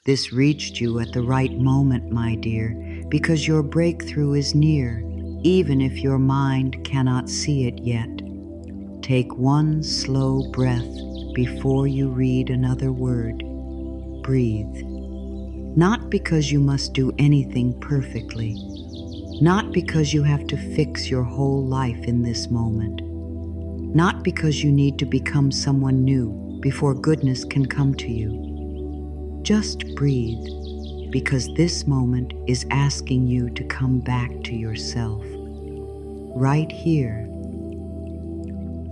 This reached you at the right moment, my dear, because your breakthrough is near, even if your mind cannot see it yet. Take one slow breath before you read another word. Breathe. Not because you must do anything perfectly, not because you have to fix your whole life in this moment, not because you need to become someone new before goodness can come to you. Just breathe, because this moment is asking you to come back to yourself. Right here.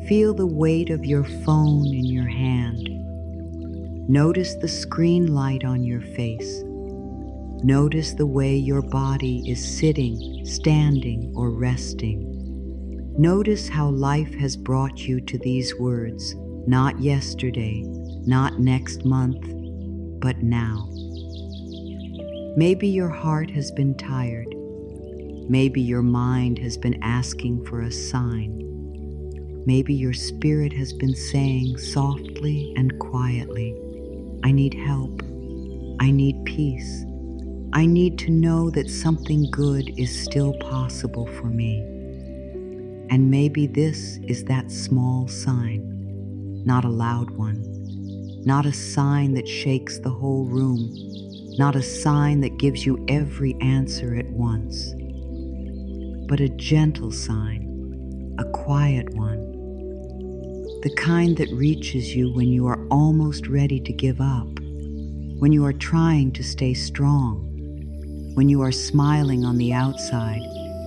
Feel the weight of your phone in your hand. Notice the screen light on your face. Notice the way your body is sitting, standing, or resting. Notice how life has brought you to these words, not yesterday, not next month, but now. Maybe your heart has been tired. Maybe your mind has been asking for a sign. Maybe your spirit has been saying softly and quietly, I need help. I need peace. I need to know that something good is still possible for me. And maybe this is that small sign, not a loud one, not a sign that shakes the whole room, not a sign that gives you every answer at once, but a gentle sign, a quiet one, the kind that reaches you when you are almost ready to give up, when you are trying to stay strong, when you are smiling on the outside,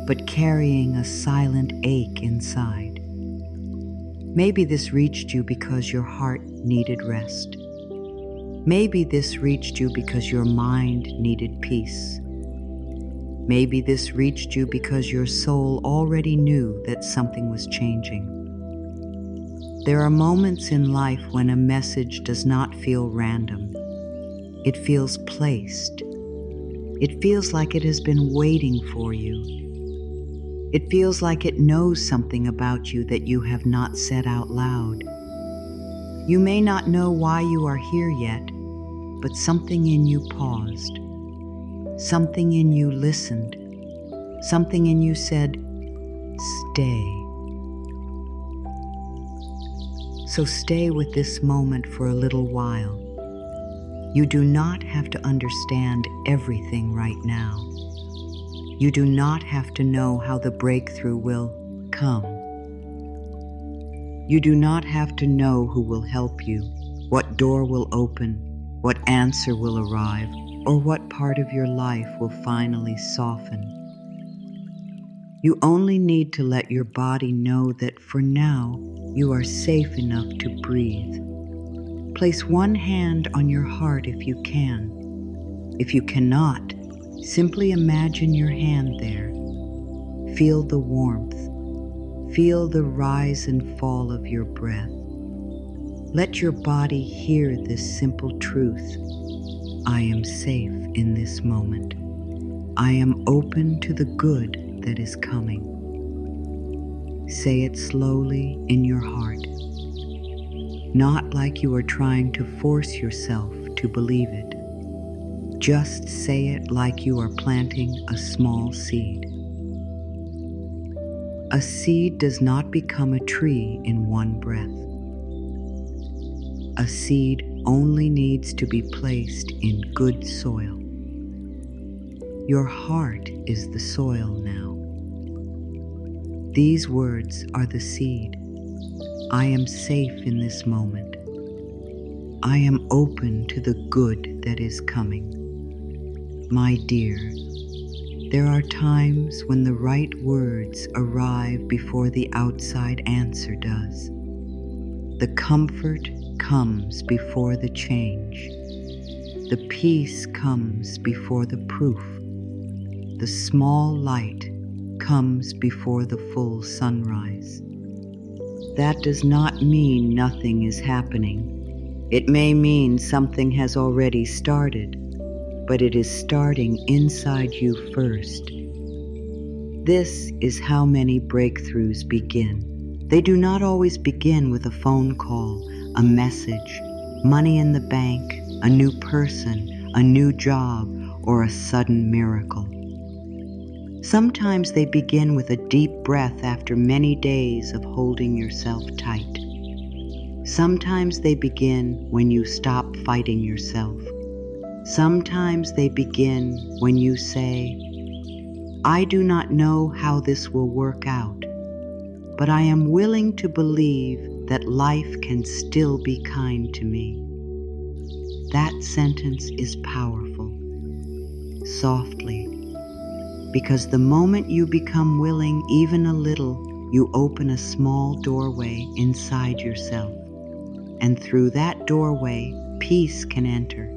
but carrying a silent ache inside. Maybe this reached you because your heart needed rest. Maybe this reached you because your mind needed peace. Maybe this reached you because your soul already knew that something was changing. There are moments in life when a message does not feel random. It feels placed. It feels like it has been waiting for you. It feels like it knows something about you that you have not said out loud. You may not know why you are here yet, but something in you paused. Something in you listened. Something in you said, stay. So stay with this moment for a little while. You do not have to understand everything right now. You do not have to know how the breakthrough will come. You do not have to know who will help you, what door will open, what answer will arrive, or what part of your life will finally soften. You only need to let your body know that for now, you are safe enough to breathe. Place one hand on your heart if you can. If you cannot, simply imagine your hand there. Feel the warmth. Feel the rise and fall of your breath. Let your body hear this simple truth. I am safe in this moment. I am open to the good that is coming. Say it slowly in your heart, not like you are trying to force yourself to believe it. Just say it like you are planting a small seed. A seed does not become a tree in one breath. A seed only needs to be placed in good soil. Your heart is the soil now. These words are the seed. I am safe in this moment. I am open to the good that is coming. My dear, there are times when the right words arrive before the outside answer does. The comfort comes before the change. The peace comes before the proof. The small light comes before the full sunrise. That does not mean nothing is happening. It may mean something has already started, but it is starting inside you first. This is how many breakthroughs begin. They do not always begin with a phone call, a message, money in the bank, a new person, a new job, or a sudden miracle. Sometimes they begin with a deep breath after many days of holding yourself tight. Sometimes they begin when you stop fighting yourself. Sometimes they begin when you say, "I do not know how this will work out, but I am willing to believe that life can still be kind to me." That sentence is powerful. Softly. Because the moment you become willing even a little, you open a small doorway inside yourself. And through that doorway, peace can enter.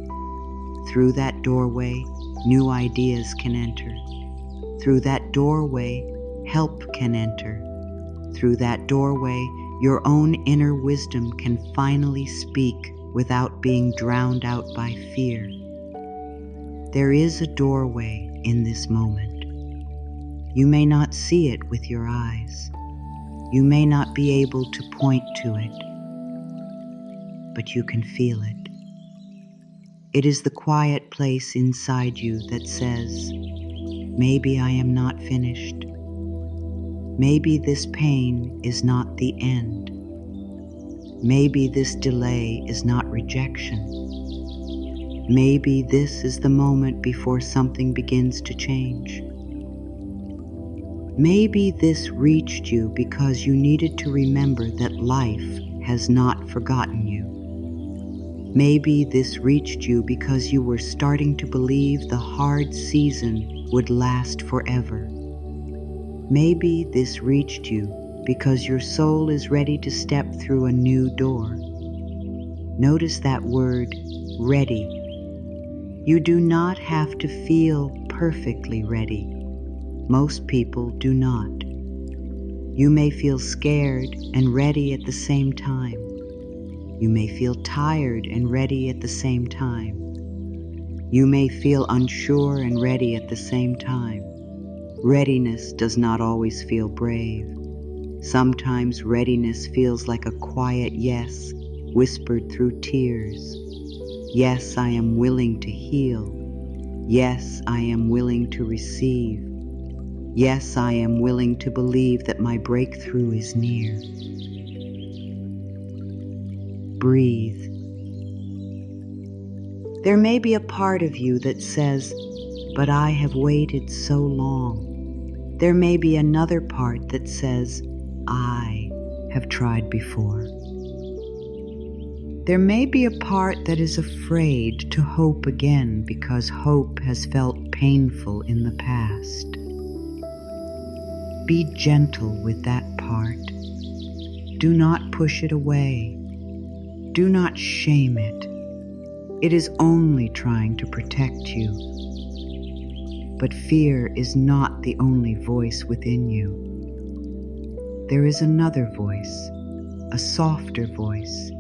Through that doorway, new ideas can enter. Through that doorway, help can enter. Through that doorway, your own inner wisdom can finally speak without being drowned out by fear. There is a doorway in this moment. You may not see it with your eyes. You may not be able to point to it, but you can feel it. It is the quiet place inside you that says, "Maybe I am not finished. Maybe this pain is not the end. Maybe this delay is not rejection. Maybe this is the moment before something begins to change. Maybe this reached you because you needed to remember that life has not forgotten you. Maybe this reached you because you were starting to believe the hard season would last forever. Maybe this reached you because your soul is ready to step through a new door. Notice that word, ready. You do not have to feel perfectly ready. Most people do not. You may feel scared and ready at the same time. You may feel tired and ready at the same time. You may feel unsure and ready at the same time. Readiness does not always feel brave. Sometimes readiness feels like a quiet yes, whispered through tears. Yes, I am willing to heal. Yes, I am willing to receive. Yes, I am willing to believe that my breakthrough is near. Breathe. There may be a part of you that says, "But I have waited so long." There may be another part that says, "I have tried before." There may be a part that is afraid to hope again because hope has felt painful in the past. Be gentle with that part. Do not push it away. Do not shame it. It is only trying to protect you. But fear is not the only voice within you. There is another voice, a softer voice,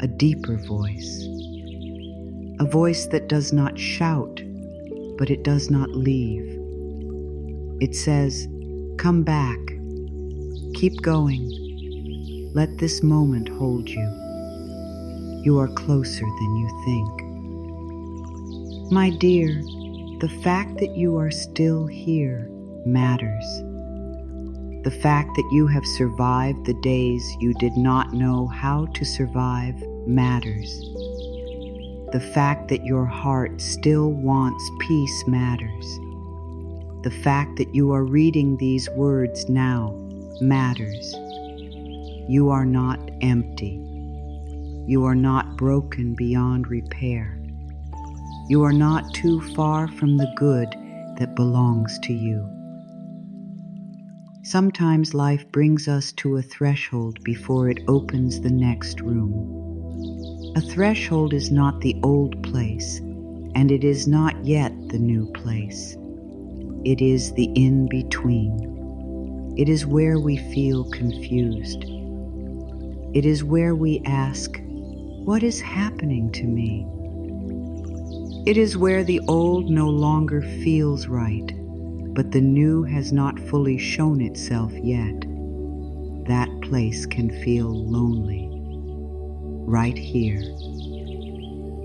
a deeper voice, a voice that does not shout, but it does not leave. It says, "Come back, keep going, let this moment hold you. You are closer than you think." My dear, the fact that you are still here matters. The fact that you have survived the days you did not know how to survive matters. The fact that your heart still wants peace matters. The fact that you are reading these words now matters. You are not empty. You are not broken beyond repair. You are not too far from the good that belongs to you. Sometimes life brings us to a threshold before it opens the next room. A threshold is not the old place, and it is not yet the new place. It is the in-between. It is where we feel confused. It is where we ask, "What is happening to me?" It is where the old no longer feels right, but the new has not fully shown itself yet. That place can feel lonely. Right here.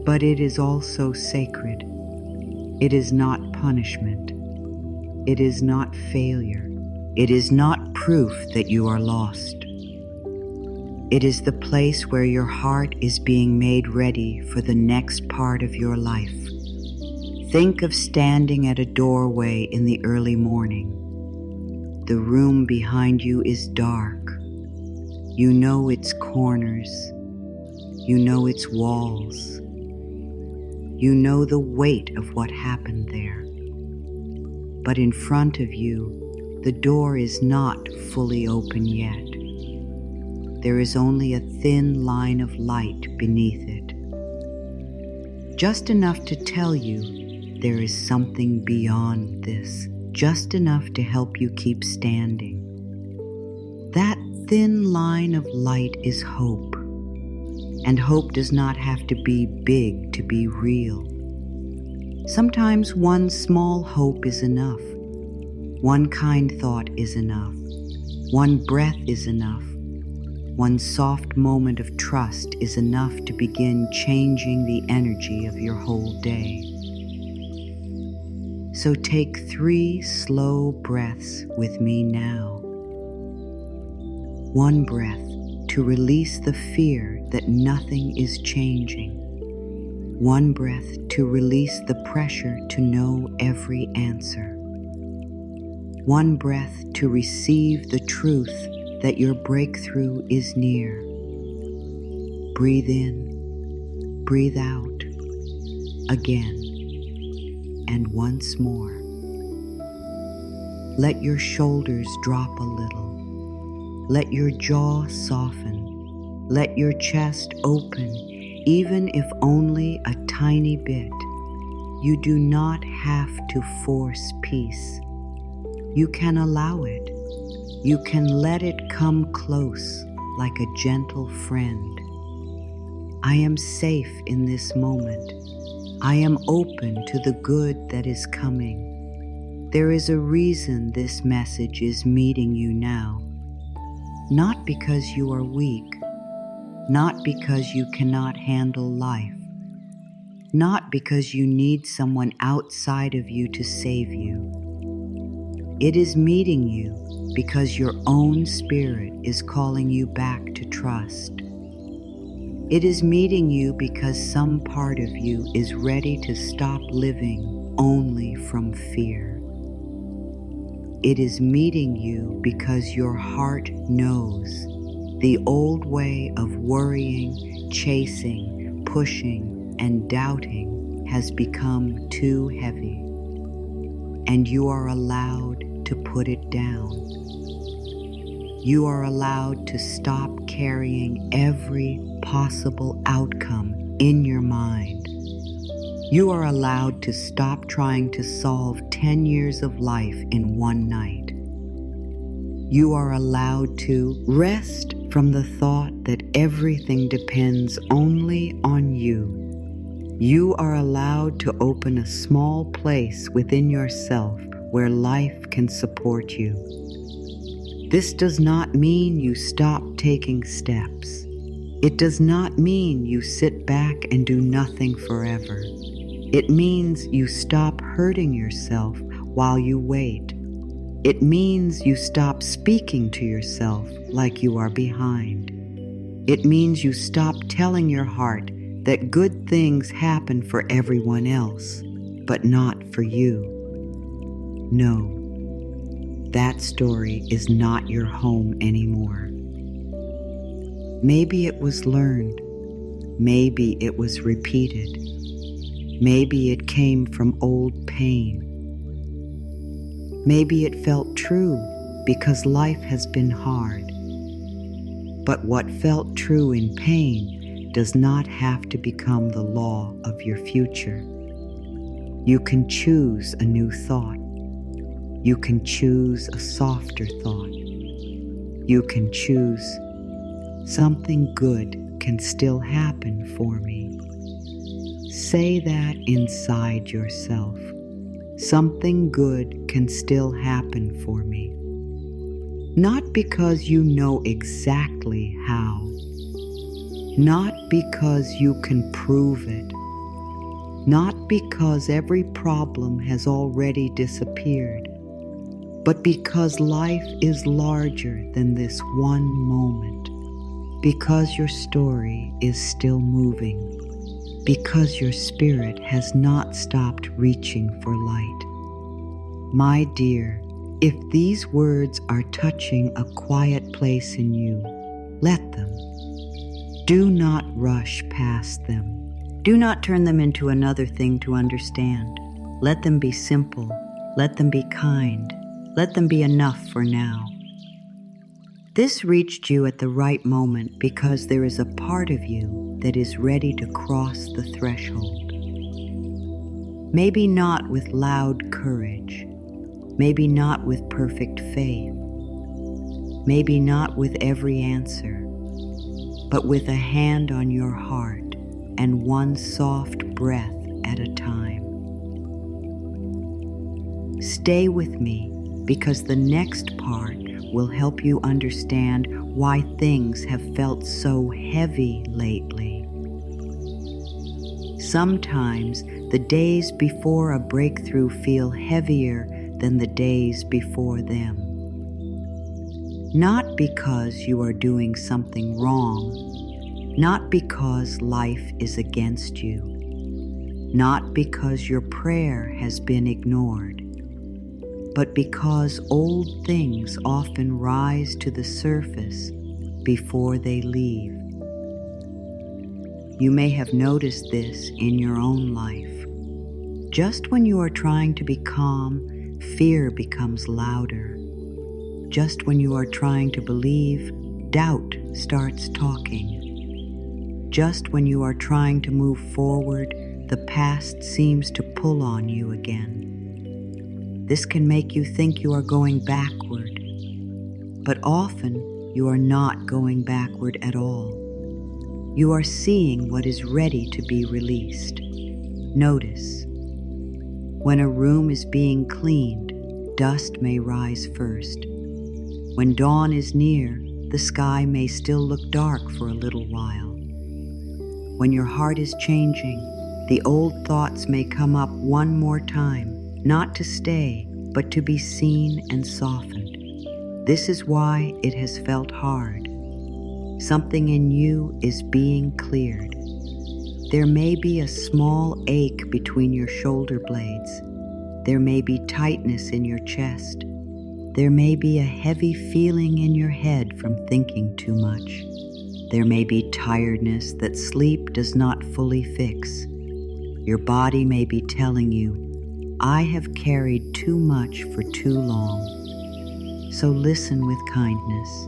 but it is also sacred. It is not punishment. It is not failure. It is not proof that you are lost. It is the place where your heart is being made ready for the next part of your life. Think of standing at a doorway in the early morning. The room behind you is dark. You know its corners. You know its walls. You know the weight of what happened there. But in front of you, the door is not fully open yet. There is only a thin line of light beneath it. Just enough to tell you there is something beyond this, just enough to help you keep standing. That thin line of light is hope, and hope does not have to be big to be real. Sometimes one small hope is enough. One kind thought is enough. One breath is enough. One soft moment of trust is enough to begin changing the energy of your whole day. So take 3 slow breaths with me now. One breath to release the fear that nothing is changing. One breath to release the pressure to know every answer. One breath to receive the truth that your breakthrough is near. Breathe in, breathe out, again, and once more. Let your shoulders drop a little. Let your jaw soften. Let your chest open, even if only a tiny bit. You do not have to force peace. You can allow it. You can let it come close like a gentle friend. I am safe in this moment. I am open to the good that is coming. There is a reason this message is meeting you now. Not because you are weak, not because you cannot handle life, not because you need someone outside of you to save you. It is meeting you because your own spirit is calling you back to trust. It is meeting you because some part of you is ready to stop living only from fear. It is meeting you because your heart knows the old way of worrying, chasing, pushing, and doubting has become too heavy, and you are allowed to put it down. You are allowed to stop carrying every possible outcome in your mind. You are allowed to stop trying to solve 10 years of life in one night. You are allowed to rest from the thought that everything depends only on you. You are allowed to open a small place within yourself where life can support you. This does not mean you stop taking steps. It does not mean you sit back and do nothing forever. It means you stop hurting yourself while you wait. It means you stop speaking to yourself like you are behind. It means you stop telling your heart that good things happen for everyone else, but not for you. No. That story is not your home anymore. Maybe it was learned. Maybe it was repeated. Maybe it came from old pain. Maybe it felt true because life has been hard. But what felt true in pain does not have to become the law of your future. You can choose a new thought. You can choose a softer thought. You can choose something good can still happen for me. Say that inside yourself. Something good can still happen for me. Not because you know exactly how. Not because you can prove it. not because every problem has already disappeared, but because life is larger than this one moment, because your story is still moving, because your spirit has not stopped reaching for light. My dear, if these words are touching a quiet place in you, let them. Do not rush past them. Do not turn them into another thing to understand. Let them be simple. Let them be kind. Let them be enough for now. This reached you at the right moment because there is a part of you that is ready to cross the threshold. Maybe not with loud courage, maybe not with perfect faith, maybe not with every answer, but with a hand on your heart and one soft breath at a time. Stay with me because the next part will help you understand why things have felt so heavy lately. Sometimes the days before a breakthrough feel heavier than the days before them. Not because you are doing something wrong, not because life is against you, not because your prayer has been ignored, but because old things often rise to the surface before they leave. You may have noticed this in your own life. Just when you are trying to be calm, fear becomes louder. Just when you are trying to believe, doubt starts talking. Just when you are trying to move forward, the past seems to pull on you again. This can make you think you are going backward, but often you are not going backward at all. You are seeing what is ready to be released. Notice, when a room is being cleaned, dust may rise first. When dawn is near, the sky may still look dark for a little while. When your heart is changing, the old thoughts may come up one more time, not to stay, but to be seen and softened. This is why it has felt hard. Something in you is being cleared. There may be a small ache between your shoulder blades. There may be tightness in your chest. There may be a heavy feeling in your head from thinking too much. There may be tiredness that sleep does not fully fix. Your body may be telling you, I have carried too much for too long. So listen with kindness.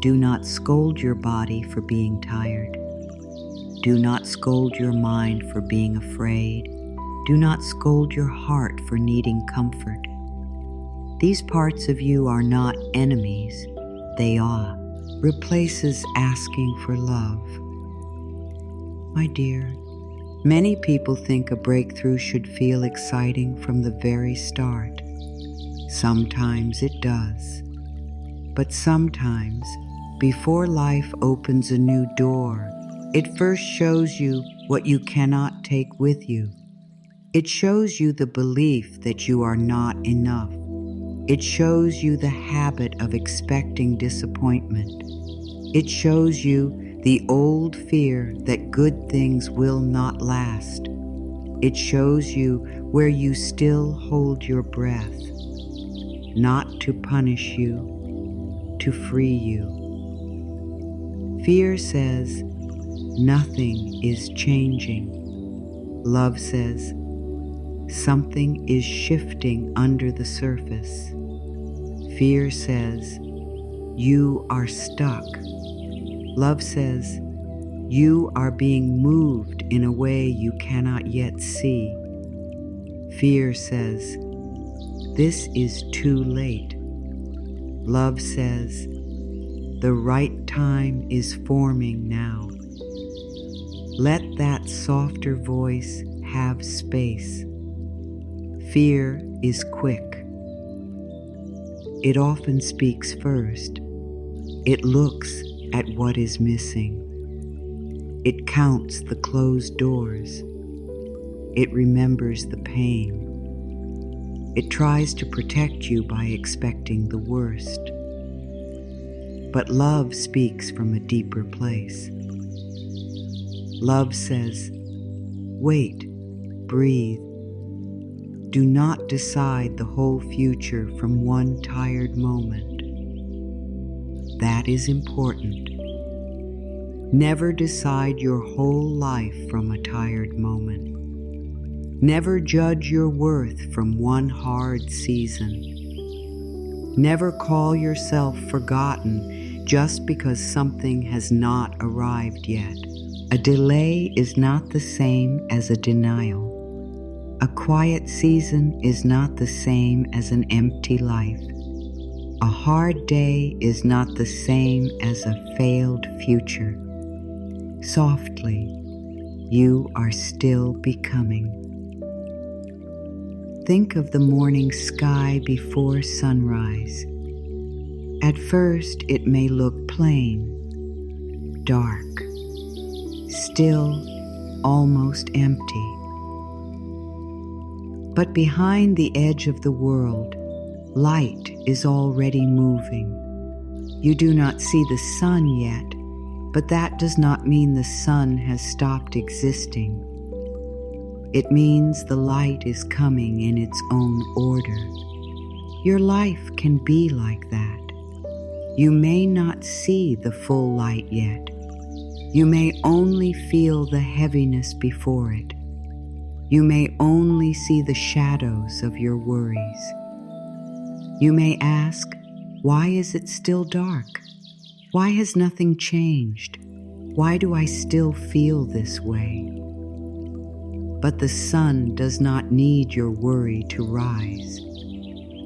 Do not scold your body for being tired. Do not scold your mind for being afraid. Do not scold your heart for needing comfort. These parts of you are not enemies. They are replaces asking for love. My dear, many people think a breakthrough should feel exciting from the very start. Sometimes it does. But sometimes, before life opens a new door, it first shows you what you cannot take with you. It shows you the belief that you are not enough. It shows you the habit of expecting disappointment. It shows you the old fear that good things will not last. It shows you where you still hold your breath, not to punish you, to free you. Fear says, nothing is changing. Love says, something is shifting under the surface. Fear says, you are stuck. Love says, you are being moved in a way you cannot yet see. Fear says, this is too late. Love says, the right time is forming now. Let that softer voice have space. Fear is quick. It often speaks first. It looks at what is missing. It counts the closed doors. It remembers the pain. It tries to protect you by expecting the worst. But love speaks from a deeper place. Love says, wait, breathe. Do not decide the whole future from one tired moment. That is important. Never decide your whole life from a tired moment. Never judge your worth from one hard season. Never call yourself forgotten just because something has not arrived yet. A delay is not the same as a denial. A quiet season is not the same as an empty life. A hard day is not the same as a failed future. Softly, you are still becoming. Think of the morning sky before sunrise. At first, it may look plain, dark, still, almost empty. But behind the edge of the world, light is already moving. You do not see the sun yet, but that does not mean the sun has stopped existing. It means the light is coming in its own order. Your life can be like that. You may not see the full light yet. You may only feel the heaviness before it. You may only see the shadows of your worries. You may ask, why is it still dark? Why has nothing changed? Why do I still feel this way? But the sun does not need your worry to rise,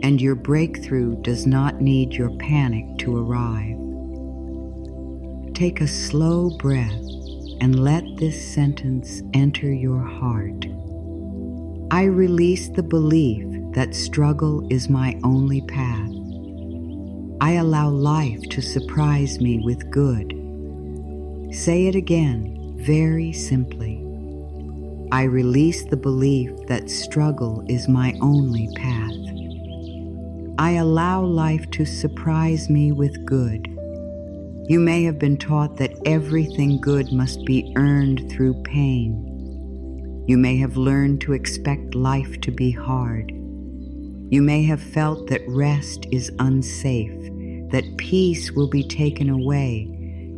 and your breakthrough does not need your panic to arrive. Take a slow breath and let this sentence enter your heart. I release the belief that struggle is my only path. I allow life to surprise me with good. Say it again, very simply. I release the belief that struggle is my only path. I allow life to surprise me with good. You may have been taught that everything good must be earned through pain. You may have learned to expect life to be hard. You may have felt that rest is unsafe, that peace will be taken away,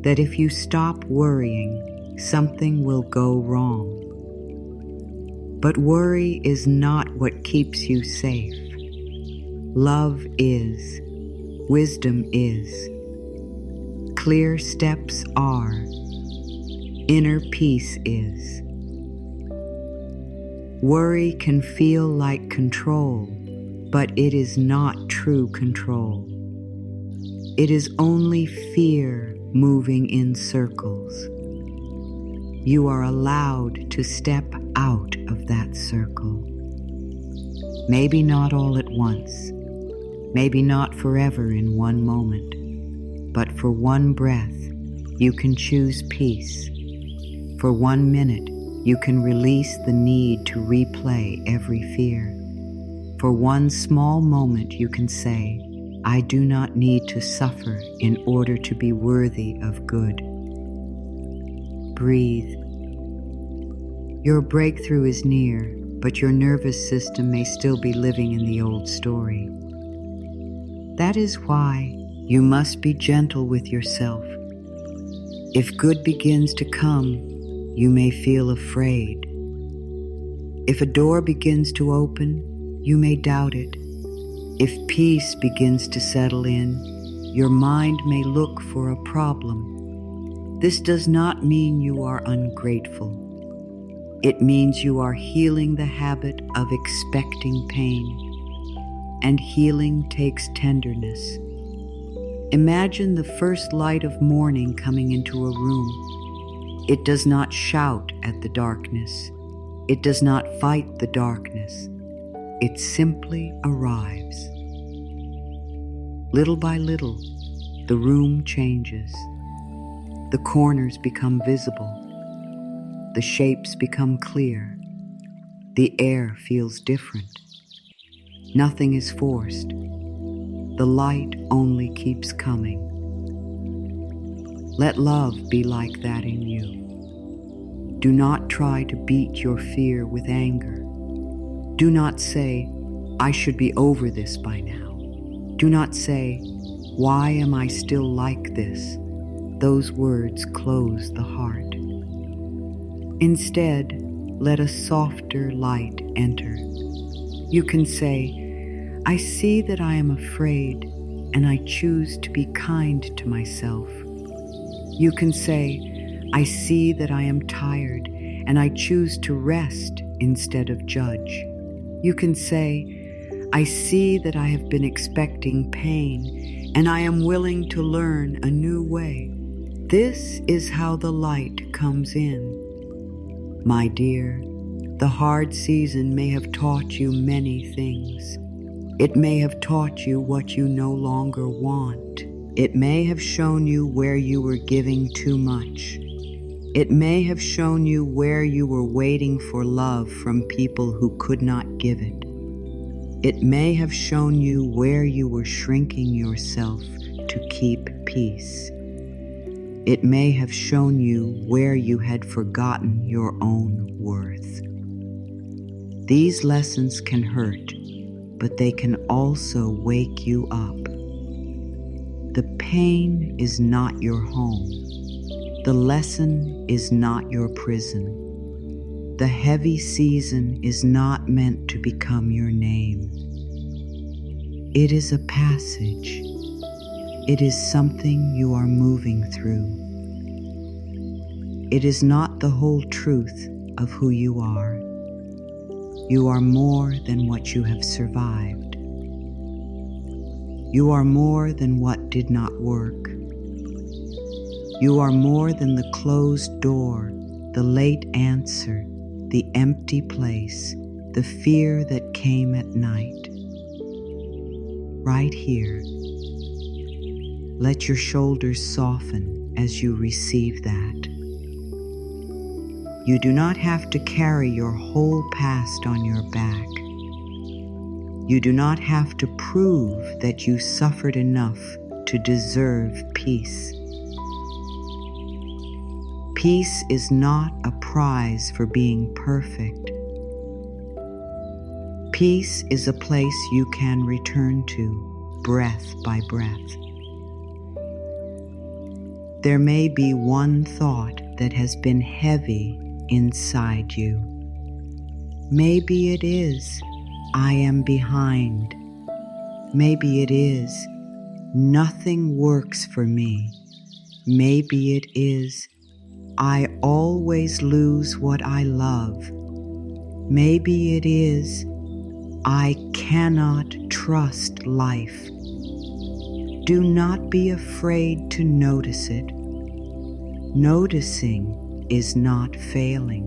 that if you stop worrying, something will go wrong. But worry is not what keeps you safe. Love is. Wisdom is. Clear steps are. Inner peace is. Worry can feel like control, but it is not true control. It is only fear moving in circles. You are allowed to step out of that circle. Maybe not all at once, maybe not forever in one moment, but for one breath, you can choose peace. For 1 minute, you can release the need to replay every fear. For one small moment, you can say, I do not need to suffer in order to be worthy of good. Breathe. Your breakthrough is near, but your nervous system may still be living in the old story. That is why you must be gentle with yourself. If good begins to come, you may feel afraid. If a door begins to open, you may doubt it. If peace begins to settle in, your mind may look for a problem. This does not mean you are ungrateful. It means you are healing the habit of expecting pain, and healing takes tenderness. Imagine the first light of morning coming into a room. It does not shout at the darkness. It does not fight the darkness. It simply arrives. Little by little, the room changes. The corners become visible. The shapes become clear. The air feels different. Nothing is forced. The light only keeps coming. Let love be like that in you. Do not try to beat your fear with anger. Do not say, I should be over this by now. Do not say, why am I still like this? Those words close the heart. Instead, let a softer light enter. You can say, I see that I am afraid, and I choose to be kind to myself. You can say, I see that I am tired, and I choose to rest instead of judge. You can say, I see that I have been expecting pain, and I am willing to learn a new way. This is how the light comes in. My dear, the hard season may have taught you many things. It may have taught you what you no longer want. It may have shown you where you were giving too much. It may have shown you where you were waiting for love from people who could not give it. It may have shown you where you were shrinking yourself to keep peace. It may have shown you where you had forgotten your own worth. These lessons can hurt, but they can also wake you up. The pain is not your home. The lesson is not your prison. The heavy season is not meant to become your name. It is a passage. It is something you are moving through. It is not the whole truth of who you are. You are more than what you have survived. You are more than what did not work. You are more than the closed door, the late answer, the empty place, the fear that came at night. Right here, let your shoulders soften as you receive that. You do not have to carry your whole past on your back. You do not have to prove that you suffered enough to deserve peace. Peace is not a prize for being perfect. Peace is a place you can return to, breath by breath. There may be one thought that has been heavy inside you. Maybe it is, I am behind. Maybe it is, nothing works for me. Maybe it is, I always lose what I love. Maybe it is, I cannot trust life. Do not be afraid to notice it. Noticing is not failing.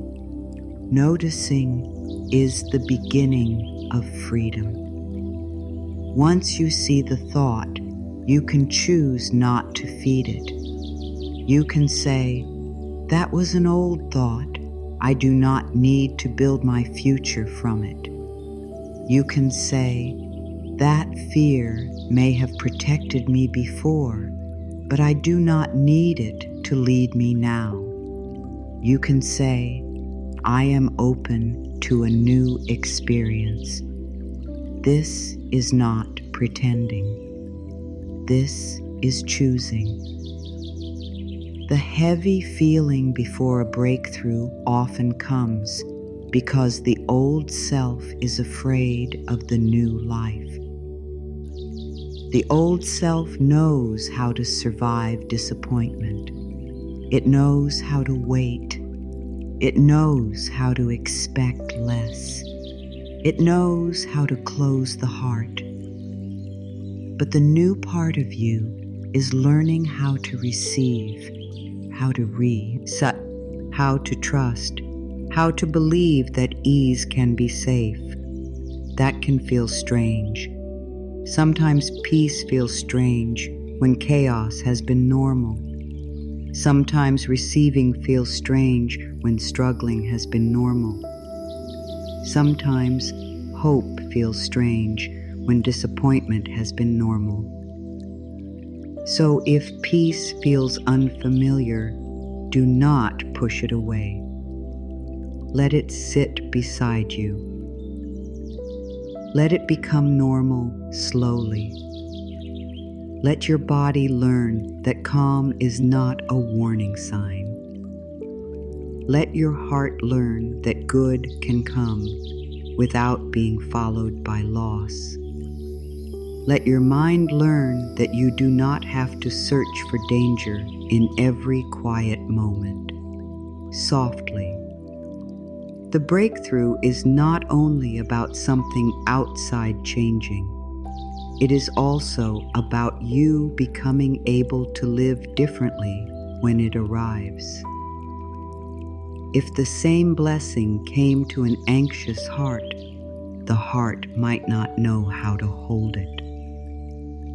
Noticing is the beginning of freedom. Once you see the thought, you can choose not to feed it. You can say, that was an old thought. I do not need to build my future from it. You can say, that fear may have protected me before, but I do not need it to lead me now. You can say, I am open to a new experience. This is not pretending. This is choosing. The heavy feeling before a breakthrough often comes because the old self is afraid of the new life. The old self knows how to survive disappointment. It knows how to wait. It knows how to expect less. It knows how to close the heart. But the new part of you is learning how to receive, how to reset, how to trust, how to believe that ease can be safe. That can feel strange. Sometimes peace feels strange when chaos has been normal. Sometimes receiving feels strange when struggling has been normal. Sometimes hope feels strange when disappointment has been normal. So if peace feels unfamiliar, do not push it away. Let it sit beside you. Let it become normal slowly. Let your body learn that calm is not a warning sign. Let your heart learn that good can come without being followed by loss. Let your mind learn that you do not have to search for danger in every quiet moment. Softly. The breakthrough is not only about something outside changing. It is also about you becoming able to live differently when it arrives. If the same blessing came to an anxious heart, the heart might not know how to hold it.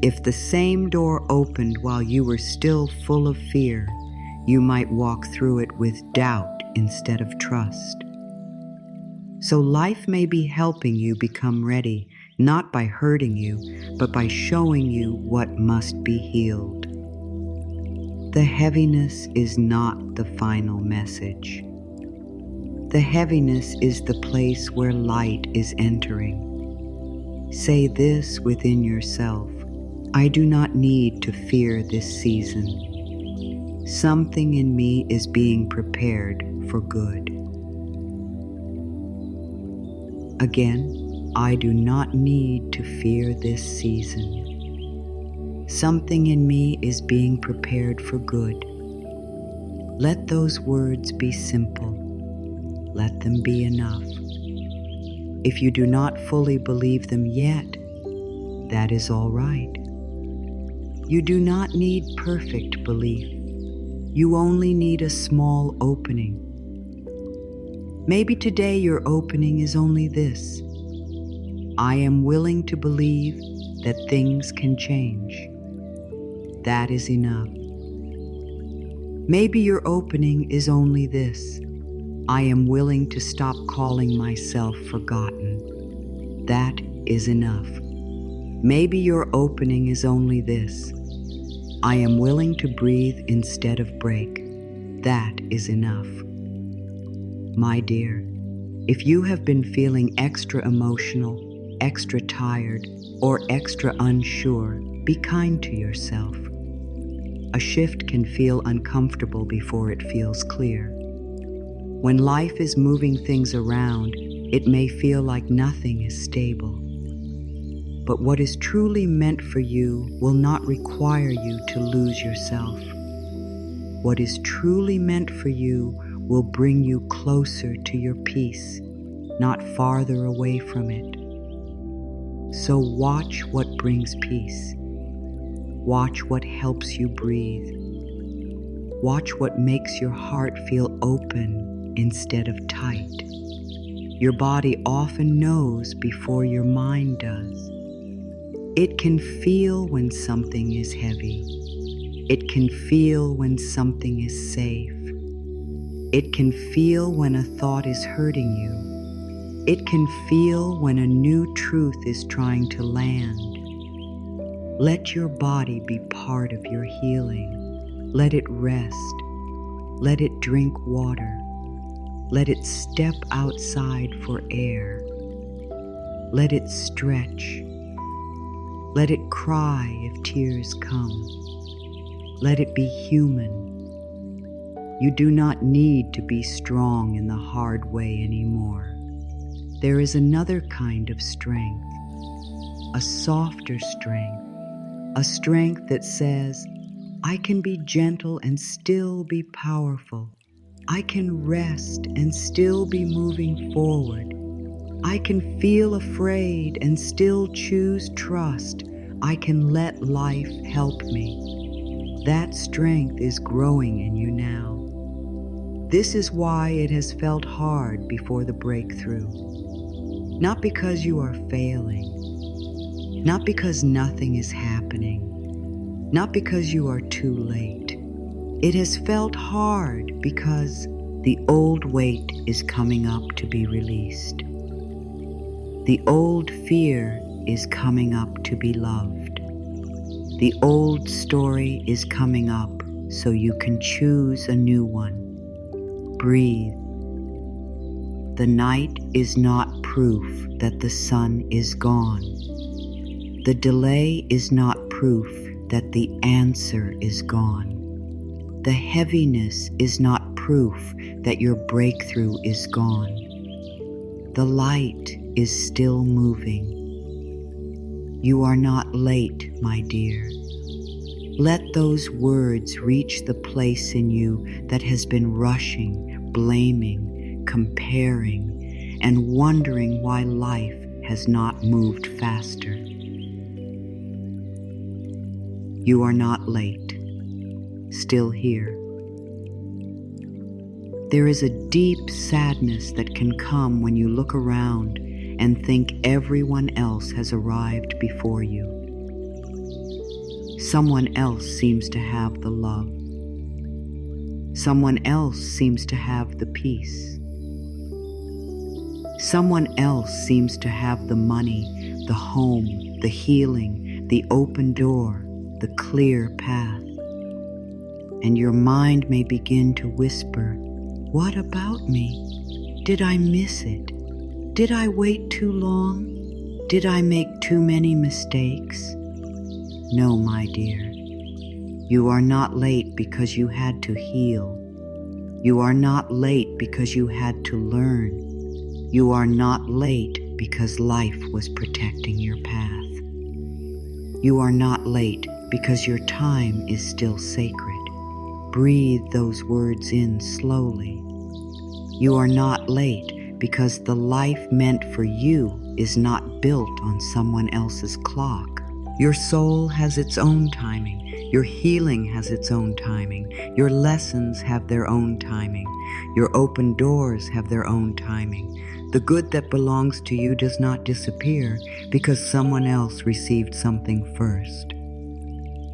If the same door opened while you were still full of fear, you might walk through it with doubt instead of trust. So life may be helping you become ready, not by hurting you, but by showing you what must be healed. The heaviness is not the final message. The heaviness is the place where light is entering. Say this within yourself: I do not need to fear this season. Something in me is being prepared for good. Again, I do not need to fear this season. Something in me is being prepared for good. Let those words be simple. Let them be enough. If you do not fully believe them yet, that is all right. You do not need perfect belief. You only need a small opening. Maybe today your opening is only this: I am willing to believe that things can change. That is enough. Maybe your opening is only this: I am willing to stop calling myself forgotten. That is enough. Maybe your opening is only this: I am willing to breathe instead of break. That is enough. My dear, if you have been feeling extra emotional, extra tired, or extra unsure, be kind to yourself. A shift can feel uncomfortable before it feels clear. When life is moving things around, it may feel like nothing is stable. But what is truly meant for you will not require you to lose yourself. What is truly meant for you will bring you closer to your peace, not farther away from it. So watch what brings peace. Watch what helps you breathe. Watch what makes your heart feel open instead of tight. Your body often knows before your mind does. It can feel when something is heavy. It can feel when something is safe. It can feel when a thought is hurting you. It can feel when a new truth is trying to land. Let your body be part of your healing. Let it rest. Let it drink water. Let it step outside for air. Let it stretch. Let it cry if tears come. Let it be human. You do not need to be strong in the hard way anymore. There is another kind of strength, a softer strength, a strength that says, I can be gentle and still be powerful. I can rest and still be moving forward. I can feel afraid and still choose trust. I can let life help me. That strength is growing in you now. This is why it has felt hard before the breakthrough. Not because you are failing, not because nothing is happening, not because you are too late. It has felt hard because the old weight is coming up to be released. The old fear is coming up to be loved. The old story is coming up so you can choose a new one. Breathe. The night is not proof that the sun is gone. The delay is not proof that the answer is gone. The heaviness is not proof that your breakthrough is gone. The light is still moving. You are not late, my dear. Let those words reach the place in you that has been rushing, blaming, comparing, and wondering why life has not moved faster. You are not late, still here. There is a deep sadness that can come when you look around and think everyone else has arrived before you. Someone else seems to have the love. Someone else seems to have the peace. Someone else seems to have the money, the home, the healing, the open door, the clear path. And your mind may begin to whisper, "What about me? Did I miss it? Did I wait too long? Did I make too many mistakes?" No, my dear. You are not late because you had to heal. You are not late because you had to learn. You are not late because life was protecting your path. You are not late because your time is still sacred. Breathe those words in slowly. You are not late because the life meant for you is not built on someone else's clock. Your soul has its own timing. Your healing has its own timing. Your lessons have their own timing. Your open doors have their own timing. The good that belongs to you does not disappear because someone else received something first.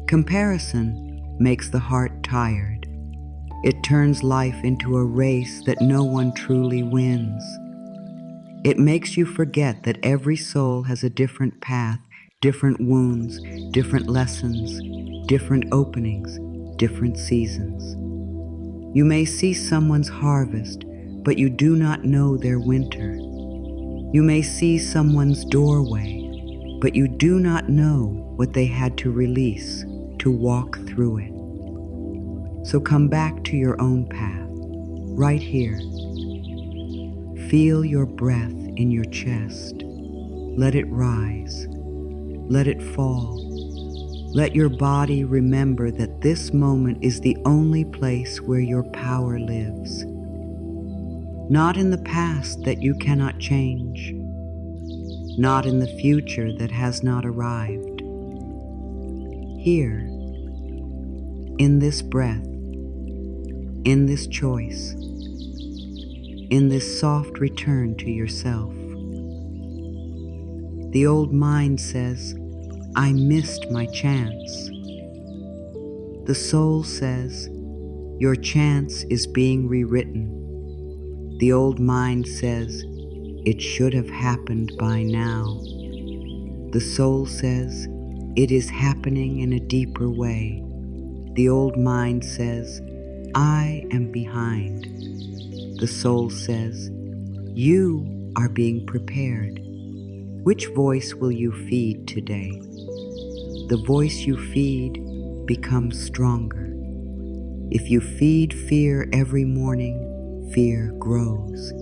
Comparison makes the heart tired. It turns life into a race that no one truly wins. It makes you forget that every soul has a different path, different wounds, different lessons, different openings, different seasons. You may see someone's harvest, but you do not know their winter. You may see someone's doorway, but you do not know what they had to release to walk through it. So come back to your own path, right here. Feel your breath in your chest. Let it rise. Let it fall. Let your body remember that this moment is the only place where your power lives. Not in the past that you cannot change. Not in the future that has not arrived. Here, in this breath, in this choice, in this soft return to yourself. The old mind says, "I missed my chance." The soul says, "Your chance is being rewritten." The old mind says, "It should have happened by now." The soul says, "It is happening in a deeper way." The old mind says, "I am behind." The soul says, "You are being prepared." Which voice will you feed today? The voice you feed becomes stronger. If you feed fear every morning, fear grows.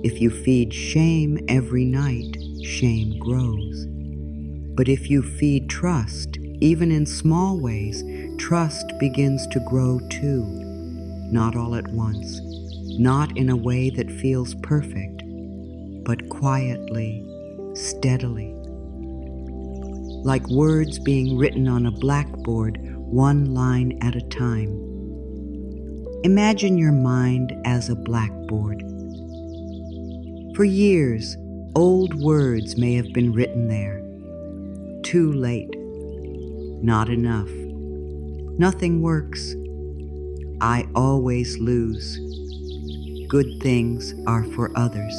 If you feed shame every night, shame grows. But if you feed trust, even in small ways, trust begins to grow too. Not all at once, not in a way that feels perfect, but quietly, steadily. Like words being written on a blackboard, one line at a time. Imagine your mind as a blackboard. For years, old words may have been written there. Too late. Not enough. Nothing works. I always lose. Good things are for others.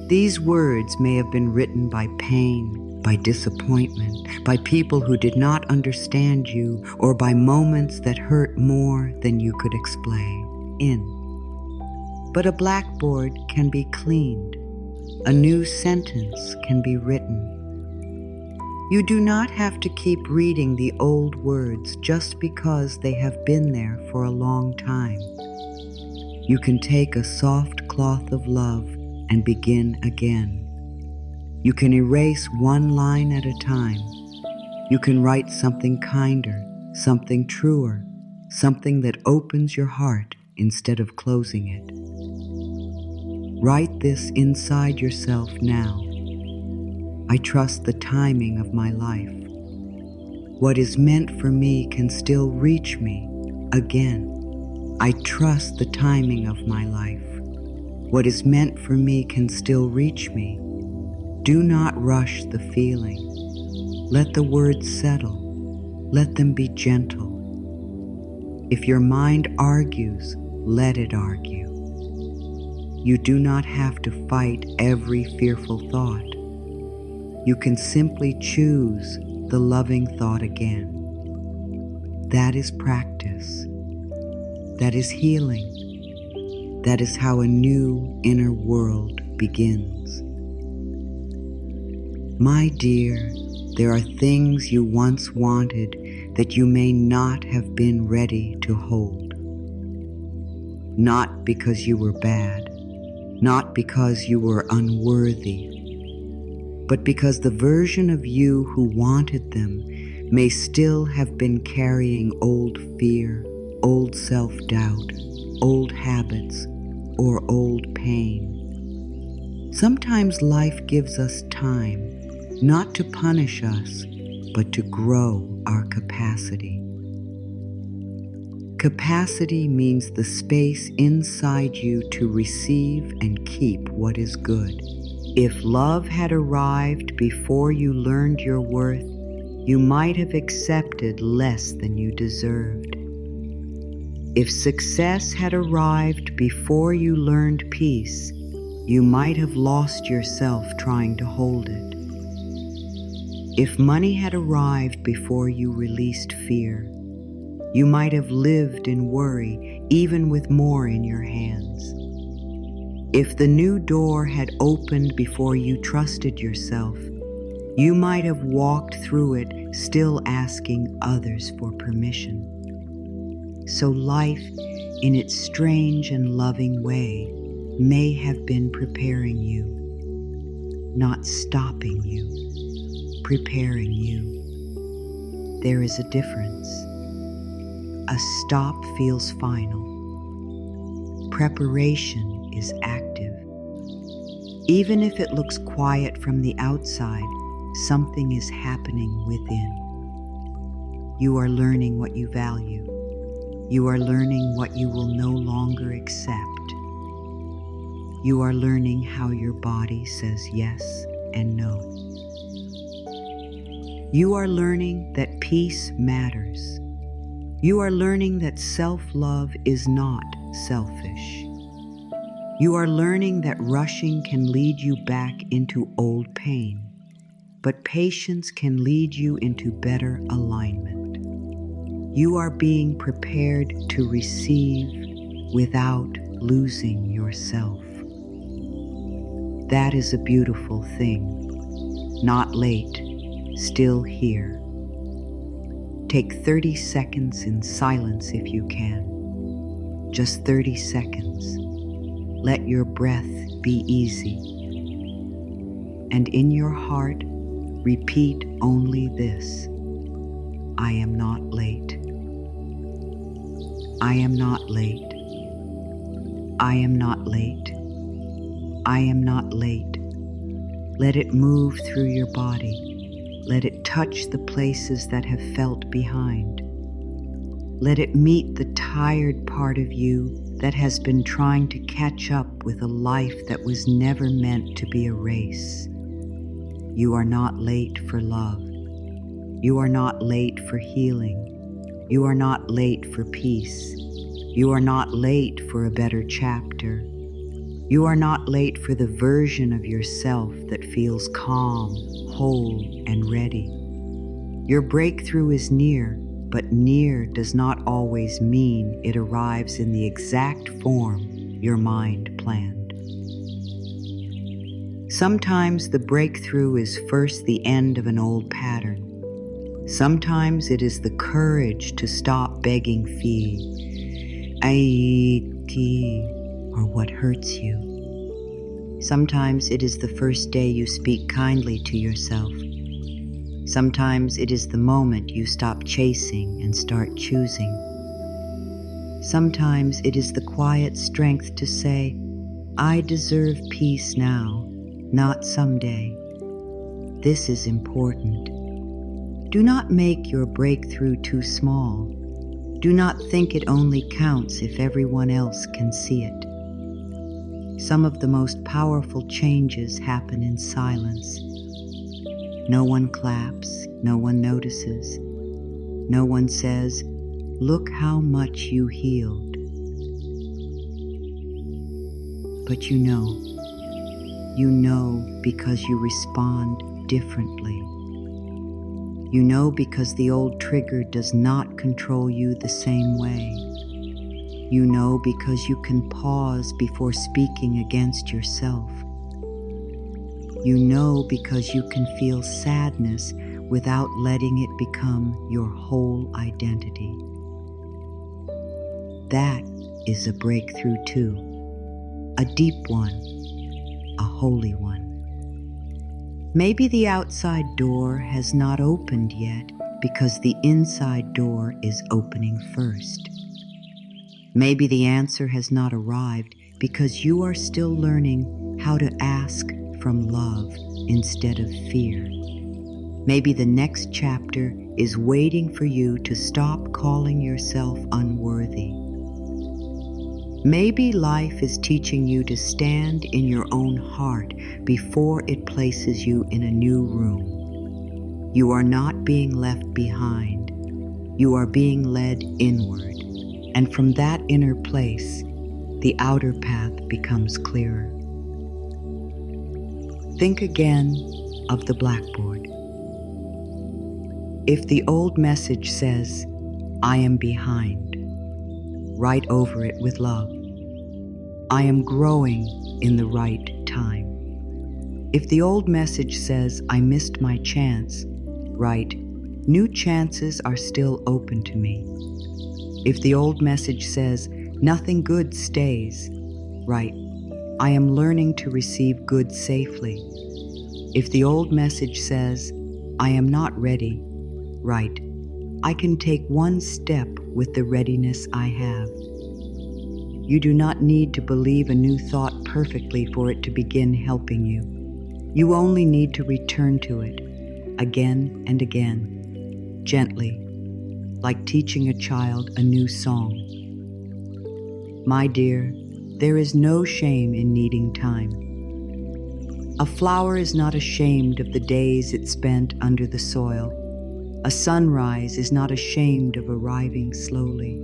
These words may have been written by pain, by disappointment, by people who did not understand you, or by moments that hurt more than you could explain. But a blackboard can be cleaned. A new sentence can be written. You do not have to keep reading the old words just because they have been there for a long time. You can take a soft cloth of love and begin again. You can erase one line at a time. You can write something kinder, something truer, something that opens your heart instead of closing it. Write this inside yourself now. I trust the timing of my life. What is meant for me can still reach me again. I trust the timing of my life. What is meant for me can still reach me. Do not rush the feeling. Let the words settle. Let them be gentle. If your mind argues, let it argue. You do not have to fight every fearful thought. You can simply choose the loving thought again. That is practice. That is healing. That is how a new inner world begins. My dear, there are things you once wanted that you may not have been ready to hold. Not because you were bad, not because you were unworthy, but because the version of you who wanted them may still have been carrying old fear, old self-doubt, old habits, or old pain. Sometimes life gives us time, not to punish us, but to grow our capacity. Capacity means the space inside you to receive and keep what is good. If love had arrived before you learned your worth, you might have accepted less than you deserved. If success had arrived before you learned peace, you might have lost yourself trying to hold it. If money had arrived before you released fear, you might have lived in worry even with more in your hands. If the new door had opened before you trusted yourself, you might have walked through it still asking others for permission. So life, in its strange and loving way, may have been preparing you, not stopping you, preparing you. There is a difference. A stop feels final. Preparation is active. Even if it looks quiet from the outside, something is happening within. You are learning what you value. You are learning what you will no longer accept. You are learning how your body says yes and no. You are learning that peace matters. You are learning that self-love is not selfish. You are learning that rushing can lead you back into old pain, but patience can lead you into better alignment. You are being prepared to receive without losing yourself. That is a beautiful thing. Not late, still here. Take 30 seconds in silence if you can. Just 30 seconds. Let your breath be easy. And in your heart, repeat only this: I am not late. I am not late. I am not late. I am not late. Let it move through your body. Let it touch the places that have felt behind. Let it meet the tired part of you that has been trying to catch up with a life that was never meant to be a race. You are not late for love. You are not late for healing. You are not late for peace. You are not late for a better chapter. You are not late for the version of yourself that feels calm, whole, and ready. Your breakthrough is near, but near does not always mean it arrives in the exact form your mind planned. Sometimes the breakthrough is first the end of an old pattern. Sometimes it is the courage to stop begging fee, or what hurts you. Sometimes it is the first day you speak kindly to yourself. Sometimes it is the moment you stop chasing and start choosing. Sometimes it is the quiet strength to say, I deserve peace now, not someday. This is important. Do not make your breakthrough too small. Do not think it only counts if everyone else can see it. Some of the most powerful changes happen in silence. No one claps, no one notices. No one says, look how much you healed. But you know because you respond differently. You know because the old trigger does not control you the same way. You know because you can pause before speaking against yourself. You know because you can feel sadness without letting it become your whole identity. That is a breakthrough too, a deep one, a holy one. Maybe the outside door has not opened yet because the inside door is opening first. Maybe the answer has not arrived because you are still learning how to ask from love instead of fear. Maybe the next chapter is waiting for you to stop calling yourself unworthy. Maybe life is teaching you to stand in your own heart before it places you in a new room. You are not being left behind. You are being led inward. And from that inner place, the outer path becomes clearer. Think again of the blackboard. If the old message says, I am behind, write over it with love. I am growing in the right time. If the old message says, I missed my chance, write, new chances are still open to me. If the old message says, nothing good stays, write, I am learning to receive good safely. If the old message says, I am not ready, write, I can take one step with the readiness I have. You do not need to believe a new thought perfectly for it to begin helping you. You only need to return to it, again and again, gently, like teaching a child a new song. My dear, there is no shame in needing time. A flower is not ashamed of the days it spent under the soil. A sunrise is not ashamed of arriving slowly.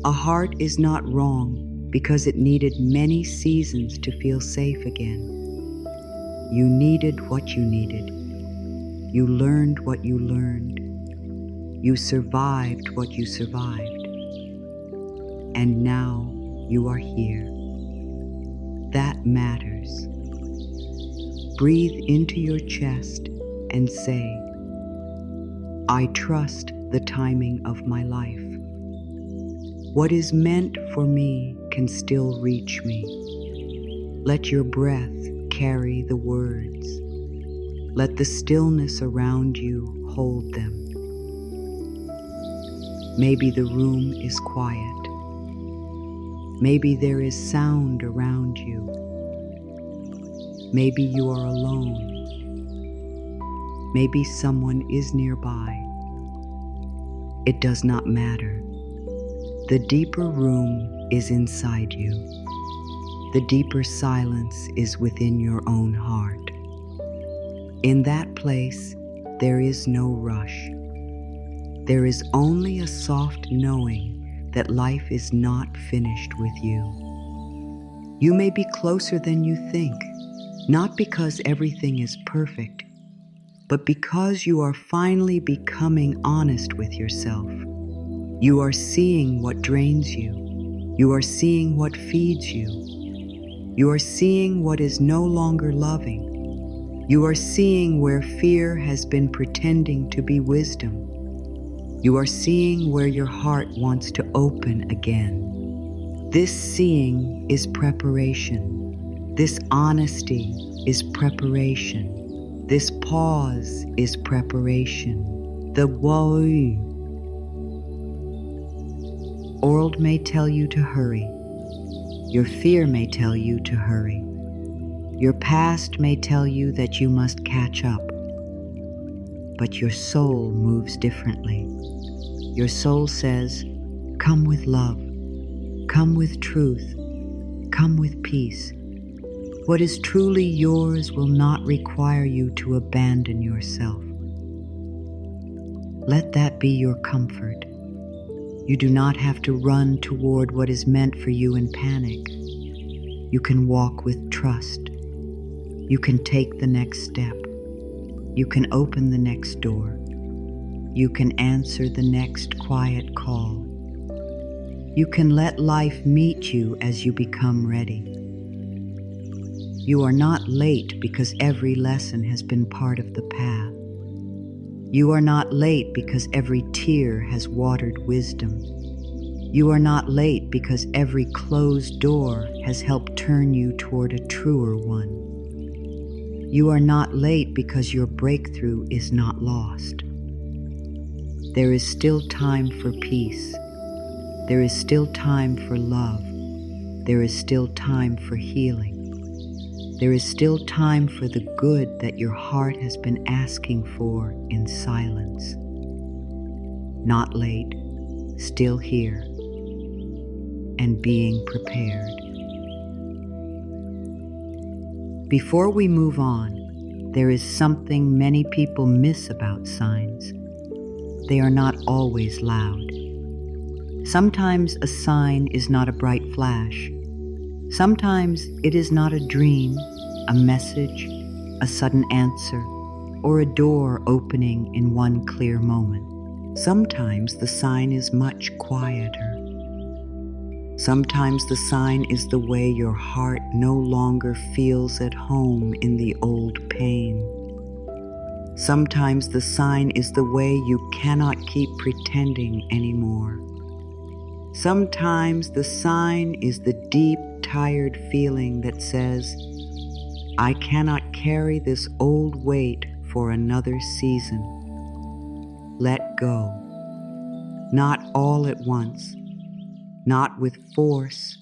A heart is not wrong because it needed many seasons to feel safe again. You needed what you needed. You learned what you learned. You survived what you survived. And now you are here. That matters. Breathe into your chest and say, I trust the timing of my life. What is meant for me can still reach me. Let your breath carry the words. Let the stillness around you hold them. Maybe the room is quiet. Maybe there is sound around you. Maybe you are alone. Maybe someone is nearby. It does not matter. The deeper room is inside you. The deeper silence is within your own heart. In that place, there is no rush. There is only a soft knowing that life is not finished with you. You may be closer than you think, not because everything is perfect, but because you are finally becoming honest with yourself. You are seeing what drains you. You are seeing what feeds you. You are seeing what is no longer loving. You are seeing where fear has been pretending to be wisdom. You are seeing where your heart wants to open again. This seeing is preparation. This honesty is preparation. This pause is preparation. The world may tell you to hurry. Your fear may tell you to hurry. Your past may tell you that you must catch up. But your soul moves differently. Your soul says, come with love. Come with truth. Come with peace. What is truly yours will not require you to abandon yourself. Let that be your comfort. You do not have to run toward what is meant for you in panic. You can walk with trust. You can take the next step. You can open the next door. You can answer the next quiet call. You can let life meet you as you become ready. You are not late because every lesson has been part of the path. You are not late because every tear has watered wisdom. You are not late because every closed door has helped turn you toward a truer one. You are not late because your breakthrough is not lost. There is still time for peace. There is still time for love. There is still time for healing. There is still time for the good that your heart has been asking for in silence. Not late, still here, and being prepared. Before we move on, there is something many people miss about signs. They are not always loud. Sometimes a sign is not a bright flash. Sometimes it is not a dream, a message, a sudden answer, or a door opening in one clear moment. Sometimes the sign is much quieter. Sometimes the sign is the way your heart no longer feels at home in the old pain. Sometimes the sign is the way you cannot keep pretending anymore. Sometimes the sign is the deep, tired feeling that says, I cannot carry this old weight for another season. Let go. Not all at once, not with force,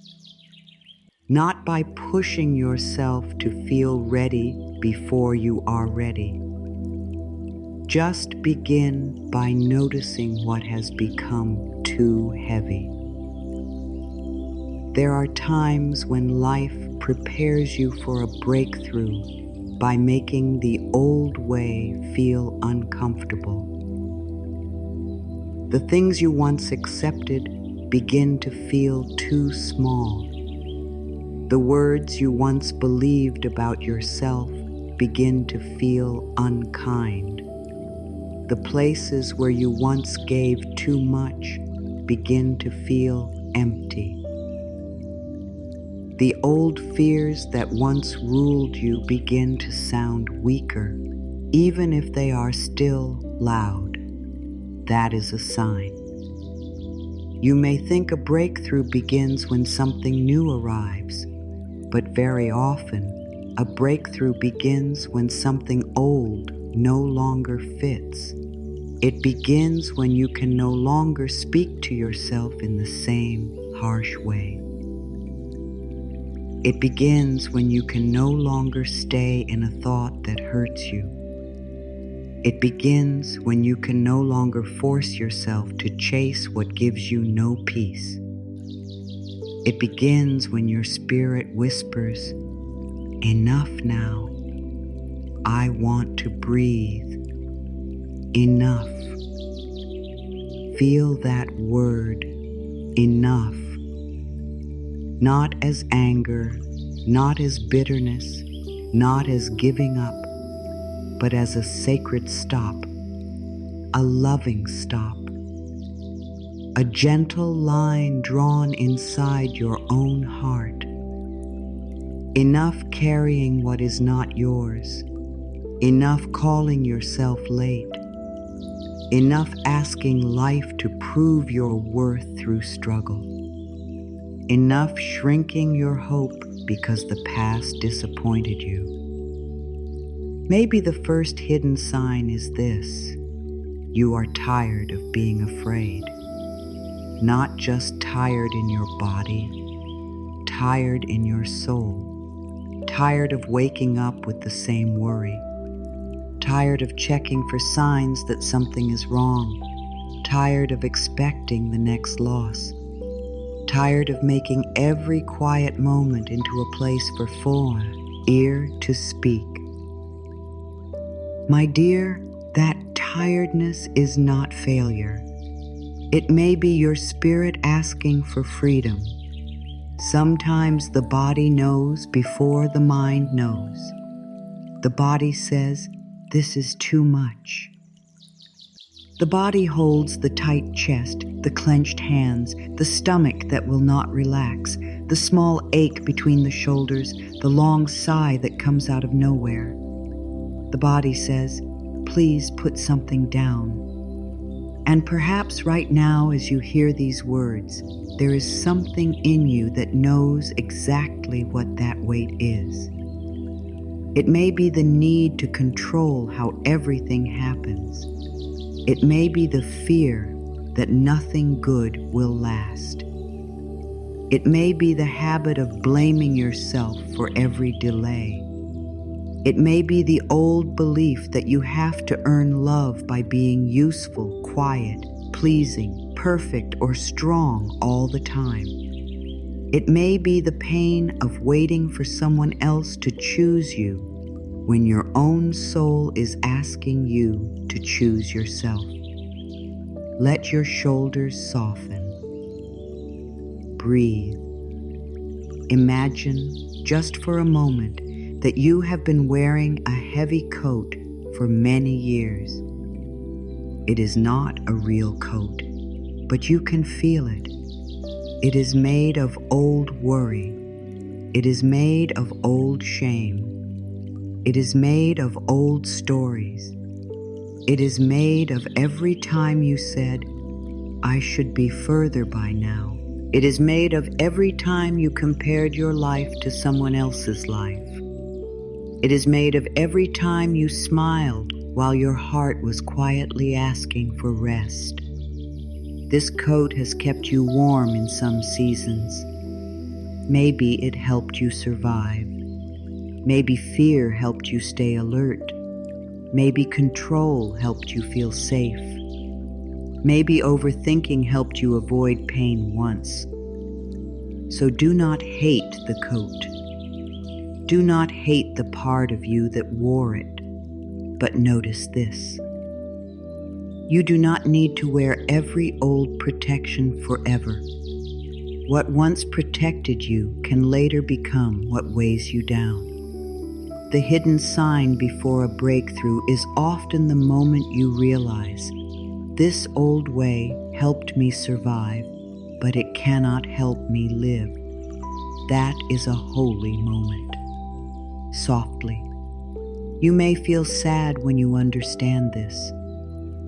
not by pushing yourself to feel ready before you are ready. Just begin by noticing what has become too heavy. There are times when life prepares you for a breakthrough by making the old way feel uncomfortable. The things you once accepted begin to feel too small. The words you once believed about yourself begin to feel unkind. The places where you once gave too much begin to feel empty. The old fears that once ruled you begin to sound weaker, even if they are still loud. That is a sign. You may think a breakthrough begins when something new arrives, but very often, a breakthrough begins when something old no longer fits. It begins when you can no longer speak to yourself in the same harsh way. It begins when you can no longer stay in a thought that hurts you. It begins when you can no longer force yourself to chase what gives you no peace. It begins when your spirit whispers, enough now. I want to breathe. Enough. Feel that word, enough. not as anger, not as bitterness, not as giving up, but as a sacred stop, a loving stop, a gentle line drawn inside your own heart, enough carrying what is not yours, enough calling yourself late, enough asking life to prove your worth through struggle, enough shrinking your hope because the past disappointed you. Maybe the first hidden sign is this: you are tired of being afraid. Not just tired in your body, tired in your soul, tired of waking up with the same worry, tired of checking for signs that something is wrong, tired of expecting the next loss, tired of making every quiet moment into a place for full ear to speak. My dear, that tiredness is not failure. It may be your spirit asking for freedom. Sometimes the body knows before the mind knows. The body says, "This is too much." The body holds the tight chest, the clenched hands, the stomach that will not relax, the small ache between the shoulders, the long sigh that comes out of nowhere. The body says, "Please put something down." And perhaps right now, as you hear these words, there is something in you that knows exactly what that weight is. It may be the need to control how everything happens. It may be the fear that nothing good will last. It may be the habit of blaming yourself for every delay. It may be the old belief that you have to earn love by being useful, quiet, pleasing, perfect, or strong all the time. It may be the pain of waiting for someone else to choose you when your own soul is asking you to choose yourself. Let your shoulders soften. Breathe. Imagine, just for a moment, that you have been wearing a heavy coat for many years. It is not a real coat, but you can feel it. It is made of old worry. It is made of old shame. It is made of old stories. It is made of every time you said, "I should be further by now." It is made of every time you compared your life to someone else's life. It is made of every time you smiled while your heart was quietly asking for rest. This coat has kept you warm in some seasons. Maybe it helped you survive. Maybe fear helped you stay alert. Maybe control helped you feel safe. Maybe overthinking helped you avoid pain once. So do not hate the coat. Do not hate the part of you that wore it, but notice this. You do not need to wear every old protection forever. What once protected you can later become what weighs you down. The hidden sign before a breakthrough is often the moment you realize, this old way helped me survive, but it cannot help me live. That is a holy moment. Softly. You may feel sad when you understand this.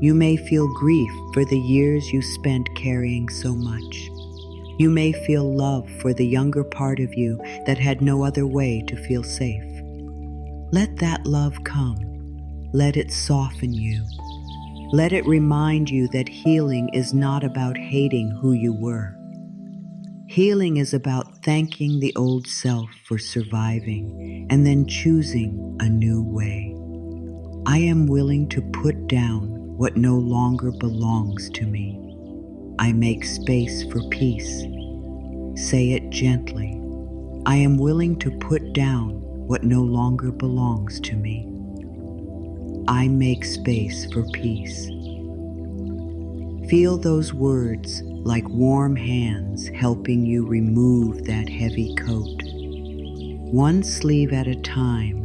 You may feel grief for the years you spent carrying so much. You may feel love for the younger part of you that had no other way to feel safe. Let that love come. Let it soften you. Let it remind you that healing is not about hating who you were. Healing is about thanking the old self for surviving and then choosing a new way. I am willing to put down what no longer belongs to me. I make space for peace. Say it gently. I am willing to put down what no longer belongs to me. I make space for peace. Feel those words like warm hands helping you remove that heavy coat. One sleeve at a time,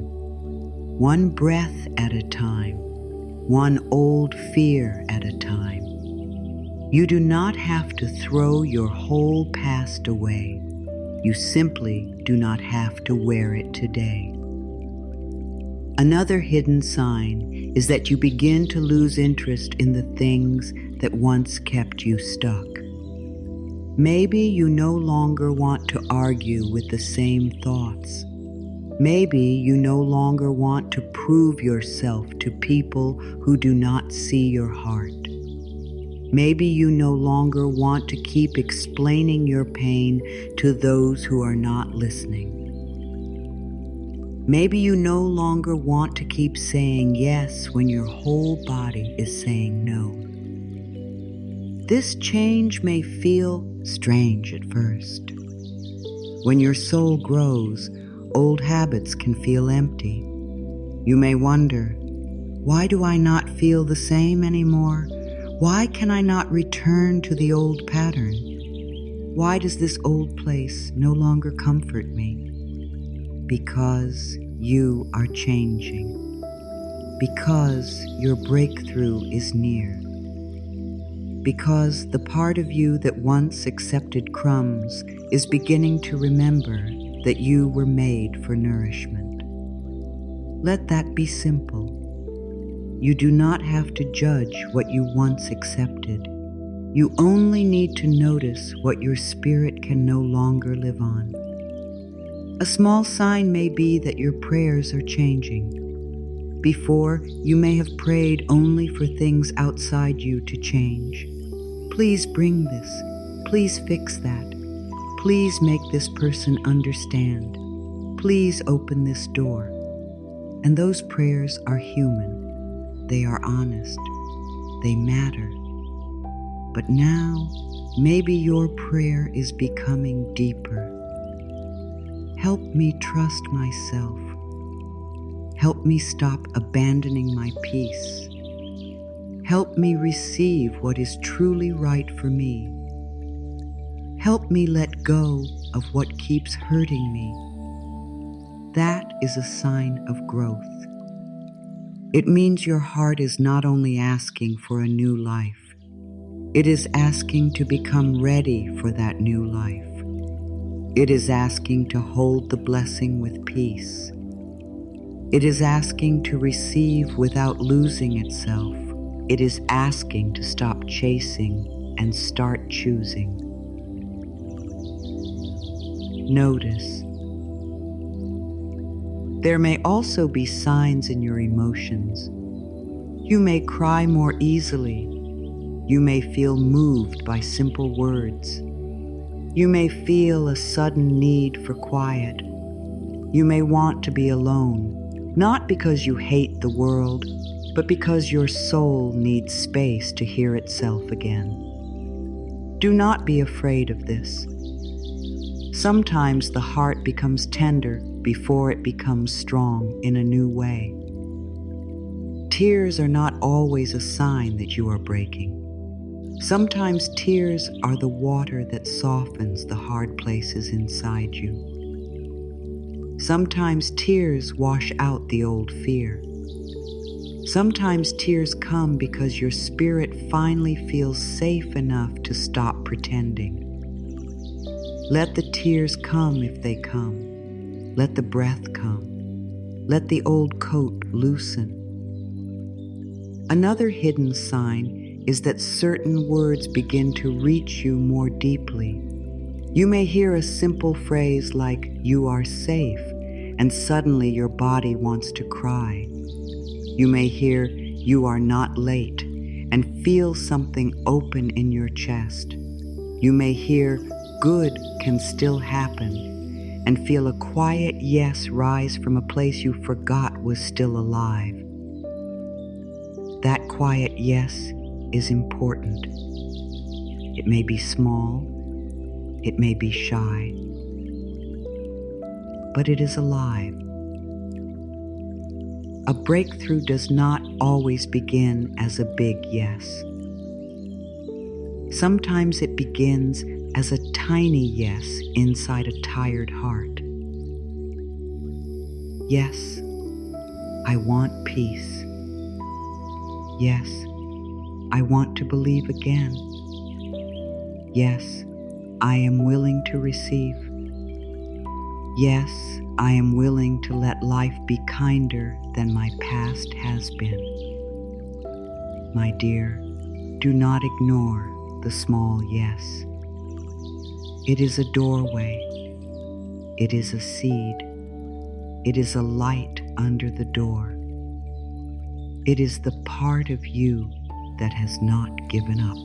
one breath at a time, one old fear at a time. You do not have to throw your whole past away. You simply do not have to wear it today. Another hidden sign is that you begin to lose interest in the things that once kept you stuck. Maybe you no longer want to argue with the same thoughts. Maybe you no longer want to prove yourself to people who do not see your heart. Maybe you no longer want to keep explaining your pain to those who are not listening. Maybe you no longer want to keep saying yes when your whole body is saying no. This change may feel strange at first. When your soul grows, old habits can feel empty. You may wonder, why do I not feel the same anymore? Why can I not return to the old pattern? Why does this old place no longer comfort me? Because you are changing. Because your breakthrough is near. Because the part of you that once accepted crumbs is beginning to remember that you were made for nourishment. Let that be simple. You do not have to judge what you once accepted. You only need to notice what your spirit can no longer live on. A small sign may be that your prayers are changing. Before, you may have prayed only for things outside you to change. Please bring this. Please fix that. Please make this person understand. Please open this door. And those prayers are human. They are honest. They matter. But now, maybe your prayer is becoming deeper. Help me trust myself. Help me stop abandoning my peace. Help me receive what is truly right for me. Help me let go of what keeps hurting me. That is a sign of growth. It means your heart is not only asking for a new life, it is asking to become ready for that new life. It is asking to hold the blessing with peace. It is asking to receive without losing itself. It is asking to stop chasing and start choosing. Notice. There may also be signs in your emotions. You may cry more easily. You may feel moved by simple words. You may feel a sudden need for quiet. You may want to be alone, not because you hate the world, but because your soul needs space to hear itself again. Do not be afraid of this. Sometimes the heart becomes tender before it becomes strong in a new way. Tears are not always a sign that you are breaking. Sometimes tears are the water that softens the hard places inside you. Sometimes tears wash out the old fear. Sometimes tears come because your spirit finally feels safe enough to stop pretending. Let the tears come if they come. Let the breath come. Let the old coat loosen. Another hidden sign is that certain words begin to reach you more deeply. You may hear a simple phrase like, "You are safe," and suddenly your body wants to cry. You may hear, "You are not late," and feel something open in your chest. You may hear, "Good can still happen," and feel a quiet yes rise from a place you forgot was still alive. That quiet yes is important. It may be small, it may be shy, but it is alive. A breakthrough does not always begin as a big yes. Sometimes it begins as a tiny yes inside a tired heart. Yes, I want peace. Yes, I want to believe again. Yes, I am willing to receive. Yes, I am willing to let life be kinder than my past has been. My dear, do not ignore the small yes. It is a doorway. It is a seed. It is a light under the door. It is the part of you that has not given up.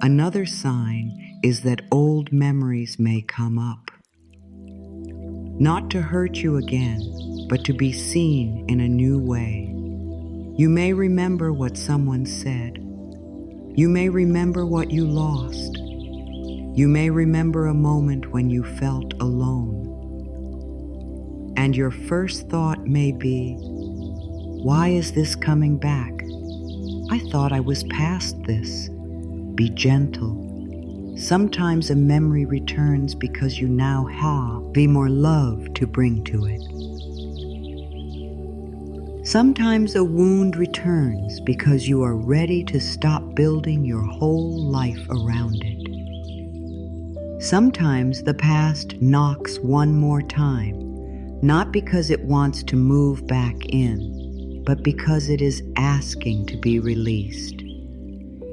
Another sign is that old memories may come up. Not to hurt you again, but to be seen in a new way. You may remember what someone said. You may remember what you lost. You may remember a moment when you felt alone. And your first thought may be, why is this coming back? I thought I was past this. Be gentle. Sometimes a memory returns because you now have more love to bring to it. Sometimes a wound returns because you are ready to stop building your whole life around it. Sometimes the past knocks one more time, not because it wants to move back in, but because it is asking to be released.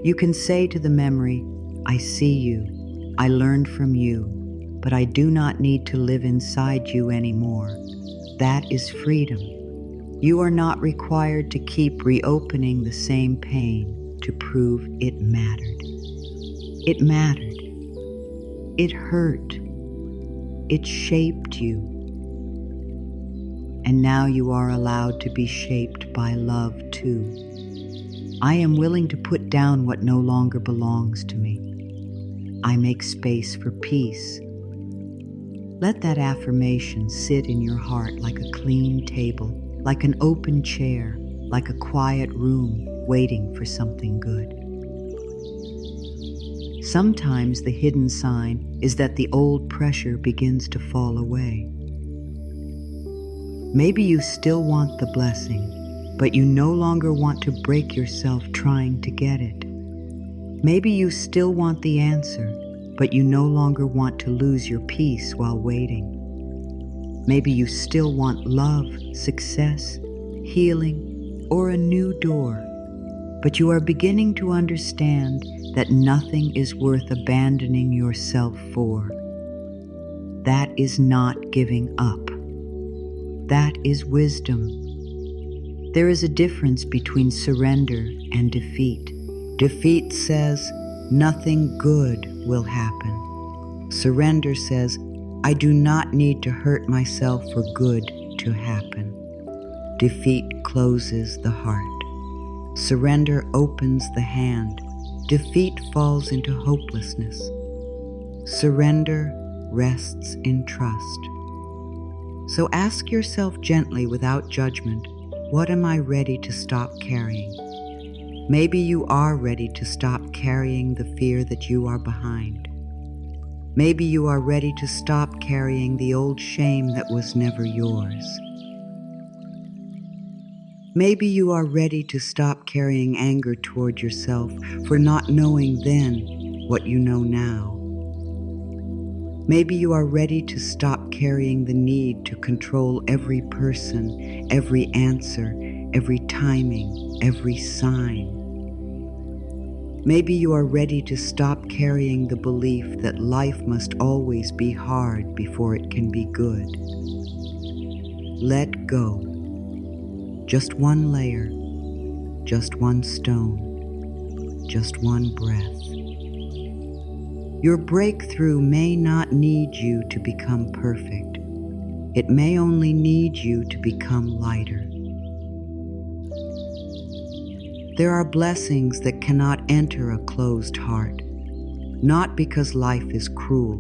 You can say to the memory, I see you, I learned from you, but I do not need to live inside you anymore. That is freedom. You are not required to keep reopening the same pain to prove it mattered. It mattered. It hurt. It shaped you. And now you are allowed to be shaped by love too. I am willing to put down what no longer belongs to me. I make space for peace. Let that affirmation sit in your heart like a clean table, like an open chair, like a quiet room waiting for something good. Sometimes the hidden sign is that the old pressure begins to fall away. Maybe you still want the blessing, but you no longer want to break yourself trying to get it. Maybe you still want the answer, but you no longer want to lose your peace while waiting. Maybe you still want love, success, healing, or a new door, but you are beginning to understand that nothing is worth abandoning yourself for. That is not giving up. That is wisdom. There is a difference between surrender and defeat. Defeat says, nothing good will happen. Surrender says, I do not need to hurt myself for good to happen. Defeat closes the heart. Surrender opens the hand. Defeat falls into hopelessness. Surrender rests in trust. So ask yourself gently without judgment, what am I ready to stop carrying? Maybe you are ready to stop carrying the fear that you are behind. Maybe you are ready to stop carrying the old shame that was never yours. Maybe you are ready to stop carrying anger toward yourself for not knowing then what you know now. Maybe you are ready to stop carrying the need to control every person, every answer, every timing, every sign. Maybe you are ready to stop carrying the belief that life must always be hard before it can be good. Let go. Just one layer, just one stone, just one breath. Your breakthrough may not need you to become perfect. It may only need you to become lighter. There are blessings that cannot enter a closed heart, not because life is cruel,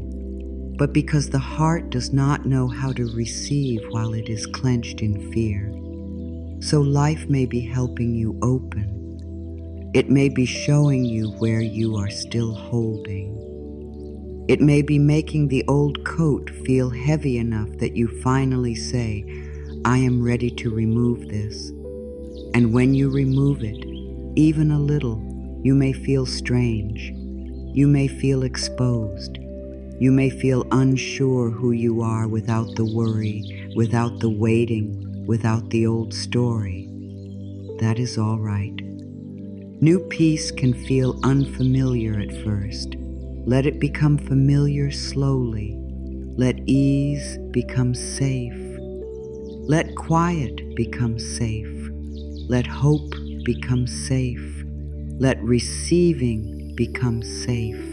but because the heart does not know how to receive while it is clenched in fear. So life may be helping you open. It may be showing you where you are still holding. It may be making the old coat feel heavy enough that you finally say, I am ready to remove this. And when you remove it, even a little, you may feel strange. You may feel exposed. You may feel unsure who you are without the worry, without the waiting, without the old story. That is all right. New peace can feel unfamiliar at first. Let it become familiar slowly. Let ease become safe. Let quiet become safe. Let hope become safe. Let receiving become safe.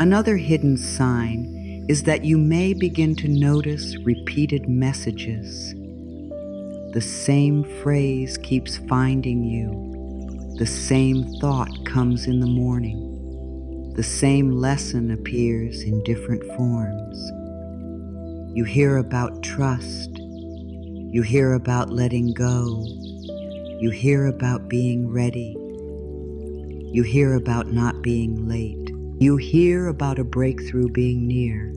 Another hidden sign is that you may begin to notice repeated messages. The same phrase keeps finding you. The same thought comes in the morning. The same lesson appears in different forms. You hear about trust. You hear about letting go. You hear about being ready. You hear about not being late. You hear about a breakthrough being near.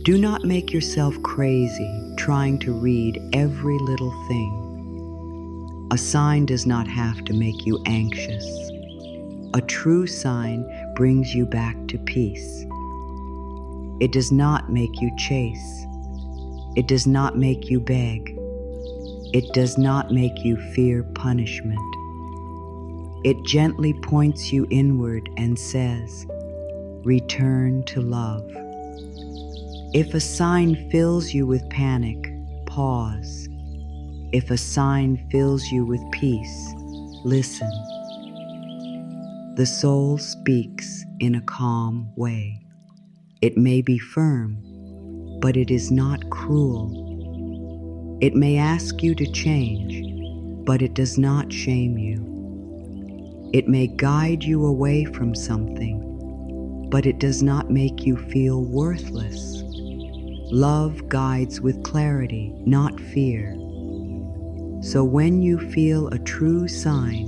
Do not make yourself crazy trying to read every little thing. A sign does not have to make you anxious. A true sign brings you back to peace. It does not make you chase. It does not make you beg. It does not make you fear punishment. It gently points you inward and says, return to love. If a sign fills you with panic, pause. If a sign fills you with peace, listen. The soul speaks in a calm way. It may be firm, but it is not cruel. It may ask you to change, but it does not shame you. It may guide you away from something, but it does not make you feel worthless. Love guides with clarity, not fear. So when you feel a true sign,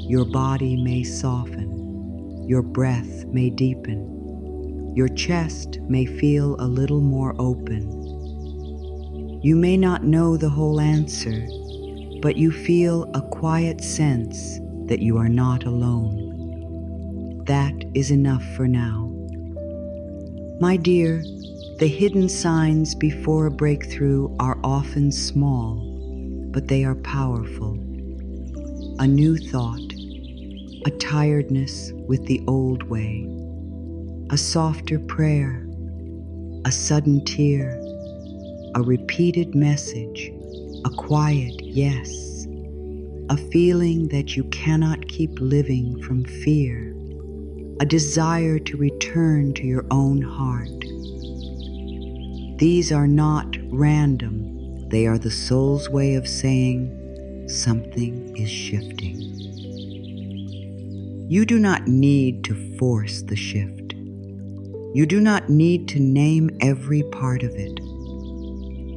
your body may soften. Your breath may deepen. Your chest may feel a little more open. You may not know the whole answer, but you feel a quiet sense that you are not alone. That is enough for now. My dear, the hidden signs before a breakthrough are often small, but they are powerful. A new thought, a tiredness with the old way, a softer prayer, a sudden tear, a repeated message, a quiet yes, a feeling that you cannot keep living from fear, a desire to return to your own heart. These are not random. They are the soul's way of saying something is shifting. You do not need to force the shift. You do not need to name every part of it.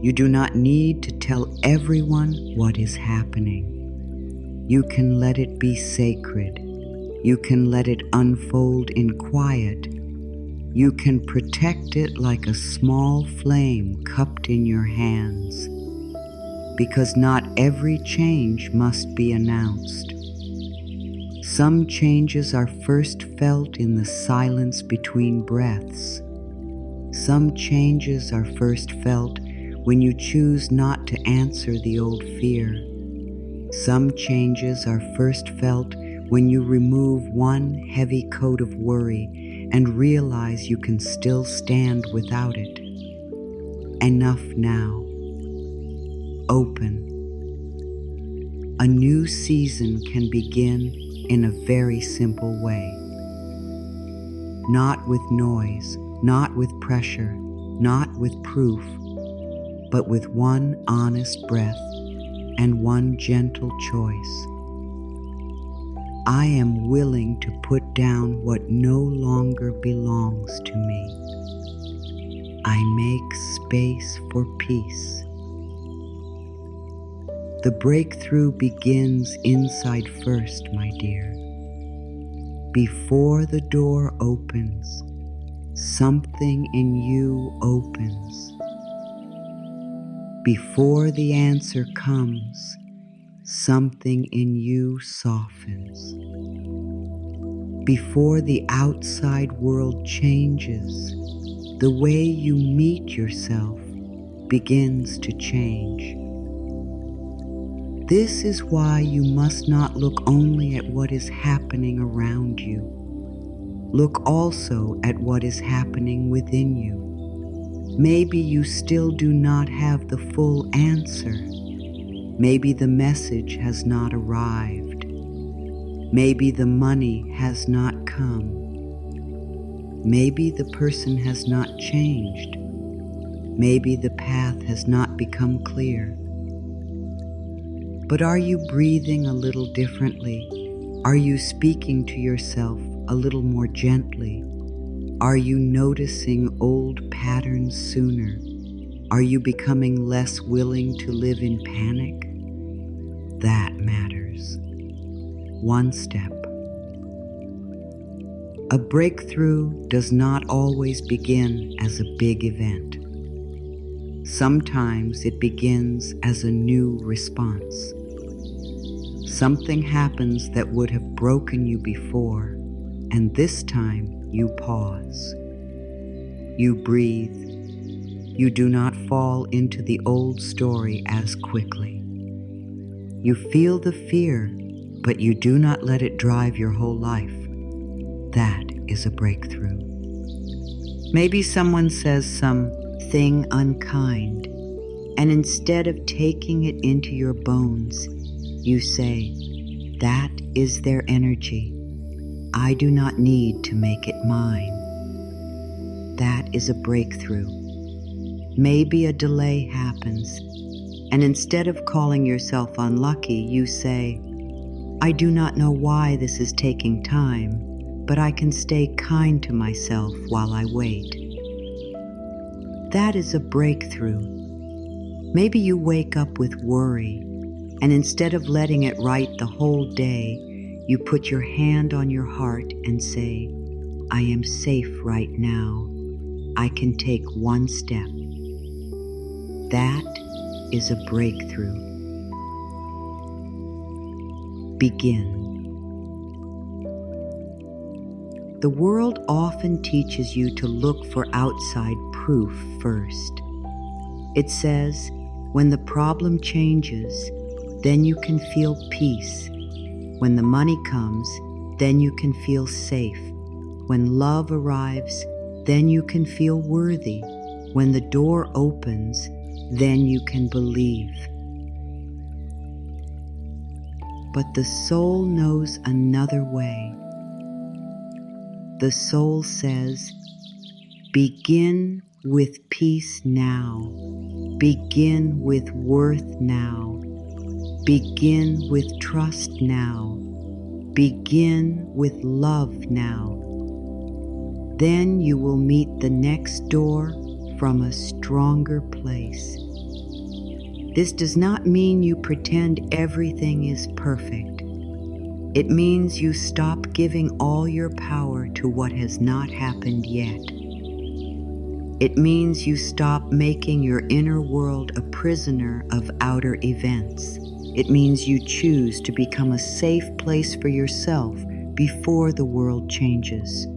You do not need to tell everyone what is happening. You can let it be sacred. You can let it unfold in quiet. You can protect it like a small flame cupped in your hands. Because not every change must be announced. Some changes are first felt in the silence between breaths. Some changes are first felt when you choose not to answer the old fear. Some changes are first felt when you remove one heavy coat of worry and realize you can still stand without it. Enough now. Open. A new season can begin in a very simple way. Not with noise, not with pressure, not with proof, but with one honest breath and one gentle choice. I am willing to put down what no longer belongs to me. I make space for peace. The breakthrough begins inside first, my dear. Before the door opens, something in you opens. Before the answer comes, something in you softens. Before the outside world changes, the way you meet yourself begins to change. This is why you must not look only at what is happening around you. Look also at what is happening within you. Maybe you still do not have the full answer. Maybe the message has not arrived. Maybe the money has not come. Maybe the person has not changed. Maybe the path has not become clear. But are you breathing a little differently? Are you speaking to yourself a little more gently? Are you noticing old patterns sooner? Are you becoming less willing to live in panic? That matters. One step. A breakthrough does not always begin as a big event. Sometimes it begins as a new response. Something happens that would have broken you before, and this time you pause. You breathe. You do not fall into the old story as quickly. You feel the fear, but you do not let it drive your whole life. That is a breakthrough. Maybe someone says something unkind, and instead of taking it into your bones, you say, "That is their energy. I do not need to make it mine." That is a breakthrough. Maybe a delay happens, and instead of calling yourself unlucky, you say, "I do not know why this is taking time, but I can stay kind to myself while I wait." That is a breakthrough. Maybe you wake up with worry, and instead of letting it write the whole day, you put your hand on your heart and say, "I am safe right now. I can take one step." That is a breakthrough. Begin. The world often teaches you to look for outside proof first. It says, when the problem changes, then you can feel peace. When the money comes, then you can feel safe. When love arrives, then you can feel worthy. When the door opens, then you can believe. But the soul knows another way. The soul says, begin with peace now. Begin with worth now. Begin with trust now. Begin with love now. Then you will meet the next door from a stronger place. This does not mean you pretend everything is perfect. It means you stop giving all your power to what has not happened yet. It means you stop making your inner world a prisoner of outer events. It means you choose to become a safe place for yourself before the world changes.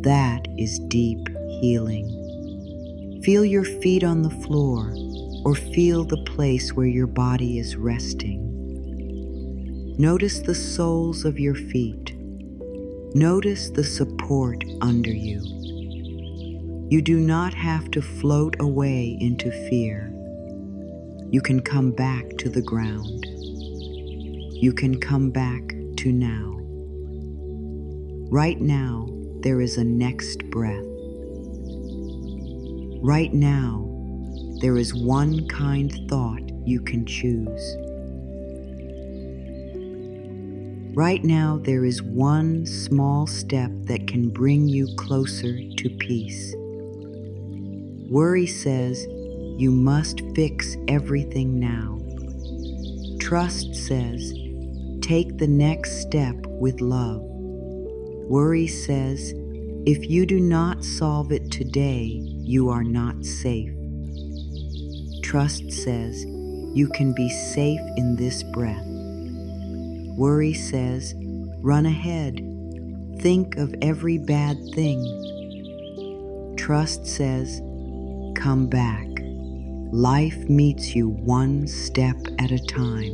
That is deep healing. Feel your feet on the floor, or feel the place where your body is resting. Notice the soles of your feet. Notice the support under you. You do not have to float away into fear. You can come back to the ground. You can come back to now. Right now, there is a next breath. Right now, there is one kind thought you can choose. Right now, there is one small step that can bring you closer to peace. Worry says, you must fix everything now. Trust says, take the next step with love. Worry says, if you do not solve it today, you are not safe. Trust says, you can be safe in this breath. Worry says, run ahead. Think of every bad thing. Trust says, come back. Life meets you one step at a time.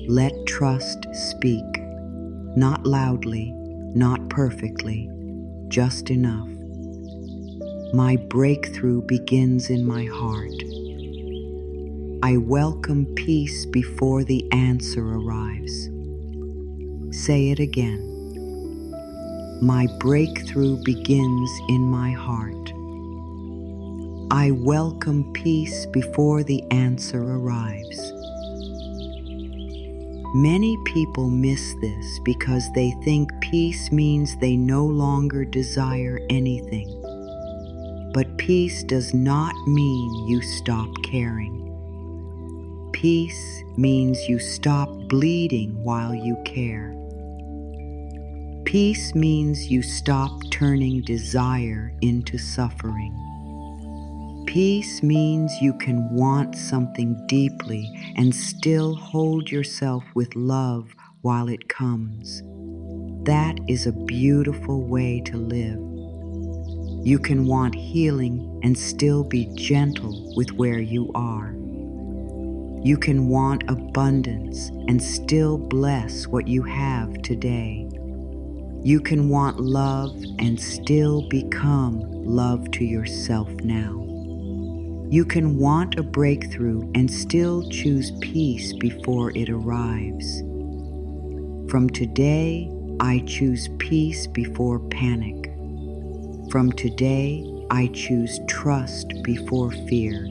Let trust speak. Not loudly, not perfectly, just enough. My breakthrough begins in my heart. I welcome peace before the answer arrives. Say it again. My breakthrough begins in my heart. I welcome peace before the answer arrives. Many people miss this because they think peace means they no longer desire anything. But peace does not mean you stop caring. Peace means you stop bleeding while you care. Peace means you stop turning desire into suffering. Peace means you can want something deeply and still hold yourself with love while it comes. That is a beautiful way to live. You can want healing and still be gentle with where you are. You can want abundance and still bless what you have today. You can want love and still become love to yourself now. You can want a breakthrough and still choose peace before it arrives. From today, I choose peace before panic. From today, I choose trust before fear.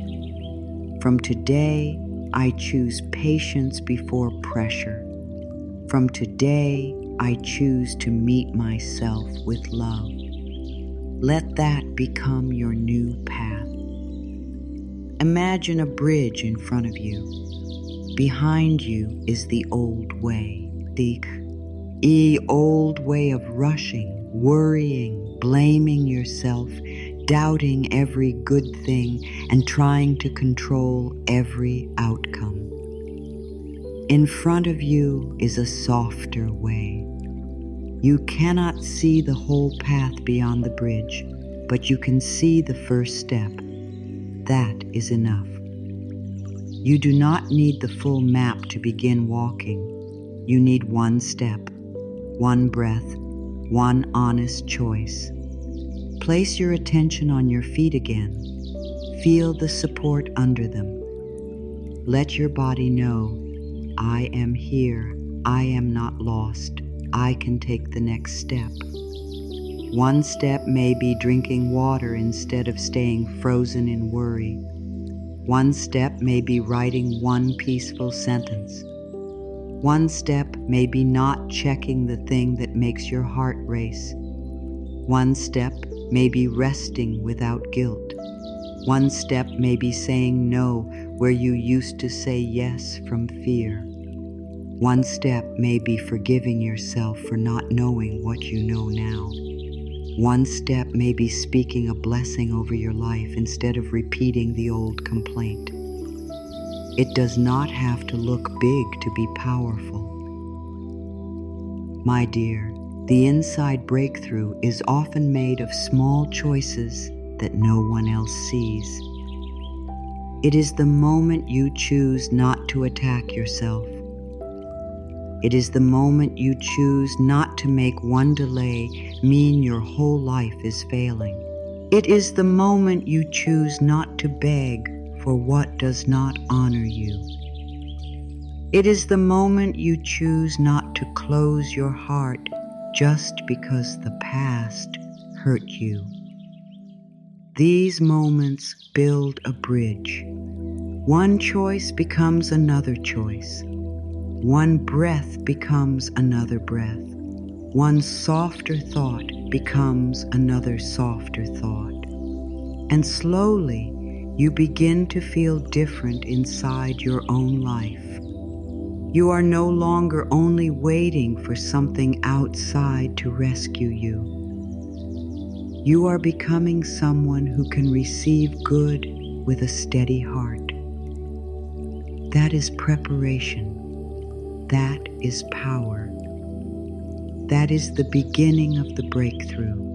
From today, I choose patience before pressure. From today, I choose to meet myself with love. Let that become your new path. Imagine a bridge in front of you. Behind you is the old way, the old way of rushing, worrying, blaming yourself, doubting every good thing, and trying to control every outcome. In front of you is a softer way. You cannot see the whole path beyond the bridge, but you can see the first step. That is enough. You do not need the full map to begin walking. You need one step, one breath, one honest choice. Place your attention on your feet again. Feel the support under them. Let your body know, I am here. I am not lost. I can take the next step. One step may be drinking water instead of staying frozen in worry. One step may be writing one peaceful sentence. One step may be not checking the thing that makes your heart race. One step may be resting without guilt. One step may be saying no where you used to say yes from fear. One step may be forgiving yourself for not knowing what you know now. One step may be speaking a blessing over your life instead of repeating the old complaint. It does not have to look big to be powerful. My dear, the inside breakthrough is often made of small choices that no one else sees. It is the moment you choose not to attack yourself. It is the moment you choose not to make one delay mean your whole life is failing. It is the moment you choose not to beg for what does not honor you. It is the moment you choose not to close your heart just because the past hurt you. These moments build a bridge. One choice becomes another choice. One breath becomes another breath. One softer thought becomes another softer thought. And slowly, you begin to feel different inside your own life. You are no longer only waiting for something outside to rescue you. You are becoming someone who can receive good with a steady heart. That is preparation. That is power. That is the beginning of the breakthrough.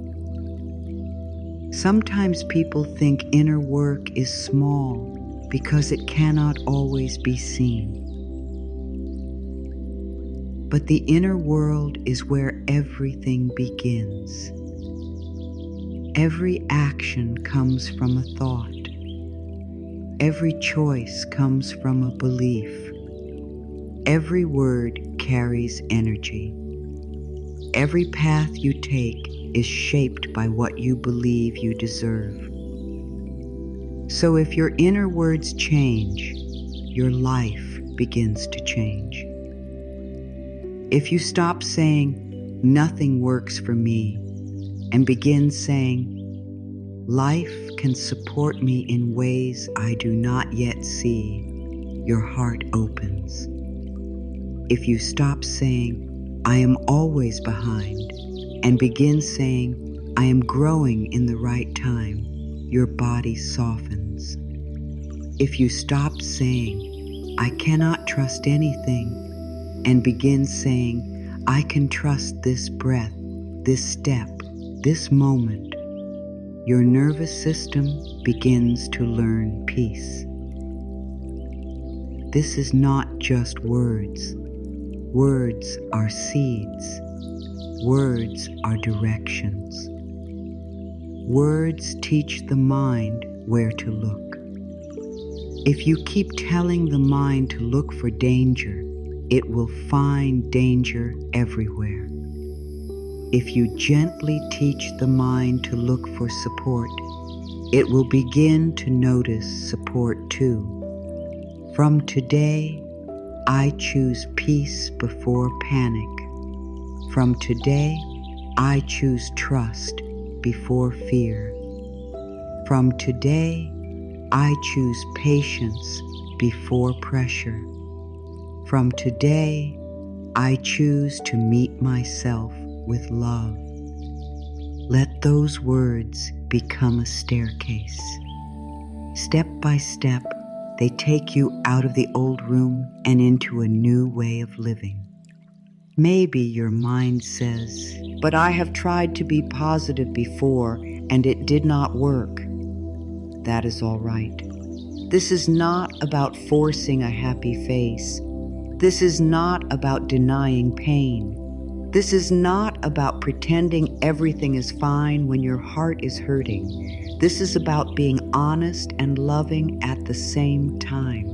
Sometimes people think inner work is small because it cannot always be seen. But the inner world is where everything begins. Every action comes from a thought. Every choice comes from a belief. Every word carries energy. Every path you take is shaped by what you believe you deserve. So if your inner words change, your life begins to change. If you stop saying, "Nothing works for me," and begin saying, "Life can support me in ways I do not yet see," your heart opens. If you stop saying, "I am always behind," and begin saying, "I am growing in the right time," your body softens. If you stop saying, "I cannot trust anything," and begin saying, "I can trust this breath, this step, this moment," your nervous system begins to learn peace. This is not just words. Words are seeds. Words are directions. Words teach the mind where to look. If you keep telling the mind to look for danger, it will find danger everywhere. If you gently teach the mind to look for support, it will begin to notice support too. From today, I choose peace before panic. From today, I choose trust before fear. From today, I choose patience before pressure. From today, I choose to meet myself with love. Let those words become a staircase. Step by step, they take you out of the old room and into a new way of living. Maybe your mind says, "But I have tried to be positive before and it did not work." That is all right. This is not about forcing a happy face. This is not about denying pain. This is not about pretending everything is fine when your heart is hurting. This is about being honest and loving at the same time.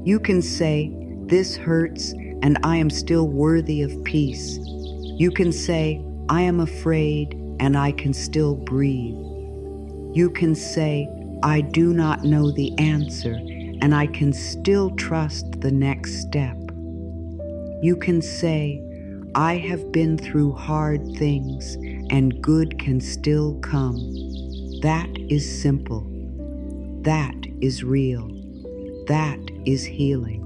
You can say, "This hurts, and I am still worthy of peace." You can say, "I am afraid, and I can still breathe." You can say, "I do not know the answer, and I can still trust the next step." You can say, "I have been through hard things, and good can still come." That is simple. That is real. That is healing.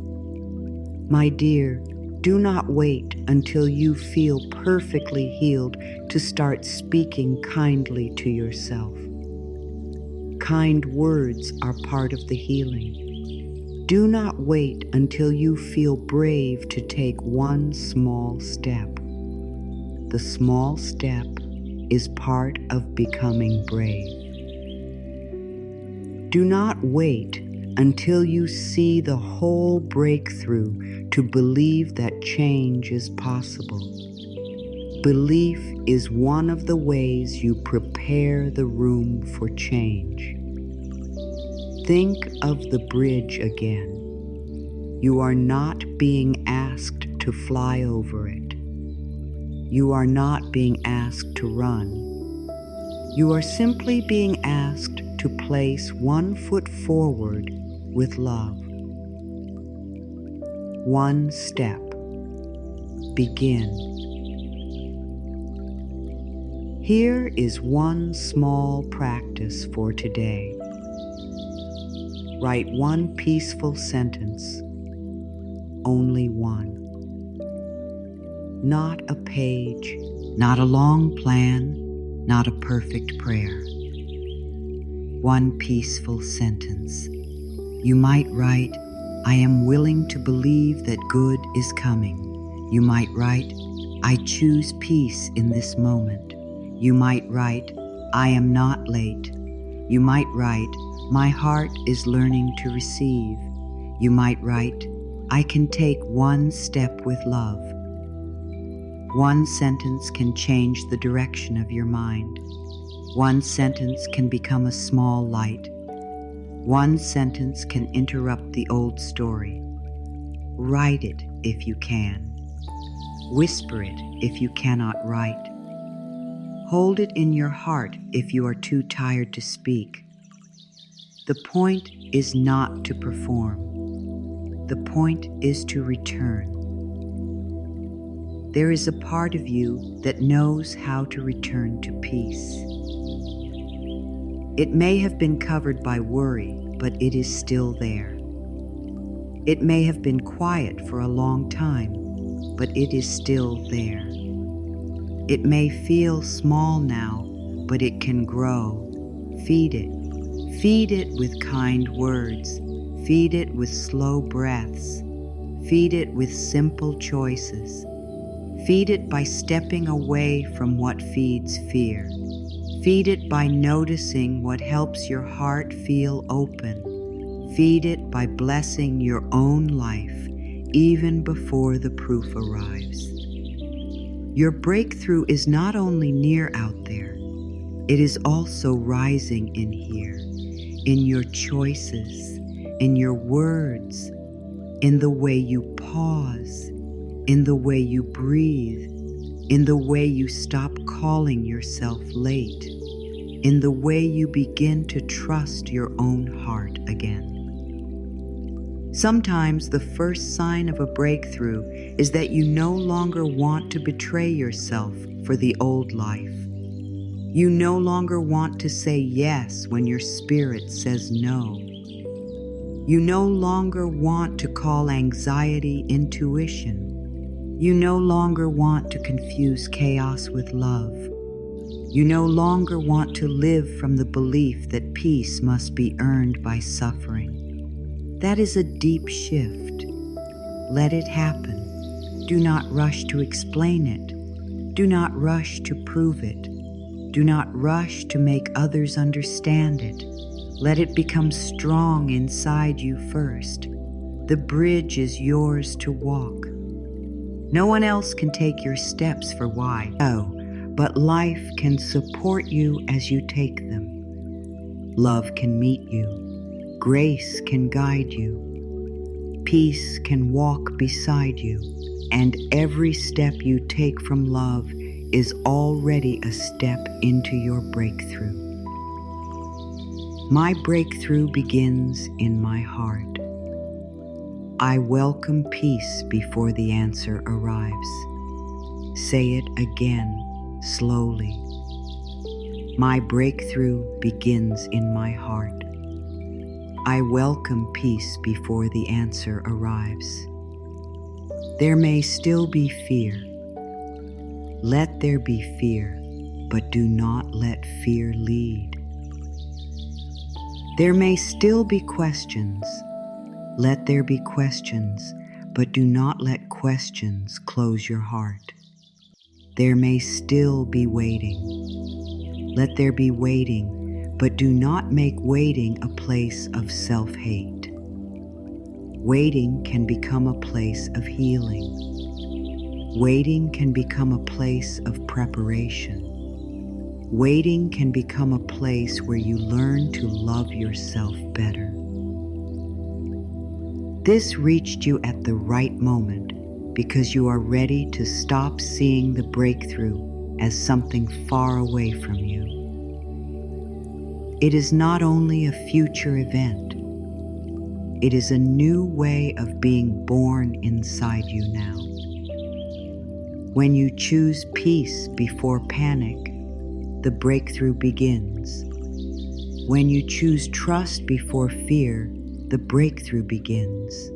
My dear, do not wait until you feel perfectly healed to start speaking kindly to yourself. Kind words are part of the healing. Do not wait until you feel brave to take one small step. The small step is part of becoming brave. Do not wait until you see the whole breakthrough to believe that change is possible. Belief is one of the ways you prepare the room for change. Think of the bridge again. You are not being asked to fly over it. You are not being asked to run. You are simply being asked to place one foot forward with love. One step. Begin. Here is one small practice for today. Write one peaceful sentence. only one. Not a page, not a long plan, not a perfect prayer. One peaceful sentence. You might write, I am willing to believe that good is coming. You might write, I choose peace in this moment. You might write, I am not late. You might write, my heart is learning to receive. You might write, I can take one step with love. One sentence can change the direction of your mind. One sentence can become a small light. One sentence can interrupt the old story. Write it if you can. Whisper it if you cannot write. Hold it in your heart if you are too tired to speak. The point is not to perform. The point is to return. There is a part of you that knows how to return to peace. It may have been covered by worry, but it is still there. It may have been quiet for a long time, but it is still there. It may feel small now, but it can grow. Feed it. Feed it with kind words. Feed it with slow breaths. Feed it with simple choices. Feed it by stepping away from what feeds fear. Feed it by noticing what helps your heart feel open. Feed it by blessing your own life, even before the proof arrives. Your breakthrough is not only near out there, it is also rising in here, in your choices, in your words, in the way you pause, in the way you breathe, in the way you stop calling yourself late, in the way you begin to trust your own heart again. Sometimes the first sign of a breakthrough is that you no longer want to betray yourself for the old life. You no longer want to say yes when your spirit says no. You no longer want to call anxiety intuition. You no longer want to confuse chaos with love. You no longer want to live from the belief that peace must be earned by suffering. That is a deep shift. Let it happen. Do not rush to explain it. Do not rush to prove it. Do not rush to make others understand it. Let it become strong inside you first. The bridge is yours to walk. No one else can take your steps for why. No, but life can support you as you take them. Love can meet you. Grace can guide you. Peace can walk beside you. And every step you take from love is already a step into your breakthrough. My breakthrough begins in my heart. I welcome peace before the answer arrives. Say it again, slowly. My breakthrough begins in my heart. I welcome peace before the answer arrives. There may still be fear. Let there be fear, but do not let fear lead. There may still be questions. Let there be questions, but do not let questions close your heart. There may still be waiting. Let there be waiting, but do not make waiting a place of self-hate. Waiting can become a place of healing. Waiting can become a place of preparation. Waiting can become a place where you learn to love yourself better. This reached you at the right moment because you are ready to stop seeing the breakthrough as something far away from you. It is not only a future event. It is a new way of being born inside you now. When you choose peace before panic, the breakthrough begins. When you choose trust before fear, the breakthrough begins.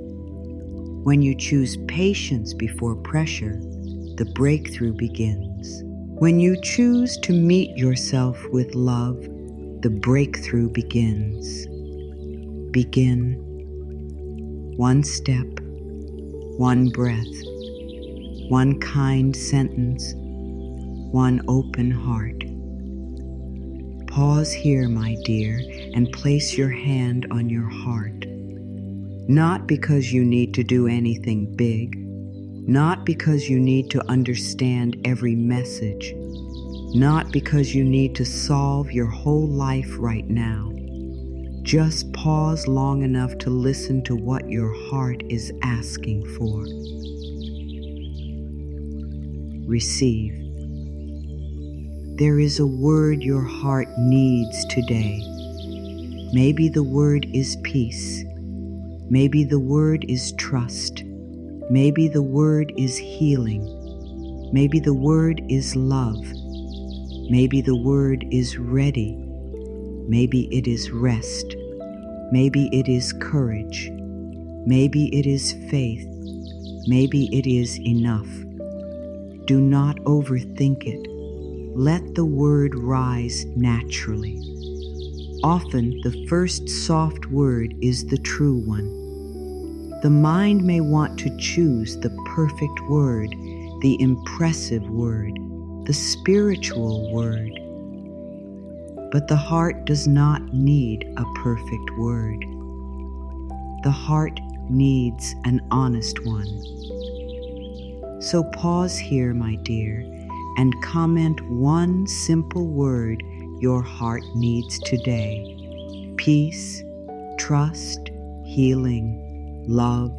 When you choose patience before pressure, the breakthrough begins. When you choose to meet yourself with love, the breakthrough begins. Begin. One step, one breath, one kind sentence, one open heart. Pause here, my dear, and place your hand on your heart. Not because you need to do anything big, not because you need to understand every message, not because you need to solve your whole life right now. Just pause long enough to listen to what your heart is asking for. Receive. There is a word your heart needs today. Maybe the word is peace. Maybe the word is trust. Maybe the word is healing. Maybe the word is love. Maybe the word is ready. Maybe it is rest. Maybe it is courage. Maybe it is faith. Maybe it is enough. Do not overthink it. Let the word rise naturally. Often, the first soft word is the true one. The mind may want to choose the perfect word, the impressive word, the spiritual word. But the heart does not need a perfect word. The heart needs an honest one. So pause here, my dear, and comment one simple word your heart needs today. Peace, trust, healing, love,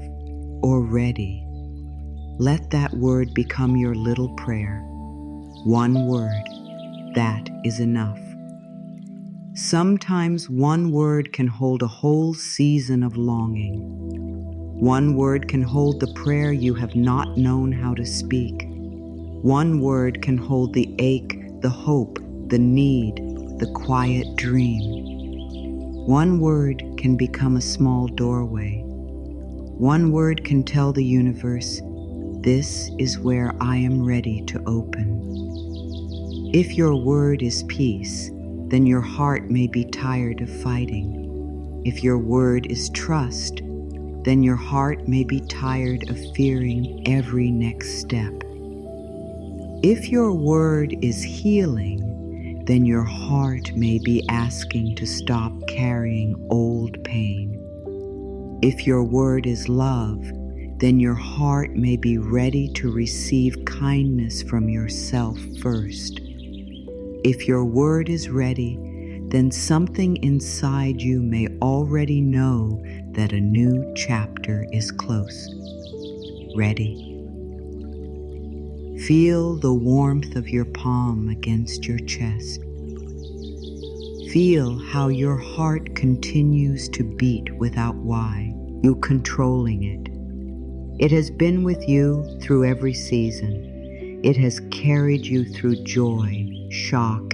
or ready. Let that word become your little prayer. One word, that is enough. Sometimes one word can hold a whole season of longing. One word can hold the prayer you have not known how to speak. One word can hold the ache, the hope, the need, the quiet dream. One word can become a small doorway. One word can tell the universe, this is where I am ready to open. If your word is peace, then your heart may be tired of fighting. If your word is trust, then your heart may be tired of fearing every next step. If your word is healing, then your heart may be asking to stop carrying old pain. If your word is love, then your heart may be ready to receive kindness from yourself first. If your word is ready, then something inside you may already know that a new chapter is close. Ready? Feel the warmth of your palm against your chest. Feel how your heart continues to beat without why, you controlling it. It has been with you through every season. It has carried you through joy, shock,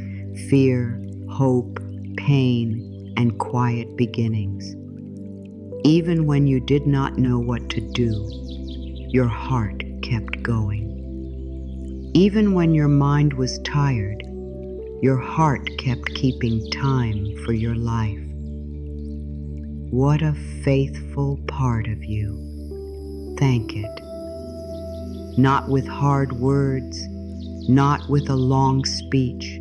fear, hope, pain, and quiet beginnings. Even when you did not know what to do, your heart kept going. Even when your mind was tired, your heart kept keeping time for your life. What a faithful part of you. Thank it. Not with hard words, not with a long speech,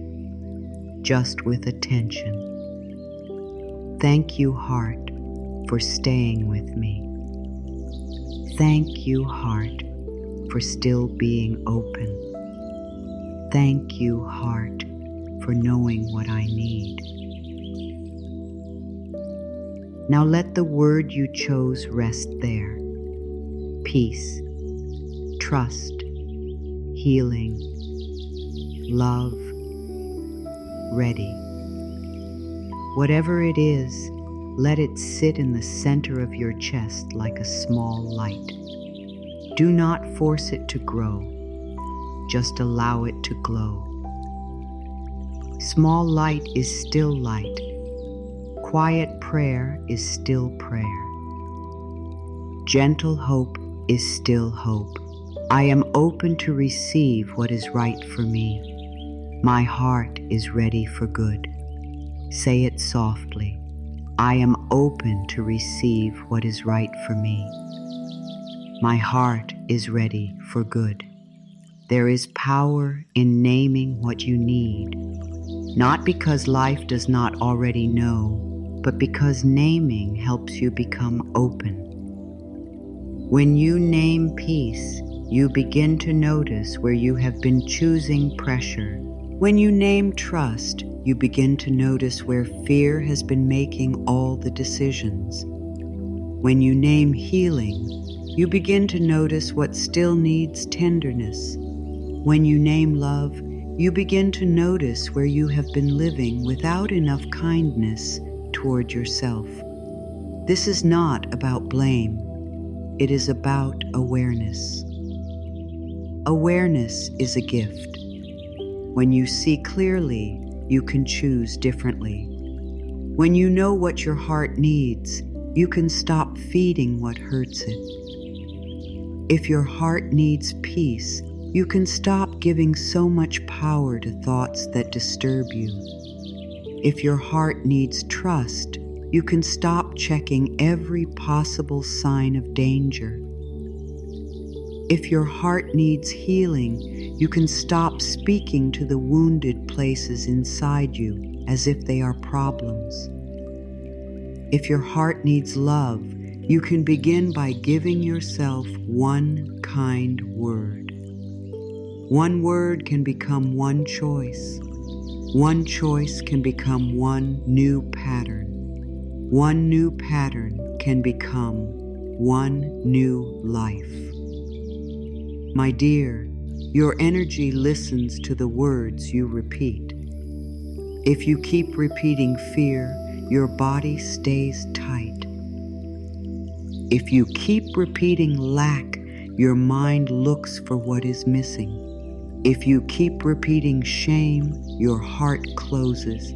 just with attention. Thank you, heart, for staying with me. Thank you, heart, for still being open. Thank you, heart, for knowing what I need. Now let the word you chose rest there. Peace, trust, healing, love, ready. Whatever it is, let it sit in the center of your chest like a small light. Do not force it to grow. Just allow it to glow. Small light is still light. Quiet prayer is still prayer. Gentle hope is still hope. I am open to receive what is right for me. My heart is ready for good. Say it softly. I am open to receive what is right for me. My heart is ready for good. There is power in naming what you need, not because life does not already know, but because naming helps you become open. When you name peace, you begin to notice where you have been choosing pressure. When you name trust, you begin to notice where fear has been making all the decisions. When you name healing, you begin to notice what still needs tenderness. When you name love, you begin to notice where you have been living without enough kindness toward yourself. This is not about blame. It is about awareness. Awareness is a gift. When you see clearly, you can choose differently. When you know what your heart needs, you can stop feeding what hurts it. If your heart needs peace, you can stop giving so much power to thoughts that disturb you. If your heart needs trust, you can stop checking every possible sign of danger. If your heart needs healing, you can stop speaking to the wounded places inside you as if they are problems. If your heart needs love, you can begin by giving yourself one kind word. One word can become one choice. One choice can become one new pattern. One new pattern can become one new life. My dear, your energy listens to the words you repeat. If you keep repeating fear, your body stays tight. If you keep repeating lack, your mind looks for what is missing. If you keep repeating shame, your heart closes.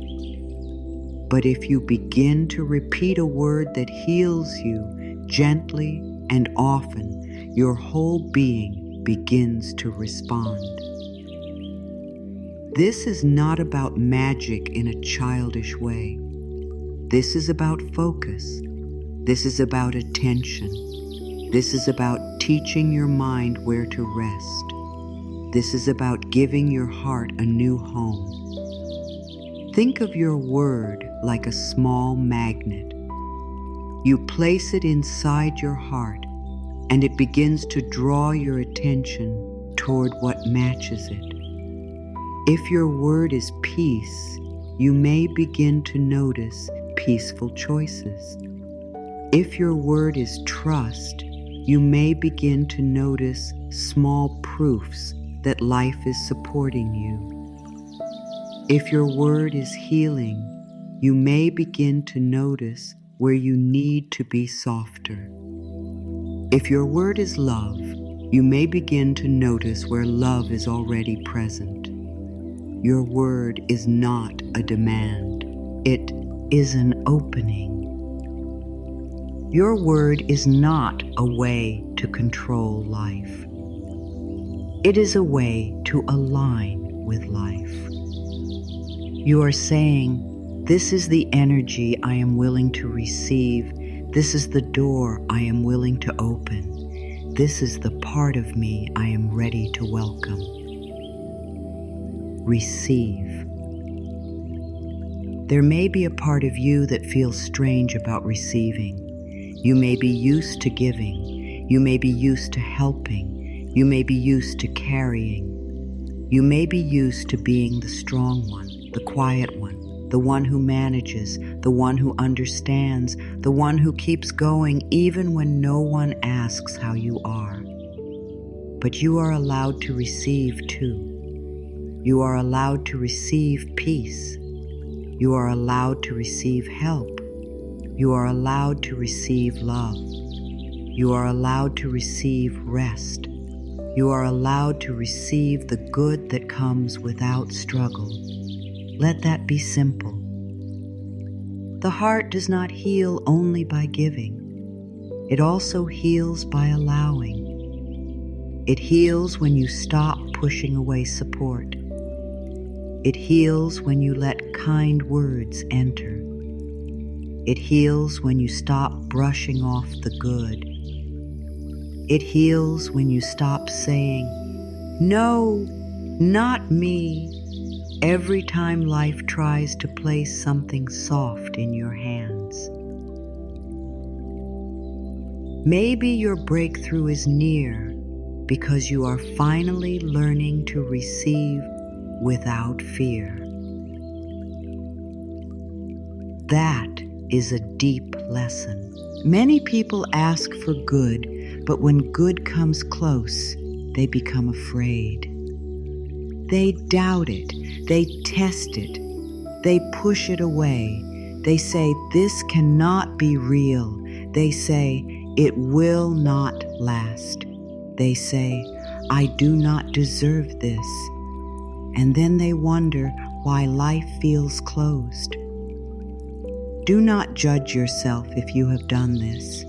But if you begin to repeat a word that heals you gently and often, your whole being begins to respond. This is not about magic in a childish way. This is about focus. This is about attention. This is about teaching your mind where to rest. This is about giving your heart a new home. Think of your word like a small magnet. You place it inside your heart, and it begins to draw your attention toward what matches it. If your word is peace, you may begin to notice peaceful choices. If your word is trust, you may begin to notice small proofs that life is supporting you. If your word is healing, you may begin to notice where you need to be softer. If your word is love, you may begin to notice where love is already present. Your word is not a demand. It is an opening. Your word is not a way to control life. It is a way to align with life. You are saying, this is the energy I am willing to receive. This is the door I am willing to open. This is the part of me I am ready to welcome. Receive. There may be a part of you that feels strange about receiving. You may be used to giving. You may be used to helping. You may be used to carrying. You may be used to being the strong one, the quiet one, the one who manages, the one who understands, the one who keeps going even when no one asks how you are. But you are allowed to receive too. You are allowed to receive peace. You are allowed to receive help. You are allowed to receive love. You are allowed to receive rest. You are allowed to receive the good that comes without struggle. Let that be simple. The heart does not heal only by giving. It also heals by allowing. It heals when you stop pushing away support. It heals when you let kind words enter. It heals when you stop brushing off the good. It heals when you stop saying, "No, not me," every time life tries to place something soft in your hands. Maybe your breakthrough is near because you are finally learning to receive without fear. That is a deep lesson. Many people ask for good, but when good comes close, they become afraid. They doubt it, they test it, they push it away. They say, "This cannot be real." They say, "It will not last." They say, "I do not deserve this." And then they wonder why life feels closed. Do not judge yourself if you have done this.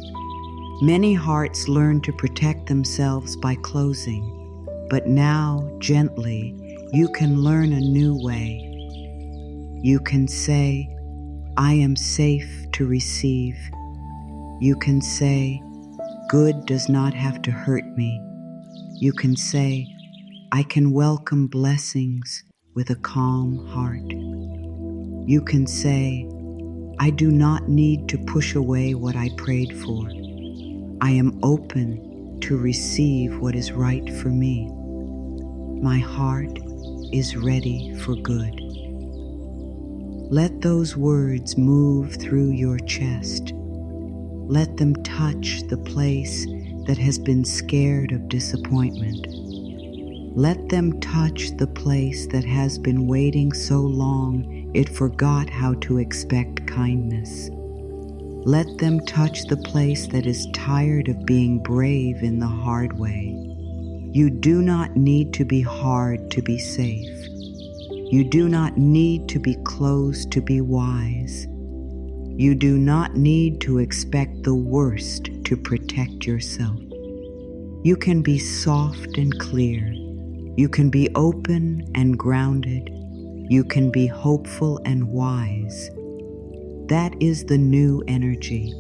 Many hearts learn to protect themselves by closing, but now, gently, you can learn a new way. You can say, "I am safe to receive." You can say, "Good does not have to hurt me." You can say, "I can welcome blessings with a calm heart." You can say, "I do not need to push away what I prayed for. I am open to receive what is right for me. My heart is ready for good." Let those words move through your chest. Let them touch the place that has been scared of disappointment. Let them touch the place that has been waiting so long it forgot how to expect kindness. Let them touch the place that is tired of being brave in the hard way. You do not need to be hard to be safe. You do not need to be closed to be wise. You do not need to expect the worst to protect yourself. You can be soft and clear. You can be open and grounded. You can be hopeful and wise. That is the new energy.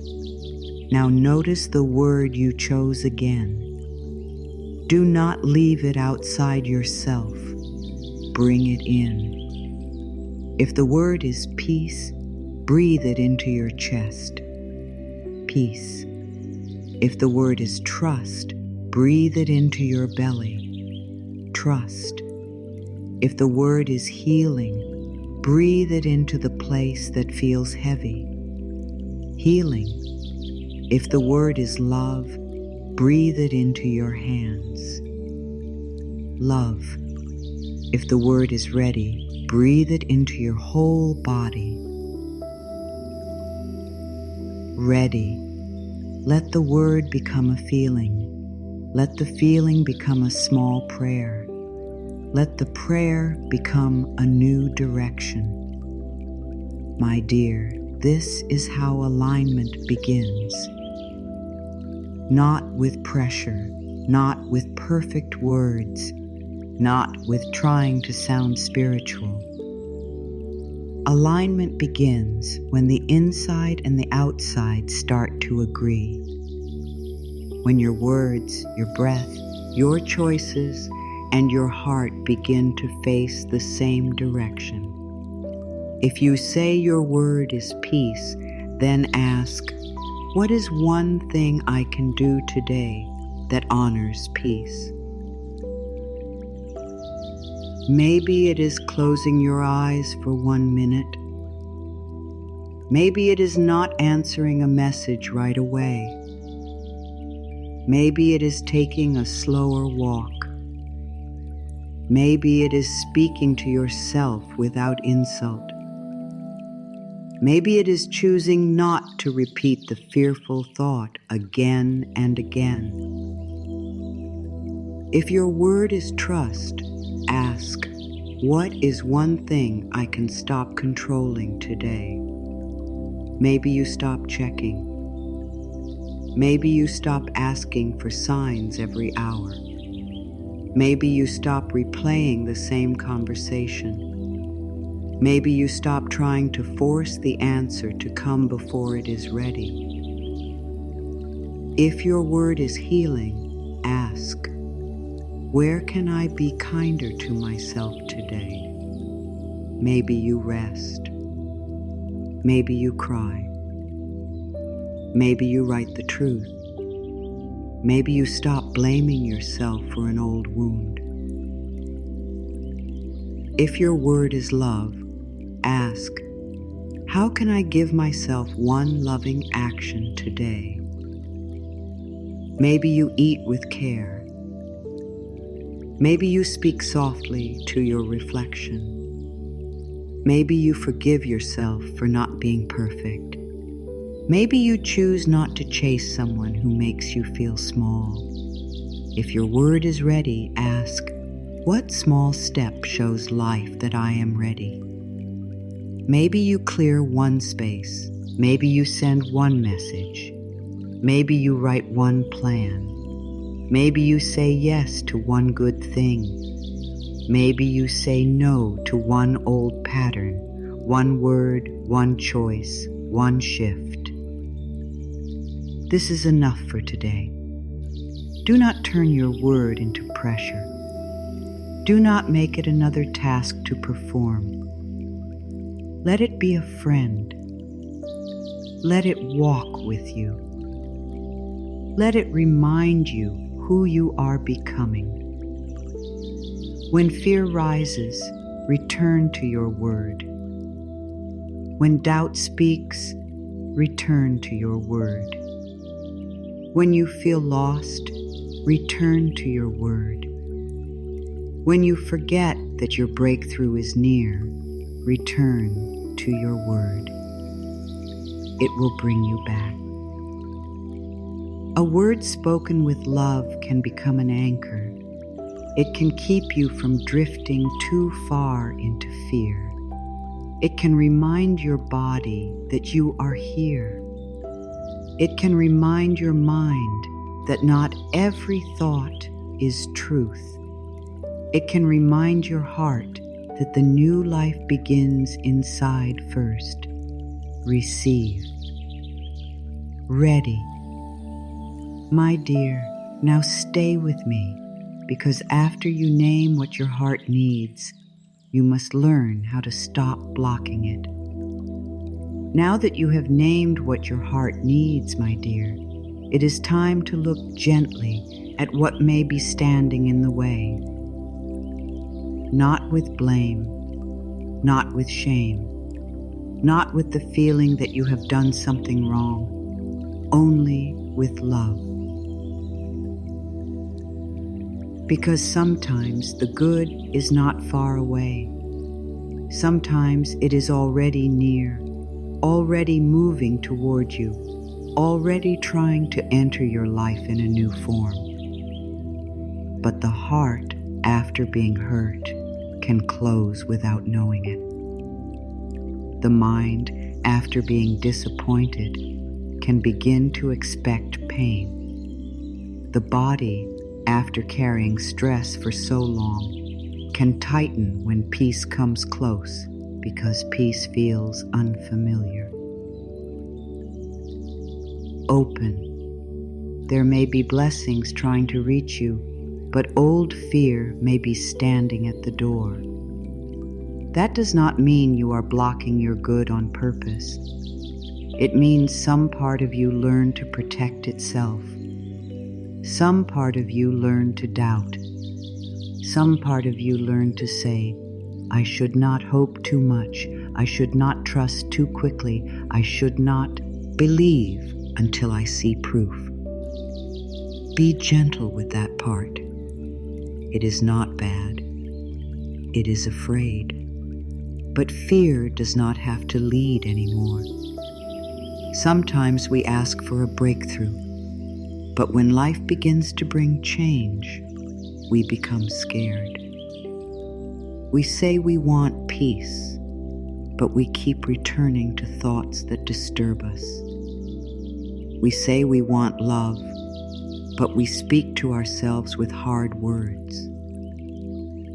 Now notice the word you chose again. Do not leave it outside yourself. Bring it in. If the word is peace, breathe it into your chest. Peace. If the word is trust, breathe it into your belly. Trust. If the word is healing, breathe it into the place that feels heavy. Healing. If the word is love, breathe it into your hands. Love. If the word is ready, breathe it into your whole body. Ready. Let the word become a feeling. Let the feeling become a small prayer. Let the prayer become a new direction. My dear, this is how alignment begins. Not with pressure, not with perfect words, not with trying to sound spiritual. Alignment begins when the inside and the outside start to agree. When your words, your breath, your choices, and your heart begin to face the same direction. If you say your word is peace, then ask, what is one thing I can do today that honors peace? Maybe it is closing your eyes for 1 minute. Maybe it is not answering a message right away. Maybe it is taking a slower walk. Maybe it is speaking to yourself without insult. Maybe it is choosing not to repeat the fearful thought again and again. If your word is trust, ask, what is one thing I can stop controlling today? Maybe you stop checking. Maybe you stop asking for signs every hour. Maybe you stop replaying the same conversation. Maybe you stop trying to force the answer to come before it is ready. If your word is healing, ask, where can I be kinder to myself today? Maybe you rest. Maybe you cry. Maybe you write the truth. Maybe you stop blaming yourself for an old wound. If your word is love, ask, how can I give myself one loving action today? Maybe you eat with care. Maybe you speak softly to your reflection. Maybe you forgive yourself for not being perfect. Maybe you choose not to chase someone who makes you feel small. If your word is ready, ask, what small step shows life that I am ready? Maybe you clear one space. Maybe you send one message. Maybe you write one plan. Maybe you say yes to one good thing. Maybe you say no to one old pattern, one word, one choice, one shift. This is enough for today. Do not turn your word into pressure. Do not make it another task to perform. Let it be a friend. Let it walk with you. Let it remind you who you are becoming. When fear rises, return to your word. When doubt speaks, return to your word. When you feel lost, return to your word. When you forget that your breakthrough is near, return to your word. It will bring you back. A word spoken with love can become an anchor. It can keep you from drifting too far into fear. It can remind your body that you are here. It can remind your mind that not every thought is truth. It can remind your heart that the new life begins inside first. Receive. Ready. My dear, now stay with me, because after you name what your heart needs, you must learn how to stop blocking it. Now that you have named what your heart needs, my dear, it is time to look gently at what may be standing in the way. Not with blame, not with shame, not with the feeling that you have done something wrong, only with love. Because sometimes the good is not far away. Sometimes it is already near, already moving toward you, already trying to enter your life in a new form. But the heart, after being hurt, can close without knowing it. The mind, after being disappointed, can begin to expect pain. The body, after carrying stress for so long, can tighten when peace comes close, because peace feels unfamiliar. Open. There may be blessings trying to reach you, but old fear may be standing at the door. That does not mean you are blocking your good on purpose. It means some part of you learned to protect itself. Some part of you learned to doubt. Some part of you learned to say, I should not hope too much. I should not trust too quickly. I should not believe until I see proof. Be gentle with that part. It is not bad. It is afraid. But fear does not have to lead anymore. Sometimes we ask for a breakthrough, but when life begins to bring change, we become scared. We say we want peace, but we keep returning to thoughts that disturb us. We say we want love, but we speak to ourselves with hard words.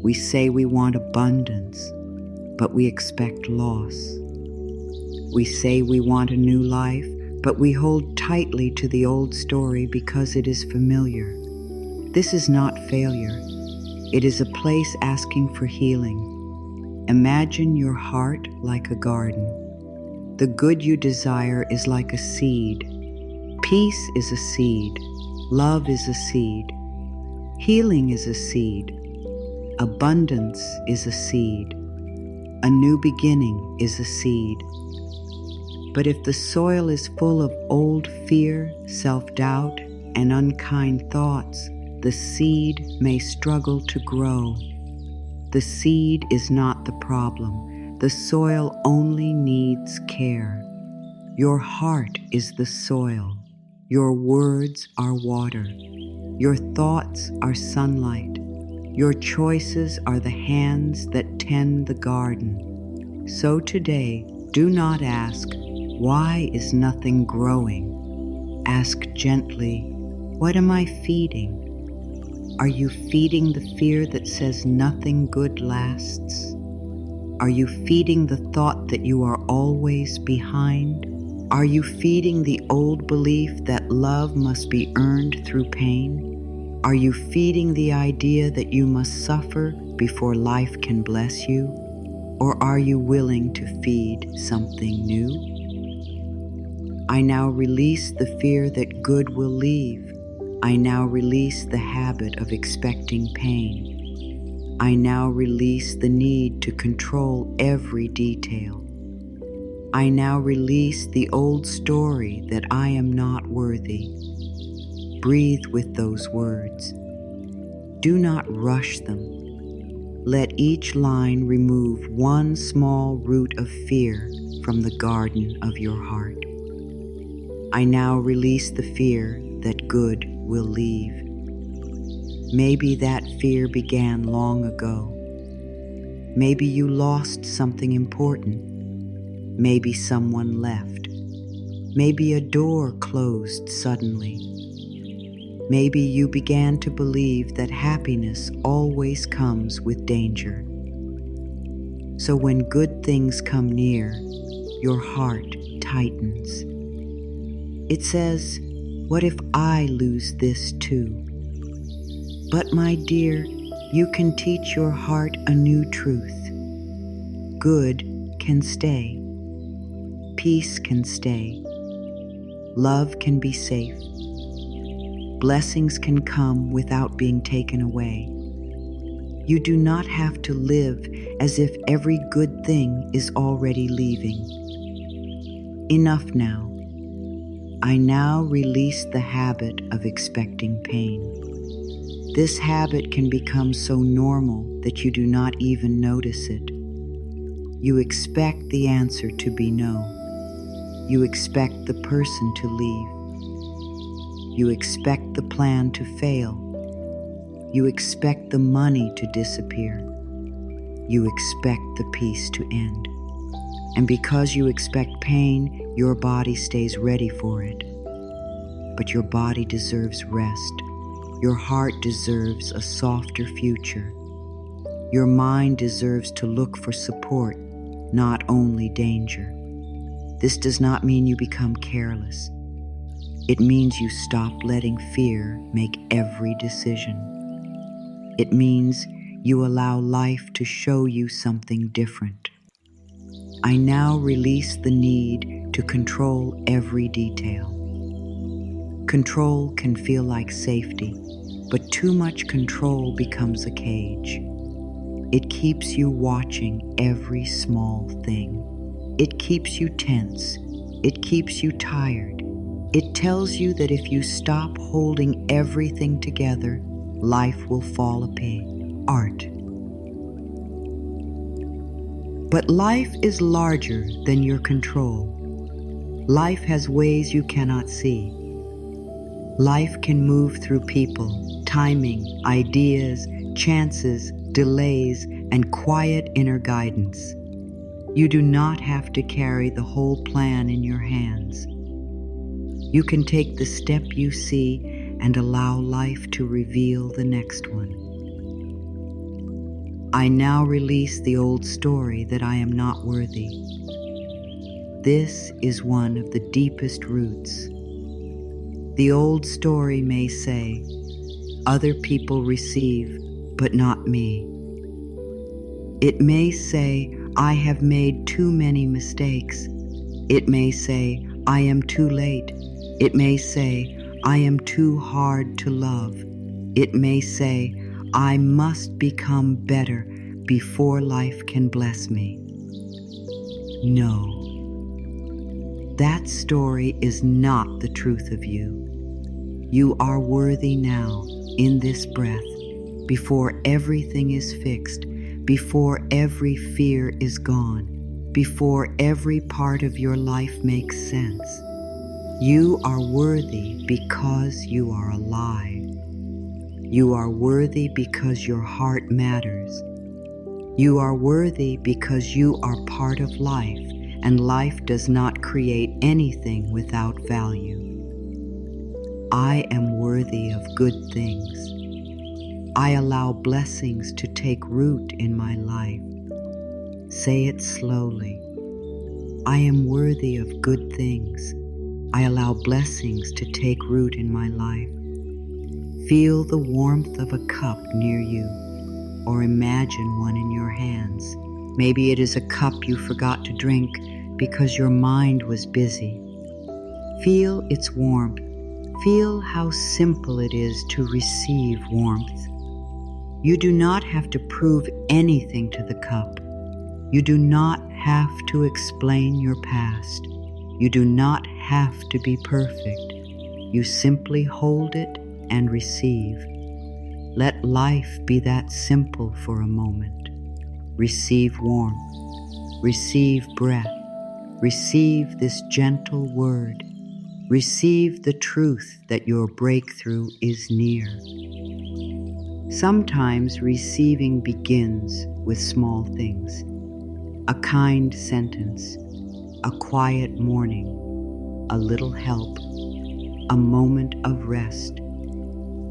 We say we want abundance, but we expect loss. We say we want a new life, but we hold tightly to the old story because it is familiar. This is not failure. It is a place asking for healing. Imagine your heart like a garden. The good you desire is like a seed. Peace is a seed. Love is a seed. Healing is a seed. Abundance is a seed. A new beginning is a seed. But if the soil is full of old fear, self-doubt, and unkind thoughts, the seed may struggle to grow. The seed is not the problem. The soil only needs care. Your heart is the soil. Your words are water. Your thoughts are sunlight. Your choices are the hands that tend the garden. So today, do not ask, why is nothing growing? Ask gently, what am I feeding? Are you feeding the fear that says nothing good lasts? Are you feeding the thought that you are always behind? Are you feeding the old belief that love must be earned through pain? Are you feeding the idea that you must suffer before life can bless you? Or are you willing to feed something new? I now release the fear that good will leave. I now release the habit of expecting pain. I now release the need to control every detail. I now release the old story that I am not worthy. Breathe with those words. Do not rush them. Let each line remove one small root of fear from the garden of your heart. I now release the fear that good will leave. Maybe that fear began long ago. Maybe you lost something important. Maybe someone left. Maybe a door closed suddenly. Maybe you began to believe that happiness always comes with danger. So when good things come near, your heart tightens. It says, what if I lose this too? But my dear, you can teach your heart a new truth. Good can stay. Peace can stay. Love can be safe. Blessings can come without being taken away. You do not have to live as if every good thing is already leaving. Enough now. I now release the habit of expecting pain. This habit can become so normal that you do not even notice it. You expect the answer to be no. You expect the person to leave. You expect the plan to fail. You expect the money to disappear. You expect the peace to end. And because you expect pain, your body stays ready for it. But your body deserves rest. Your heart deserves a softer future. Your mind deserves to look for support, not only danger. This does not mean you become careless. It means you stop letting fear make every decision. It means you allow life to show you something different. I now release the need to control every detail. Control can feel like safety, but too much control becomes a cage. It keeps you watching every small thing. It keeps you tense. It keeps you tired. It tells you that if you stop holding everything together, life will fall apart. But life is larger than your control. Life has ways you cannot see. Life can move through people, timing, ideas, chances, delays, and quiet inner guidance. You do not have to carry the whole plan in your hands. You can take the step you see and allow life to reveal the next one. I now release the old story that I am not worthy. This is one of the deepest roots. The old story may say, other people receive, but not me. It may say, I have made too many mistakes. It may say, I am too late. It may say, I am too hard to love. It may say, I must become better before life can bless me. No, that story is not the truth of you. You are worthy now, in this breath, before everything is fixed, before every fear is gone, before every part of your life makes sense. You are worthy because you are alive. You are worthy because your heart matters. You are worthy because you are part of life, and life does not create anything without value. I am worthy of good things. I allow blessings to take root in my life. Say it slowly. I am worthy of good things. I allow blessings to take root in my life. Feel the warmth of a cup near you, or imagine one in your hands. Maybe it is a cup you forgot to drink because your mind was busy. Feel its warmth. Feel how simple it is to receive warmth. You do not have to prove anything to the cup. You do not have to explain your past. You do not have to be perfect. You simply hold it and receive. Let life be that simple for a moment. Receive warmth. Receive breath. Receive this gentle word. Receive the truth that your breakthrough is near. Sometimes receiving begins with small things. A kind sentence, a quiet morning, a little help, a moment of rest,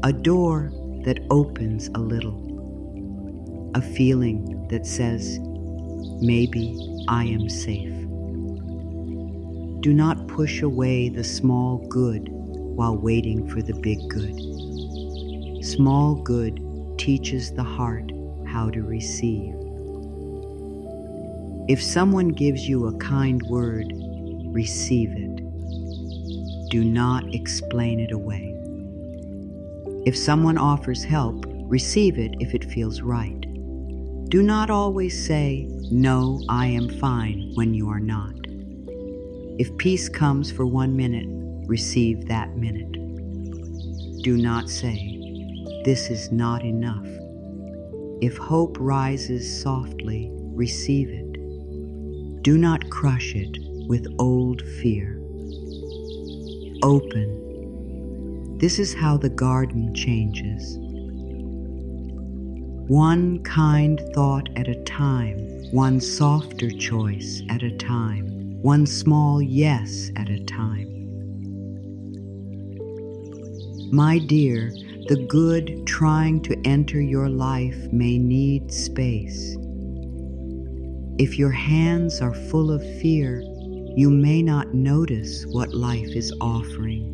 a door that opens a little, a feeling that says, maybe I am safe. Do not push away the small good while waiting for the big good. Small good teaches the heart how to receive. If someone gives you a kind word, receive it. Do not explain it away. If someone offers help, receive it if it feels right. Do not always say, "No, I am fine," when you are not. If peace comes for 1 minute, receive that minute. Do not say, "This is not enough." If hope rises softly, receive it. Do not crush it with old fear. Open. This is how the garden changes. One kind thought at a time, one softer choice at a time, one small yes at a time. My dear, the good trying to enter your life may need space. If your hands are full of fear, you may not notice what life is offering.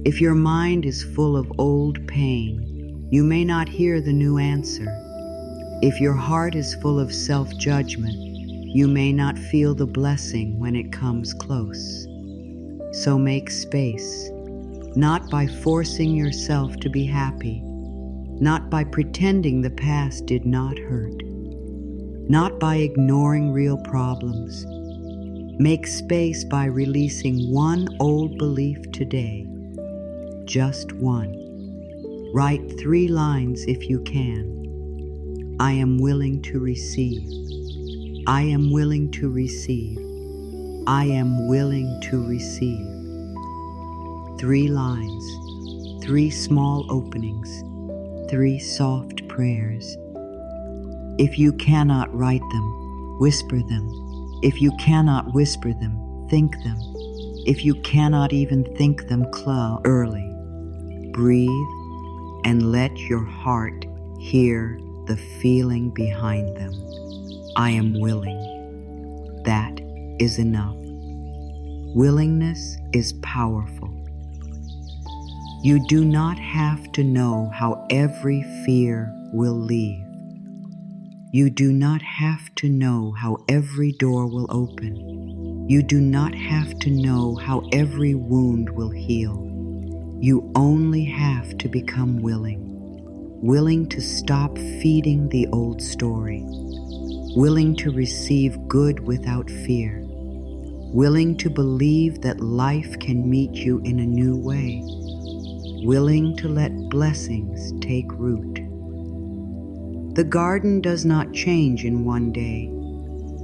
If your mind is full of old pain, you may not hear the new answer. If your heart is full of self-judgment, you may not feel the blessing when it comes close. So make space, not by forcing yourself to be happy, not by pretending the past did not hurt, not by ignoring real problems. Make space by releasing one old belief today, just one. Write 3 lines if you can. I am willing to receive. I am willing to receive. I am willing to receive. 3 lines, 3 small openings, 3 soft prayers. If you cannot write them, whisper them. If you cannot whisper them, think them. if you cannot even think them early. Breathe and let your heart hear the feeling behind them. I am willing. That is enough. Willingness is powerful. You do not have to know how every fear will leave. You do not have to know how every door will open. You do not have to know how every wound will heal. You only have to become willing. Willing to stop feeding the old story. Willing to receive good without fear. Willing to believe that life can meet you in a new way. Willing to let blessings take root. The garden does not change in one day,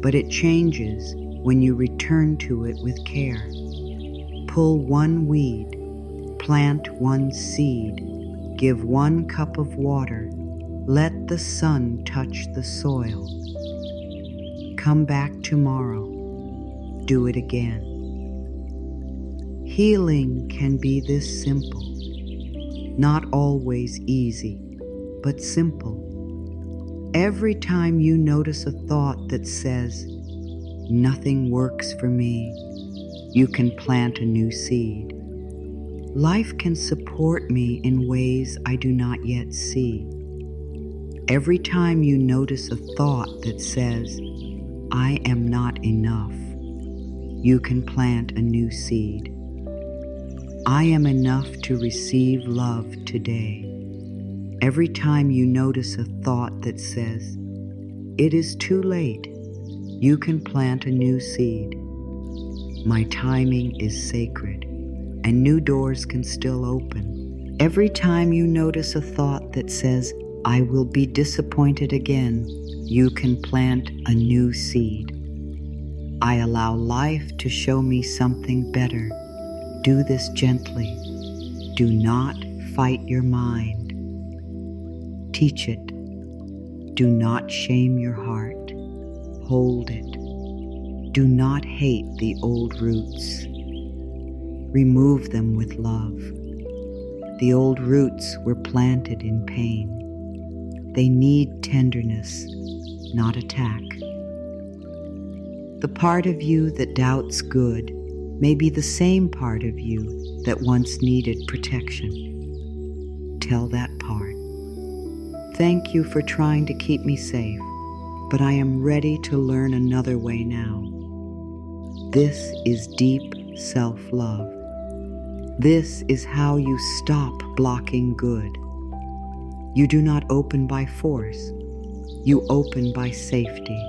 but it changes when you return to it with care. Pull one weed, plant one seed, give one cup of water, let the sun touch the soil. Come back tomorrow, do it again. Healing can be this simple, not always easy, but simple. Every time you notice a thought that says, "Nothing works for me," you can plant a new seed. Life can support me in ways I do not yet see. Every time you notice a thought that says, "I am not enough," you can plant a new seed. I am enough to receive love today. Every time you notice a thought that says, "It is too late," you can plant a new seed. My timing is sacred, and new doors can still open. Every time you notice a thought that says, "I will be disappointed again," you can plant a new seed. I allow life to show me something better. Do this gently. Do not fight your mind. Teach it. Do not shame your heart. Hold it. Do not hate the old roots. Remove them with love. The old roots were planted in pain. They need tenderness, not attack. The part of you that doubts good may be the same part of you that once needed protection. Tell that part. Thank you for trying to keep me safe, but I am ready to learn another way now. This is deep self-love. This is how you stop blocking good. You do not open by force. You open by safety.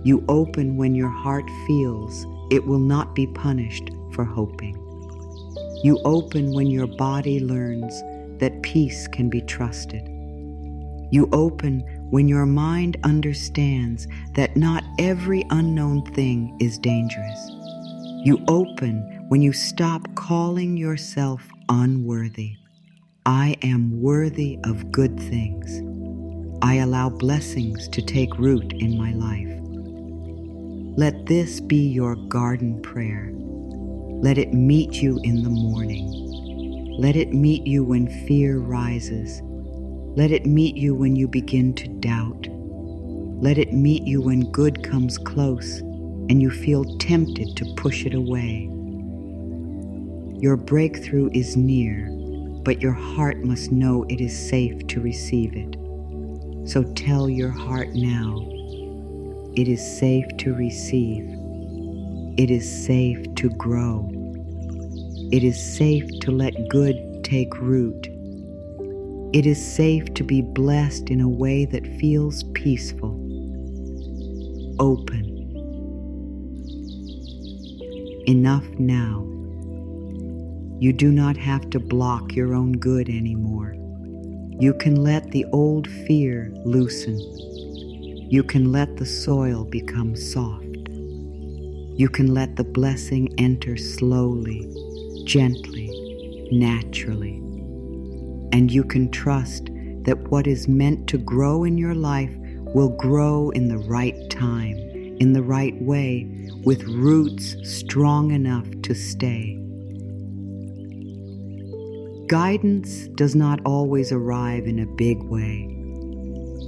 You open when your heart feels it will not be punished for hoping. You open when your body learns that peace can be trusted. You open when your mind understands that not every unknown thing is dangerous. You open when you stop calling yourself unworthy. I am worthy of good things. I allow blessings to take root in my life. Let this be your garden prayer. Let it meet you in the morning. Let it meet you when fear rises. Let it meet you when you begin to doubt. Let it meet you when good comes close and you feel tempted to push it away. Your breakthrough is near, but your heart must know it is safe to receive it. So tell your heart now, it is safe to receive. It is safe to grow. It is safe to let good take root. It is safe to be blessed in a way that feels peaceful. Open. Enough now. You do not have to block your own good anymore. You can let the old fear loosen. You can let the soil become soft. You can let the blessing enter slowly, gently, naturally. And you can trust that what is meant to grow in your life will grow in the right time, in the right way, with roots strong enough to stay. Guidance does not always arrive in a big way.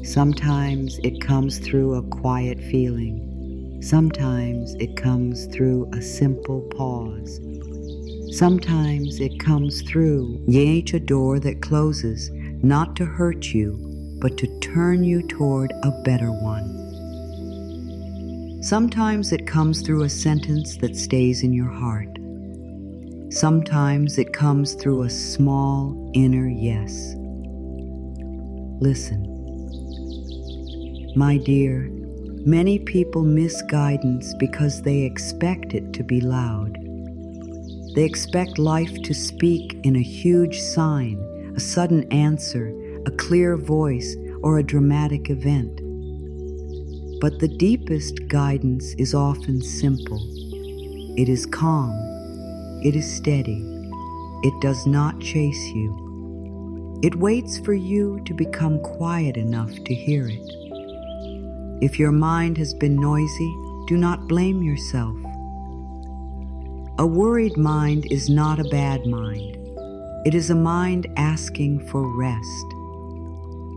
Sometimes it comes through a quiet feeling. Sometimes it comes through a simple pause. Sometimes it comes through a door that closes, not to hurt you, but to turn you toward a better one. Sometimes it comes through a sentence that stays in your heart. Sometimes it comes through a small inner yes. Listen. My dear, many people miss guidance because they expect it to be loud. They expect life to speak in a huge sign, a sudden answer, a clear voice, or a dramatic event. But the deepest guidance is often simple. It is calm. It is steady. It does not chase you. It waits for you to become quiet enough to hear it. If your mind has been noisy, do not blame yourself. A worried mind is not a bad mind. It is a mind asking for rest.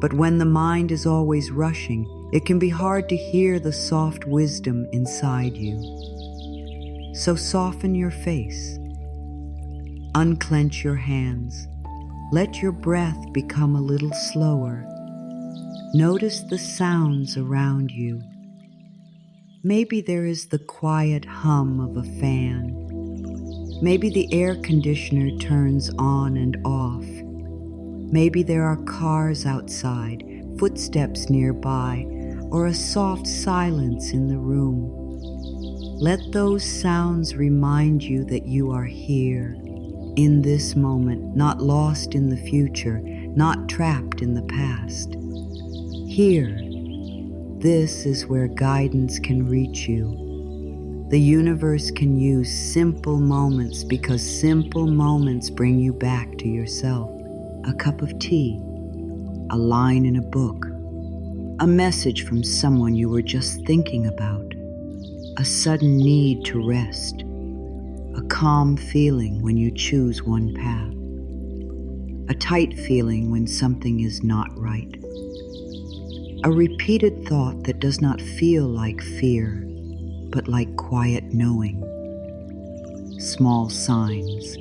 But when the mind is always rushing, it can be hard to hear the soft wisdom inside you. So soften your face. Unclench your hands. Let your breath become a little slower. Notice the sounds around you. Maybe there is the quiet hum of a fan. Maybe the air conditioner turns on and off. Maybe there are cars outside, footsteps nearby, or a soft silence in the room. Let those sounds remind you that you are here, in this moment, not lost in the future, not trapped in the past. Here, this is where guidance can reach you. The universe can use simple moments because simple moments bring you back to yourself. A cup of tea, a line in a book, a message from someone you were just thinking about, a sudden need to rest, a calm feeling when you choose one path, a tight feeling when something is not right, a repeated thought that does not feel like fear, but like quiet knowing. Small signs,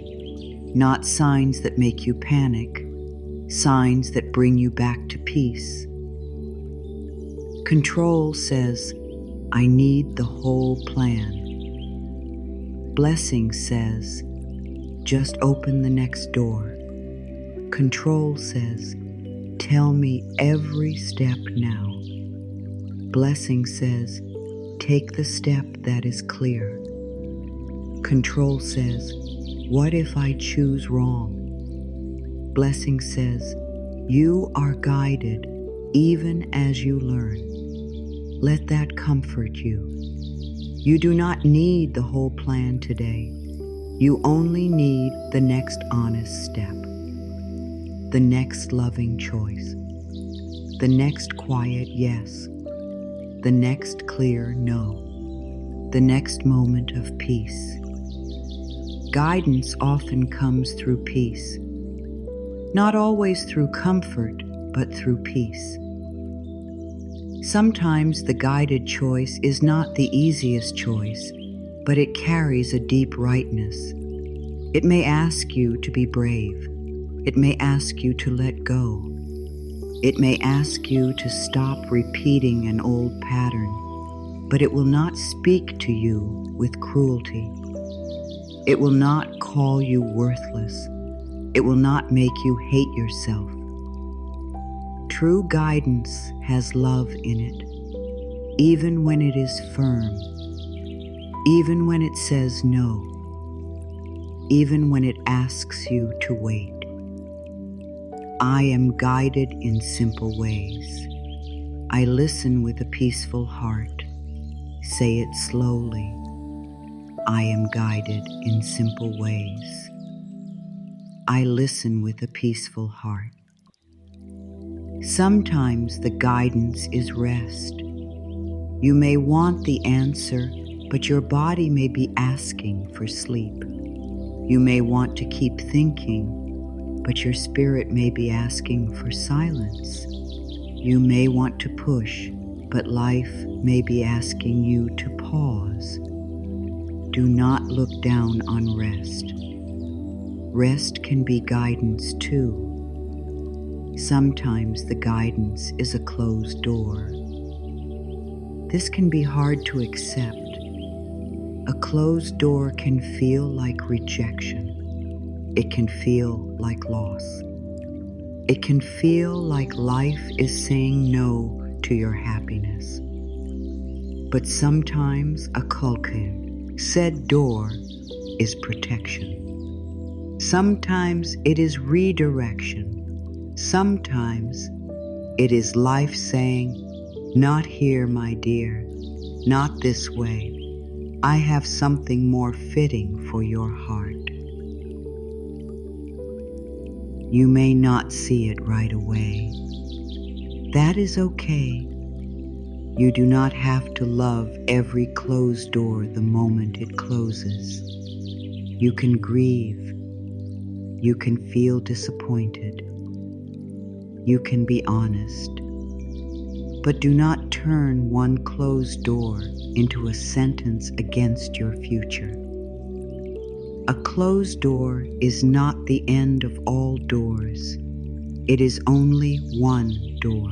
not signs that make you panic, signs that bring you back to peace. Control says, I need the whole plan. Blessing says, just open the next door. Control says, tell me every step now. Blessing says, take the step that is clear. Control says, what if I choose wrong? Blessing says, you are guided even as you learn. Let that comfort you. You do not need the whole plan today. You only need the next honest step, the next loving choice, the next quiet yes, the next clear no, the next moment of peace. Guidance often comes through peace, not always through comfort, but through peace. Sometimes the guided choice is not the easiest choice, but it carries a deep rightness. It may ask you to be brave. It may ask you to let go. It may ask you to stop repeating an old pattern, but it will not speak to you with cruelty. It will not call you worthless. It will not make you hate yourself. True guidance has love in it, even when it is firm, even when it says no, even when it asks you to wait. I am guided in simple ways. I listen with a peaceful heart. Say it slowly. I am guided in simple ways. I listen with a peaceful heart. Sometimes the guidance is rest. You may want the answer, but your body may be asking for sleep. You may want to keep thinking, but your spirit may be asking for silence. You may want to push, but life may be asking you to pause. Do not look down on rest. Rest can be guidance too. Sometimes the guidance is a closed door. This can be hard to accept. A closed door can feel like rejection. It can feel like loss. It can feel like life is saying no to your happiness. But sometimes a kulkin, said door, is protection. Sometimes it is redirection. Sometimes it is life saying, not here, my dear, not this way. I have something more fitting for your heart. You may not see it right away. That is okay. You do not have to love every closed door the moment it closes. You can grieve. You can feel disappointed. You can be honest. But do not turn one closed door into a sentence against your future. A closed door is not the end of all doors. It is only one door.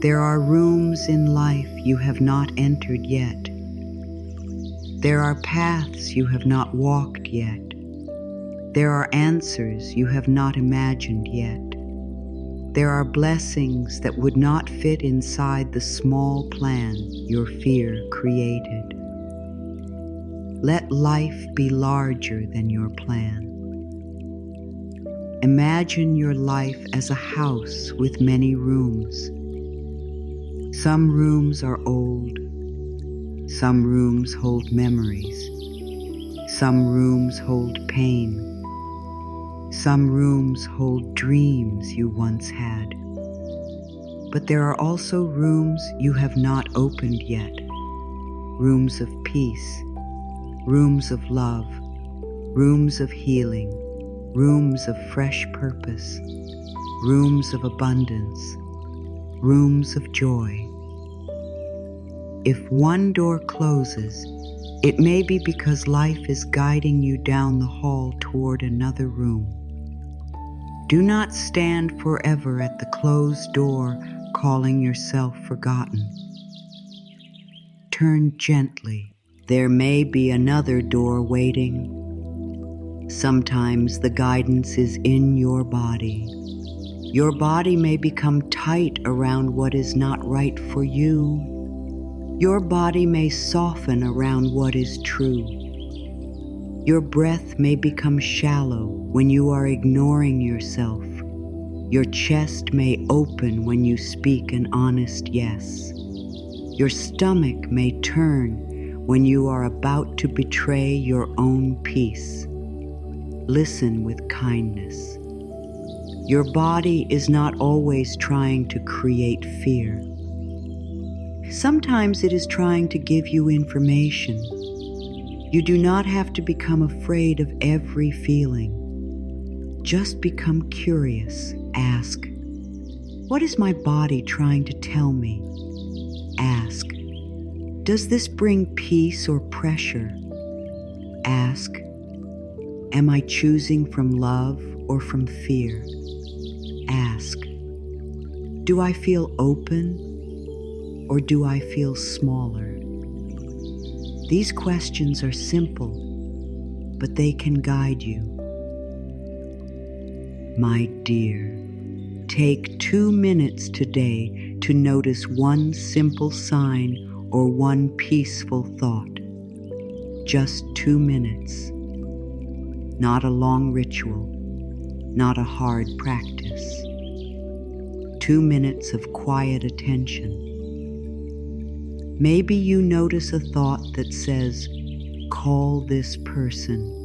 There are rooms in life you have not entered yet. There are paths you have not walked yet. There are answers you have not imagined yet. There are blessings that would not fit inside the small plan your fear created. Let life be larger than your plan. Imagine your life as a house with many rooms. Some rooms are old. Some rooms hold memories. Some rooms hold pain. Some rooms hold dreams you once had. But there are also rooms you have not opened yet. Rooms of peace, rooms of love, rooms of healing, rooms of fresh purpose, rooms of abundance, rooms of joy. If one door closes, it may be because life is guiding you down the hall toward another room. Do not stand forever at the closed door, calling yourself forgotten. Turn gently. There may be another door waiting. Sometimes the guidance is in your body. Your body may become tight around what is not right for you. Your body may soften around what is true. Your breath may become shallow when you are ignoring yourself. Your chest may open when you speak an honest yes. Your stomach may turn when you are about to betray your own peace. Listen with kindness. Your body is not always trying to create fear. Sometimes it is trying to give you information. You do not have to become afraid of every feeling. Just become curious. Ask, what is my body trying to tell me? Ask, does this bring peace or pressure? Ask, am I choosing from love or from fear? Ask, do I feel open or do I feel smaller? These questions are simple, but they can guide you. My dear, take 2 minutes today to notice one simple sign or one peaceful thought. Just 2 minutes. Not a long ritual, not a hard practice. 2 minutes of quiet attention. Maybe you notice a thought that says, call this person.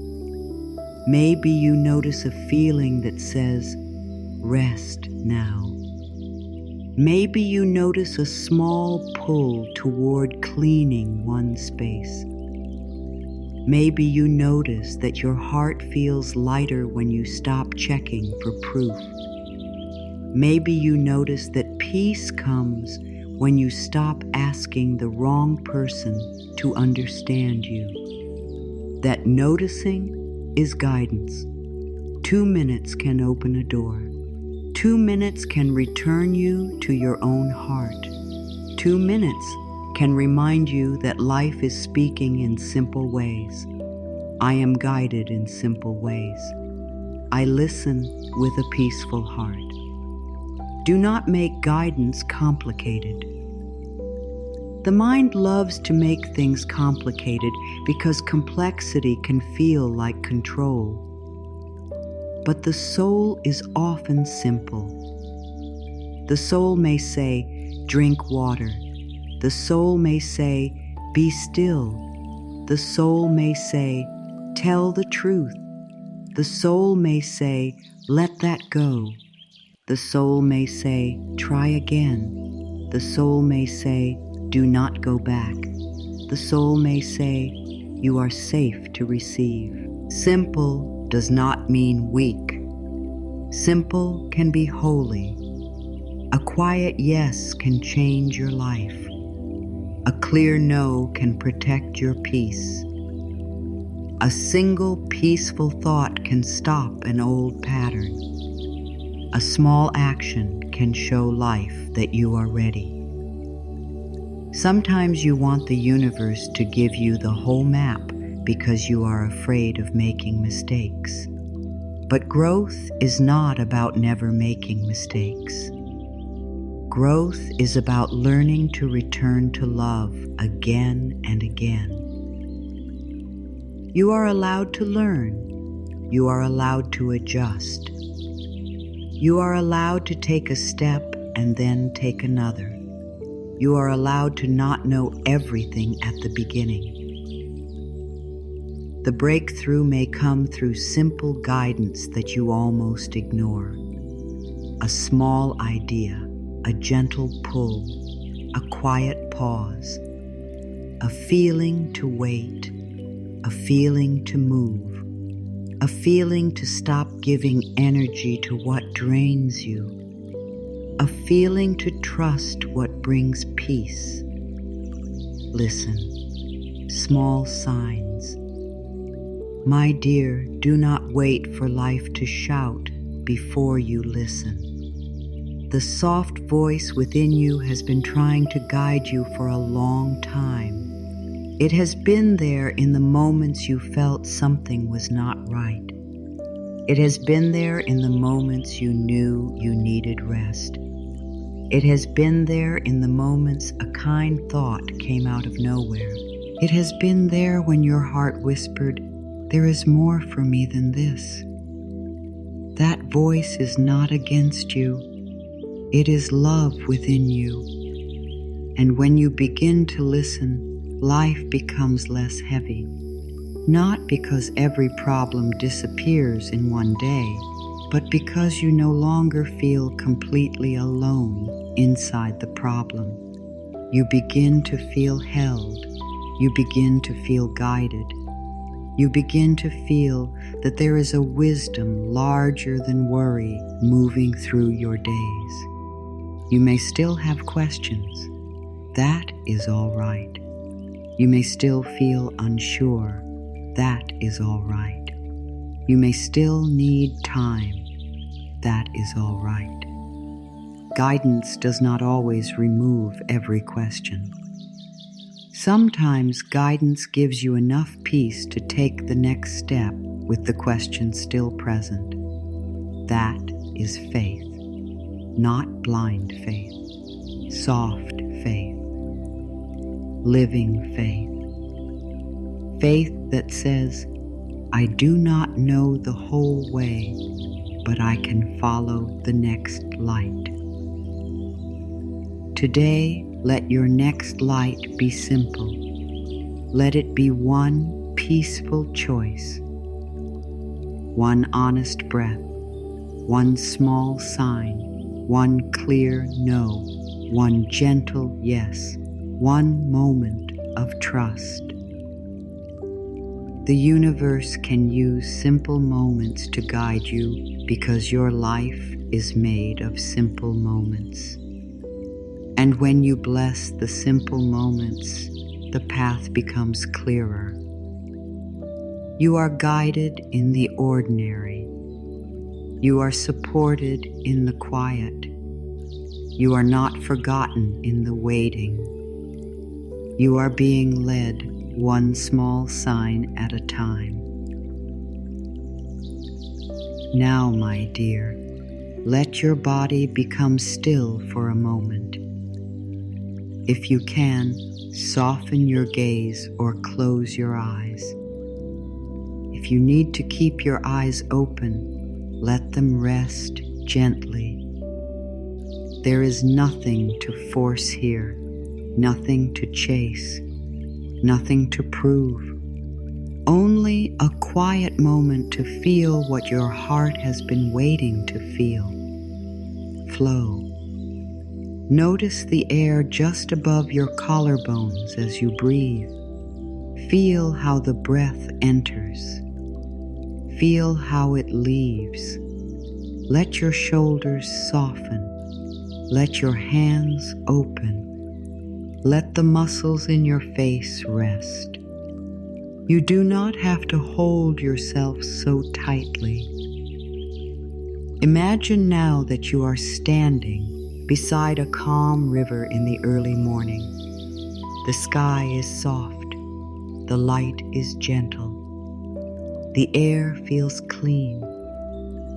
Maybe you notice a feeling that says, rest now. Maybe you notice a small pull toward cleaning one space. Maybe you notice that your heart feels lighter when you stop checking for proof. Maybe you notice that peace comes when you stop asking the wrong person to understand you. That noticing is guidance. 2 minutes can open a door. 2 minutes can return you to your own heart. 2 minutes can remind you that life is speaking in simple ways. I am guided in simple ways. I listen with a peaceful heart. Do not make guidance complicated. The mind loves to make things complicated because complexity can feel like control. But the soul is often simple. The soul may say, drink water. The soul may say, be still. The soul may say, tell the truth. The soul may say, let that go. The soul may say, try again. The soul may say, do not go back. The soul may say, you are safe to receive. Simple does not mean weak. Simple can be holy. A quiet yes can change your life. A clear no can protect your peace. A single peaceful thought can stop an old pattern. A small action can show life that you are ready. Sometimes you want the universe to give you the whole map because you are afraid of making mistakes. But growth is not about never making mistakes. Growth is about learning to return to love again and again. You are allowed to learn. You are allowed to adjust. You are allowed to take a step and then take another. You are allowed to not know everything at the beginning. The breakthrough may come through simple guidance that you almost ignore. A small idea, a gentle pull, a quiet pause, a feeling to wait, a feeling to move, a feeling to stop giving energy to what drains you, a feeling to trust what brings peace. Listen, small signs. My dear, do not wait for life to shout before you listen. The soft voice within you has been trying to guide you for a long time. It has been there in the moments you felt something was not right. It has been there in the moments you knew you needed rest. It has been there in the moments a kind thought came out of nowhere. It has been there when your heart whispered, "There is more for me than this." That voice is not against you. It is love within you. And when you begin to listen, life becomes less heavy. Not because every problem disappears in one day, but because you no longer feel completely alone inside the problem. You begin to feel held. You begin to feel guided. You begin to feel that there is a wisdom larger than worry moving through your days. You may still have questions. That is all right. You may still feel unsure. That is all right. You may still need time. That is all right. Guidance does not always remove every question. Sometimes guidance gives you enough peace to take the next step with the question still present. That is faith, not blind faith, soft faith, living faith. Faith that says, I do not know the whole way, but I can follow the next light. Today, let your next light be simple. Let it be one peaceful choice, one honest breath, one small sign, one clear no, one gentle yes, one moment of trust. The universe can use simple moments to guide you because your life is made of simple moments. And when you bless the simple moments, the path becomes clearer. You are guided in the ordinary. You are supported in the quiet. You are not forgotten in the waiting. You are being led one small sign at a time. Now, my dear, let your body become still for a moment. If you can, soften your gaze or close your eyes. If you need to keep your eyes open, let them rest gently. There is nothing to force here, nothing to chase, nothing to prove. Only a quiet moment to feel what your heart has been waiting to feel. Flow. Notice the air just above your collarbones as you breathe. Feel how the breath enters. Feel how it leaves. Let your shoulders soften. Let your hands open. Let the muscles in your face rest. You do not have to hold yourself so tightly. Imagine now that you are standing beside a calm river in the early morning. The sky is soft. The light is gentle. The air feels clean.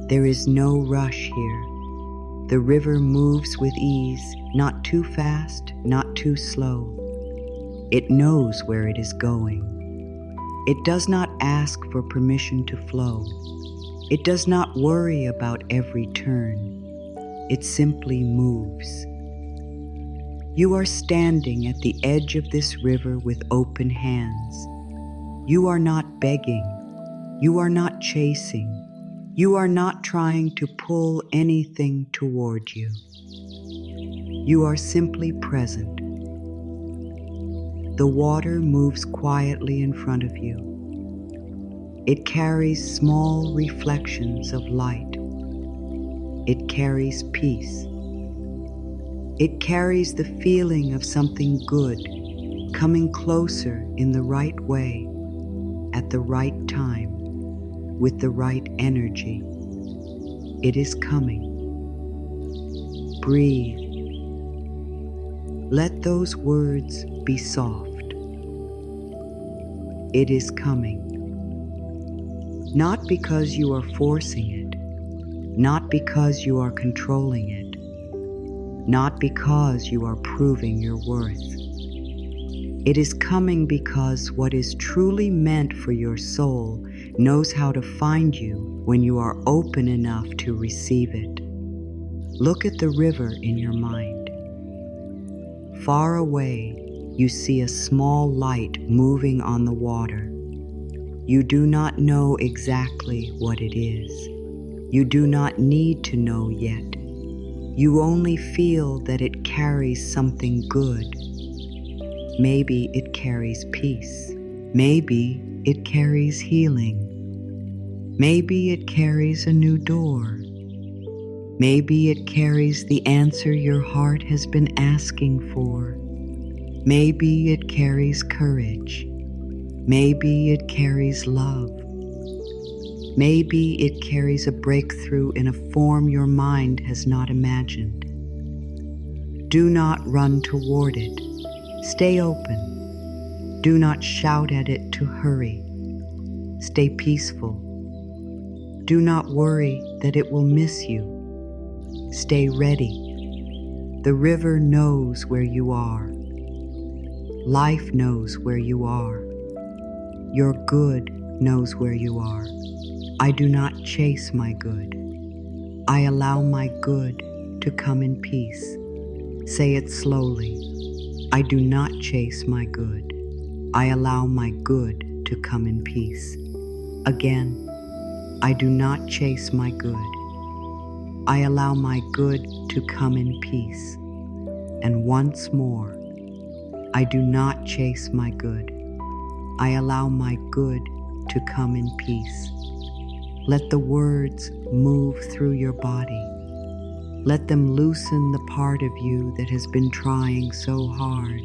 There is no rush here. The river moves with ease, not too fast, not too slow. It knows where it is going. It does not ask for permission to flow. It does not worry about every turn. It simply moves. You are standing at the edge of this river with open hands. You are not begging. You are not chasing. You are not trying to pull anything toward you. You are simply present. The water moves quietly in front of you. It carries small reflections of light. It carries peace. It carries the feeling of something good coming closer in the right way, at the right time, with the right energy. It is coming. Breathe. Let those words be soft. It is coming. Not because you are forcing it, not because you are controlling it, not because you are proving your worth. It is coming because what is truly meant for your soul knows how to find you when you are open enough to receive it. Look at the river in your mind. Far away, you see a small light moving on the water. You do not know exactly what it is. You do not need to know yet. You only feel that it carries something good. Maybe it carries peace. Maybe it carries healing. Maybe it carries a new door. Maybe it carries the answer your heart has been asking for. Maybe it carries courage. Maybe it carries love. Maybe it carries a breakthrough in a form your mind has not imagined. Do not run toward it. Stay open. Do not shout at it to hurry. Stay peaceful. Do not worry that it will miss you. Stay ready. The river knows where you are. Life knows where you are. Your good knows where you are. I do not chase my good. I allow my good to come in peace. Say it slowly. I do not chase my good. I allow my good to come in peace. Again, I do not chase my good. I allow my good to come in peace. And once more, I do not chase my good. I allow my good to come in peace. Let the words move through your body. Let them loosen the part of you that has been trying so hard.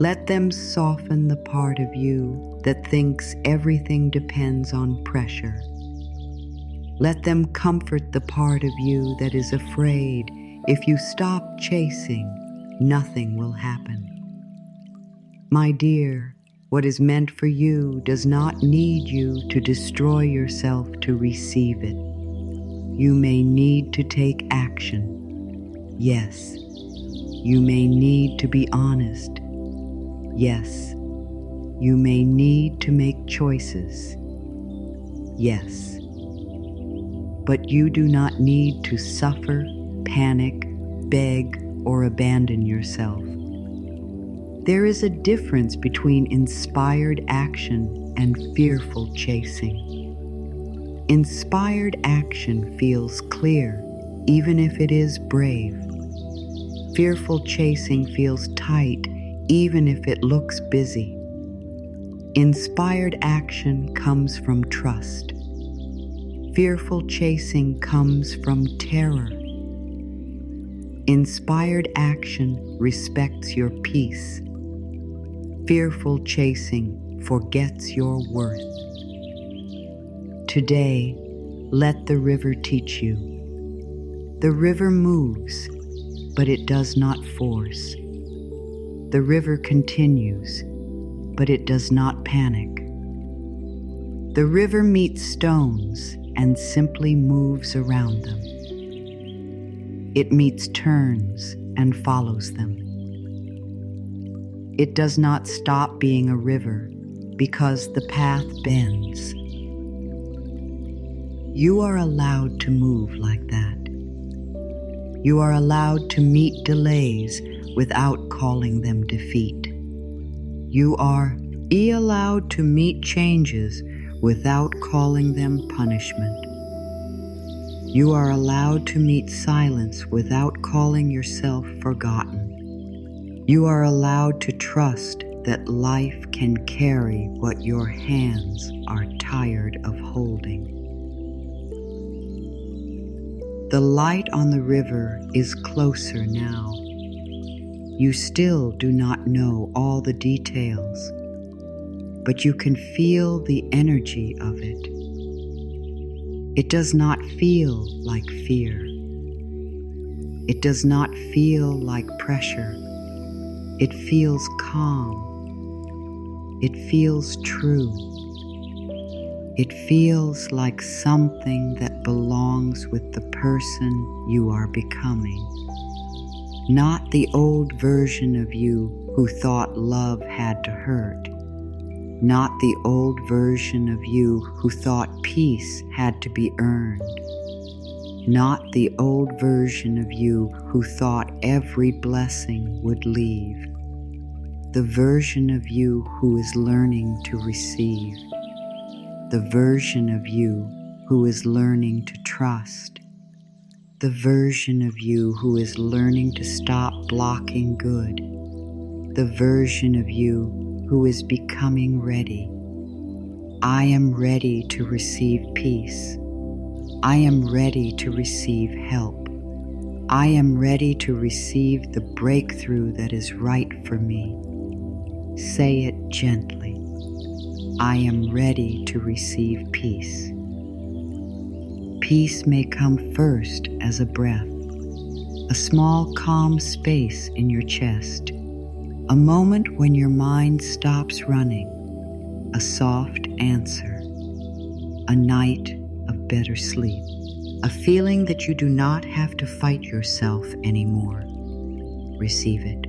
Let them soften the part of you that thinks everything depends on pressure. Let them comfort the part of you that is afraid if you stop chasing, nothing will happen. My dear, what is meant for you does not need you to destroy yourself to receive it. You may need to take action. Yes. You may need to be honest. Yes. You may need to make choices. Yes. But you do not need to suffer, panic, beg, or abandon yourself. There is a difference between inspired action and fearful chasing. Inspired action feels clear, even if it is brave. Fearful chasing feels tight, even if it looks busy. Inspired action comes from trust. Fearful chasing comes from terror. Inspired action respects your peace. Fearful chasing forgets your worth. Today, let the river teach you. The river moves, but it does not force. The river continues, but it does not panic. The river meets stones and simply moves around them. It meets turns and follows them. It does not stop being a river because the path bends. You are allowed to move like that. You are allowed to meet delays without calling them defeat. You are allowed to meet changes without calling them punishment. You are allowed to meet silence without calling yourself forgotten. You are allowed to trust that life can carry what your hands are tired of holding. The light on the river is closer now. You still do not know all the details, but you can feel the energy of it. It does not feel like fear. It does not feel like pressure. It feels calm. It feels true. It feels like something that belongs with the person you are becoming. Not the old version of you who thought love had to hurt. Not the old version of you who thought peace had to be earned. Not the old version of you who thought every blessing would leave. The version of you who is learning to receive. The version of you who is learning to trust. The version of you who is learning to stop blocking good. The version of you who is becoming ready. I am ready to receive peace. I am ready to receive help. I am ready to receive the breakthrough that is right for me. Say it gently. I am ready to receive peace. Peace may come first as a breath, a small calm space in your chest, a moment when your mind stops running, a soft answer, a night of better sleep, a feeling that you do not have to fight yourself anymore. Receive it.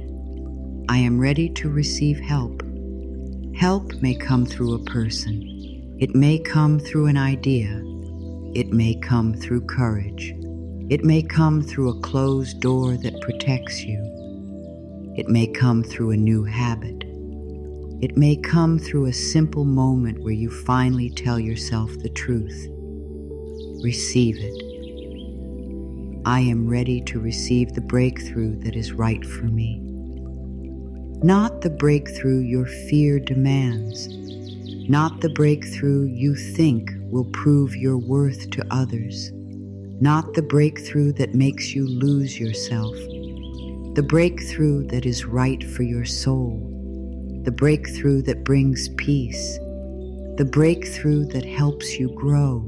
I am ready to receive help. Help may come through a person. It may come through an idea. It may come through courage. It may come through a closed door that protects you. It may come through a new habit. It may come through a simple moment where you finally tell yourself the truth. Receive it. I am ready to receive the breakthrough that is right for me. Not the breakthrough your fear demands, not the breakthrough you think will prove your worth to others, not the breakthrough that makes you lose yourself, the breakthrough that is right for your soul, the breakthrough that brings peace, the breakthrough that helps you grow,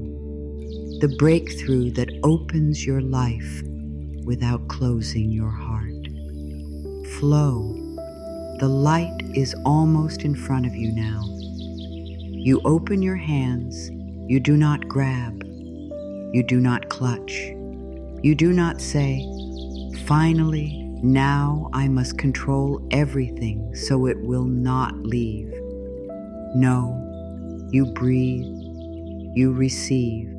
the breakthrough that opens your life without closing your heart. Flow. The light is almost in front of you now. You open your hands. You do not grab. You do not clutch. You do not say, "Finally, now I must control everything so it will not leave." No, you breathe. You receive.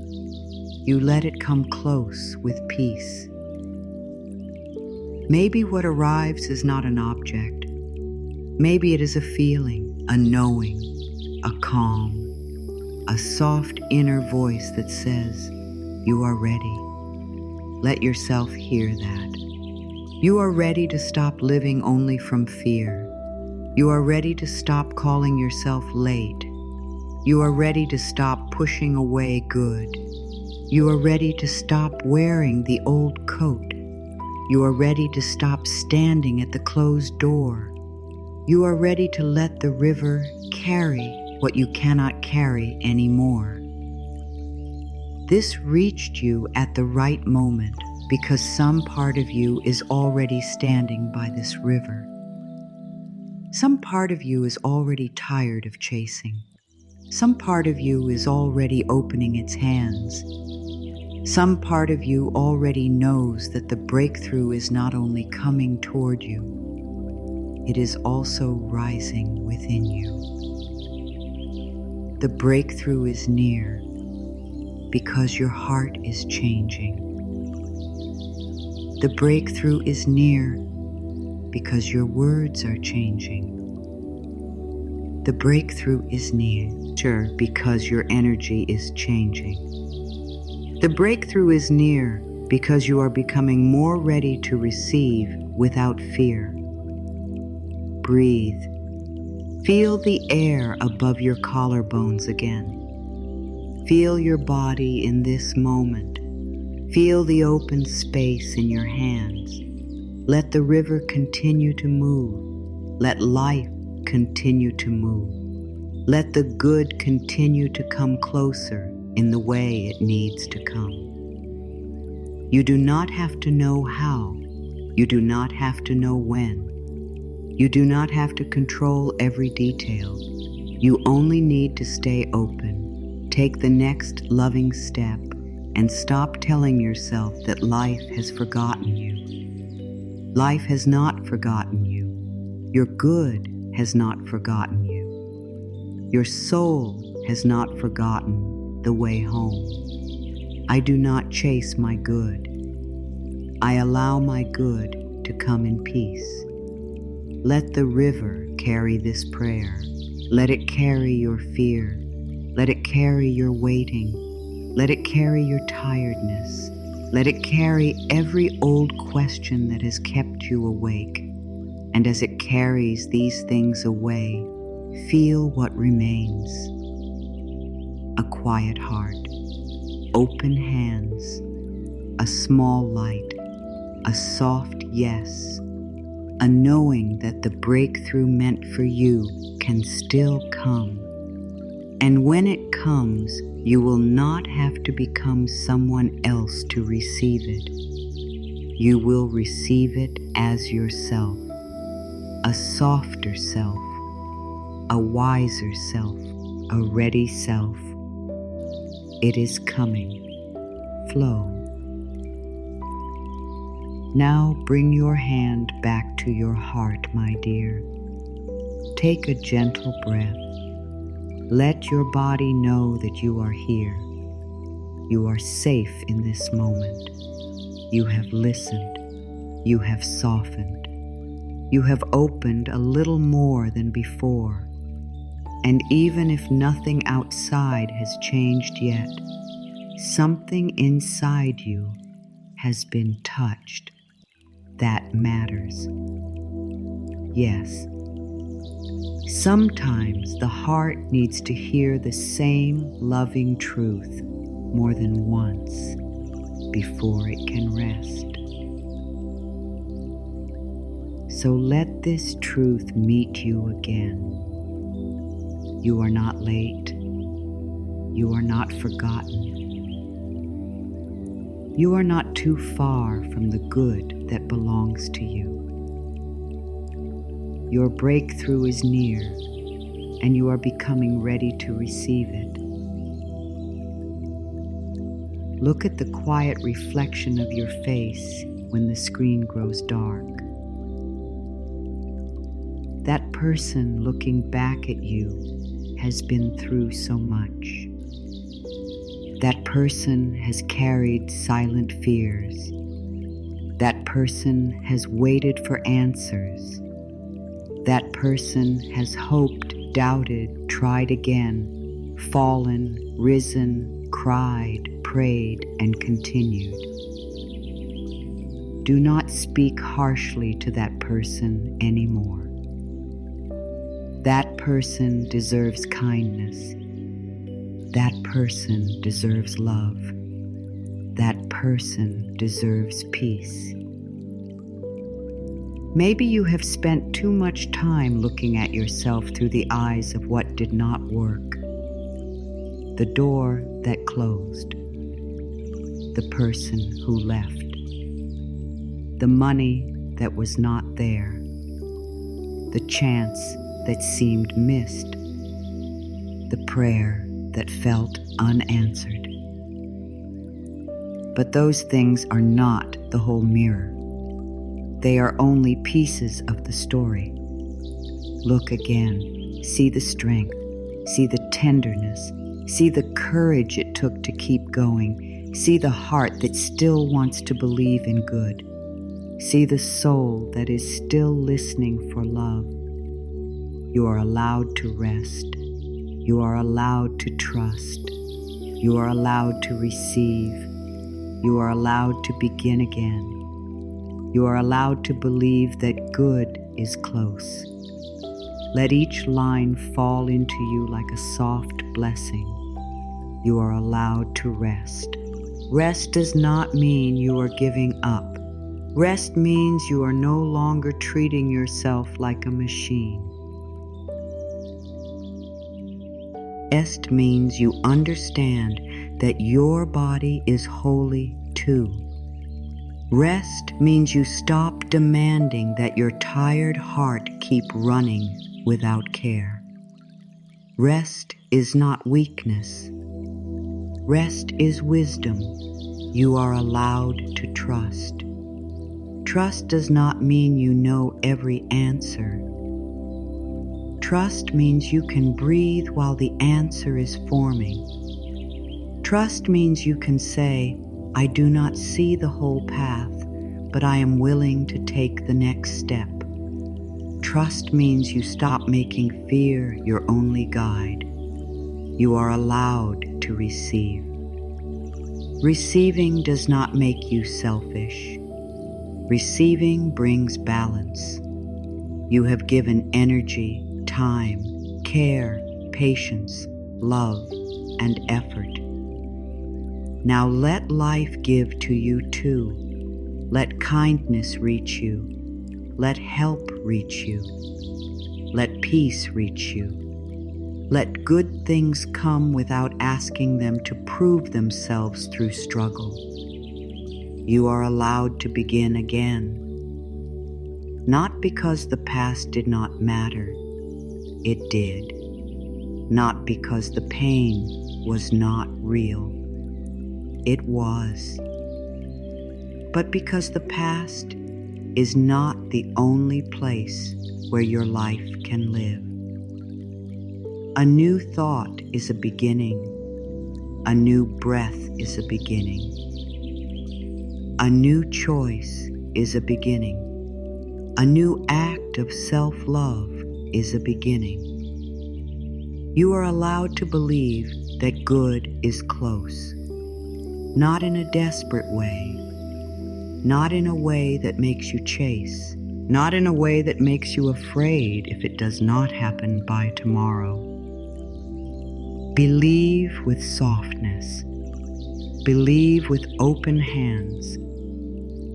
You let it come close with peace. Maybe what arrives is not an object. Maybe it is a feeling, a knowing, a calm, a soft inner voice that says, "You are ready." Let yourself hear that. You are ready to stop living only from fear. You are ready to stop calling yourself late. You are ready to stop pushing away good. You are ready to stop wearing the old coat. You are ready to stop standing at the closed door. You are ready to let the river carry what you cannot carry anymore. This reached you at the right moment because some part of you is already standing by this river. Some part of you is already tired of chasing. Some part of you is already opening its hands. Some part of you already knows that the breakthrough is not only coming toward you, it is also rising within you. The breakthrough is near because your heart is changing. The breakthrough is near because your words are changing. The breakthrough is near because your energy is changing. The breakthrough is near because you are becoming more ready to receive without fear. Breathe. Feel the air above your collarbones again. Feel your body in this moment. Feel the open space in your hands. Let the river continue to move. Let life continue to move. Let the good continue to come closer in the way it needs to come. You do not have to know how. You do not have to know when. You do not have to control every detail. You only need to stay open, take the next loving step, and stop telling yourself that life has forgotten you. Life has not forgotten you. Your good has not forgotten you. Your soul has not forgotten the way home. I do not chase my good. I allow my good to come in peace. Let the river carry this prayer. Let it carry your fear. Let it carry your waiting. Let it carry your tiredness. Let it carry every old question that has kept you awake. And as it carries these things away, feel what remains. A quiet heart, open hands, a small light, a soft yes, a knowing that the breakthrough meant for you can still come. And when it comes, you will not have to become someone else to receive it. You will receive it as yourself, a softer self, a wiser self, a ready self. It is coming. Flow. Now bring your hand back to your heart, my dear. Take a gentle breath. Let your body know that you are here. You are safe in this moment. You have listened. You have softened. You have opened a little more than before. And even if nothing outside has changed yet, something inside you has been touched. That matters. Yes. Sometimes the heart needs to hear the same loving truth more than once before it can rest. So let this truth meet you again. You are not late. You are not forgotten. You are not too far from the good that belongs to you. Your breakthrough is near, and you are becoming ready to receive it. Look at the quiet reflection of your face when the screen grows dark. That person looking back at you has been through so much. That person has carried silent fears. That person has waited for answers. That person has hoped, doubted, tried again, fallen, risen, cried, prayed, and continued. Do not speak harshly to that person anymore. That person deserves kindness. That person deserves love. That person deserves peace. Maybe you have spent too much time looking at yourself through the eyes of what did not work. The door that closed. The person who left. The money that was not there. The chance that seemed missed. The prayer that felt unanswered. But those things are not the whole mirror. They are only pieces of the story. Look again. See the strength. See the tenderness. See the courage it took to keep going. See the heart that still wants to believe in good. See the soul that is still listening for love. You are allowed to rest. You are allowed to trust. You are allowed to receive. You are allowed to begin again. You are allowed to believe that good is close. Let each line fall into you like a soft blessing. You are allowed to rest. Rest does not mean you are giving up. Rest means you are no longer treating yourself like a machine. Rest means you understand that your body is holy too. Rest means you stop demanding that your tired heart keep running without care. Rest is not weakness. Rest is wisdom. You are allowed to trust. Trust does not mean you know every answer. Trust means you can breathe while the answer is forming. Trust means you can say, I do not see the whole path, but I am willing to take the next step. Trust means you stop making fear your only guide. You are allowed to receive. Receiving does not make you selfish. Receiving brings balance. You have given energy, time, care, patience, love, and effort. Now let life give to you too. Let kindness reach you. Let help reach you. Let peace reach you. Let good things come without asking them to prove themselves through struggle. You are allowed to begin again. Not because the past did not matter. It did. Not because the pain was not real. It was. But because the past is not the only place where your life can live. A new thought is a beginning. A new breath is a beginning. A new choice is a beginning. A new act of self-love is a beginning. You are allowed to believe that good is close. Not in a desperate way, not in a way that makes you chase, not in a way that makes you afraid if it does not happen by tomorrow. Believe with softness. Believe with open hands.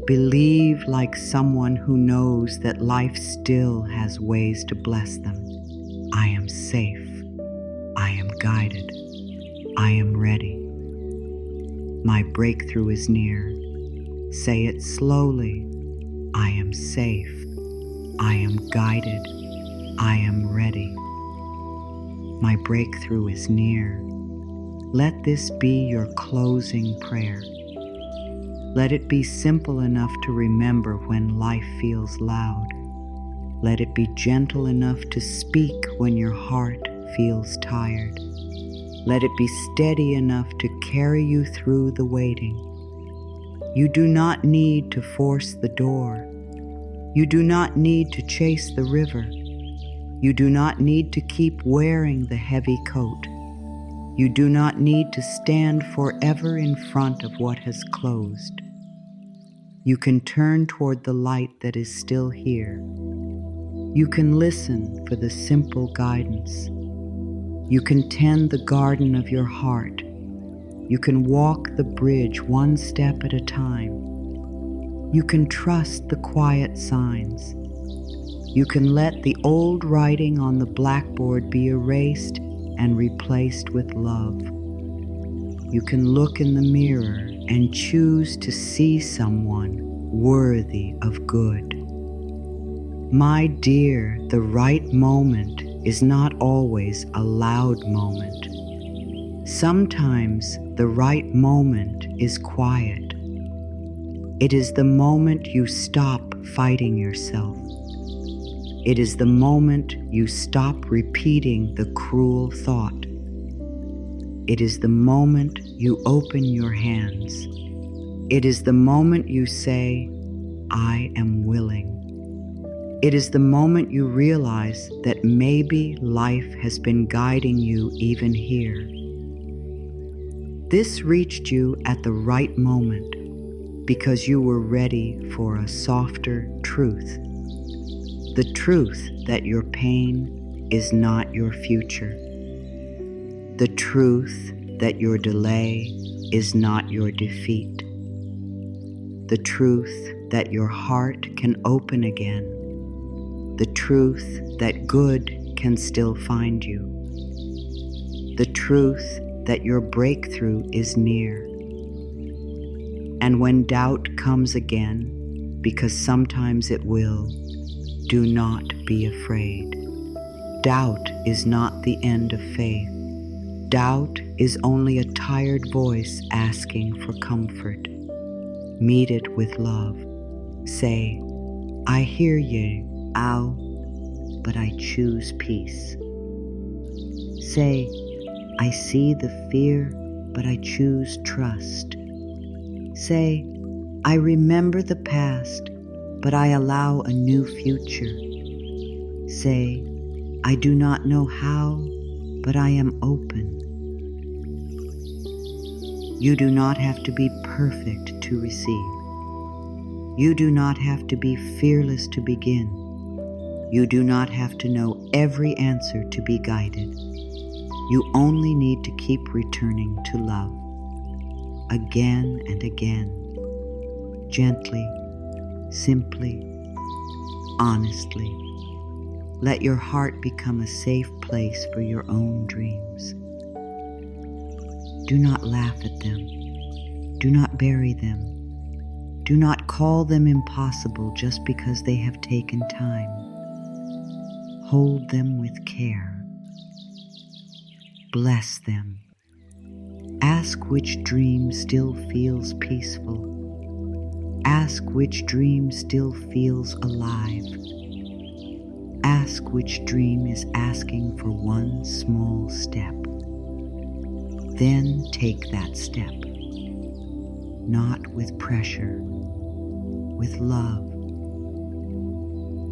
Believe like someone who knows that life still has ways to bless them. I am safe. I am guided. I am ready. My breakthrough is near. Say it slowly. I am safe. I am guided. I am ready. My breakthrough is near. Let this be your closing prayer. Let it be simple enough to remember when life feels loud. Let it be gentle enough to speak when your heart feels tired. Let it be steady enough to carry you through the waiting. You do not need to force the door. You do not need to chase the river. You do not need to keep wearing the heavy coat. You do not need to stand forever in front of what has closed. You can turn toward the light that is still here. You can listen for the simple guidance. You can tend the garden of your heart. You can walk the bridge one step at a time. You can trust the quiet signs. You can let the old writing on the blackboard be erased and replaced with love. You can look in the mirror and choose to see someone worthy of good. My dear, the right moment is not always a loud moment. Sometimes the right moment is quiet. It is the moment you stop fighting yourself. It is the moment you stop repeating the cruel thought. It is the moment you open your hands. It is the moment you say, I am willing. It is the moment you realize that maybe life has been guiding you even here. This reached you at the right moment because you were ready for a softer truth. The truth that your pain is not your future. The truth that your delay is not your defeat. The truth that your heart can open again. The truth that good can still find you. The truth that your breakthrough is near. And when doubt comes again, because sometimes it will, do not be afraid. Doubt is not the end of faith. Doubt is only a tired voice asking for comfort. Meet it with love. Say, I hear you, ow, but I choose peace. Say, I see the fear, but I choose trust. Say, I remember the past, but I allow a new future. Say, I do not know how, but I am open. You do not have to be perfect to receive. You do not have to be fearless to begin. You do not have to know every answer to be guided. You only need to keep returning to love. Again and again. Gently, simply, honestly. Let your heart become a safe place for your own dreams. Do not laugh at them. Do not bury them. Do not call them impossible just because they have taken time. Hold them with care. Bless them. Ask which dream still feels peaceful. Ask which dream still feels alive. Ask which dream is asking for one small step. Then take that step. Not with pressure, with love.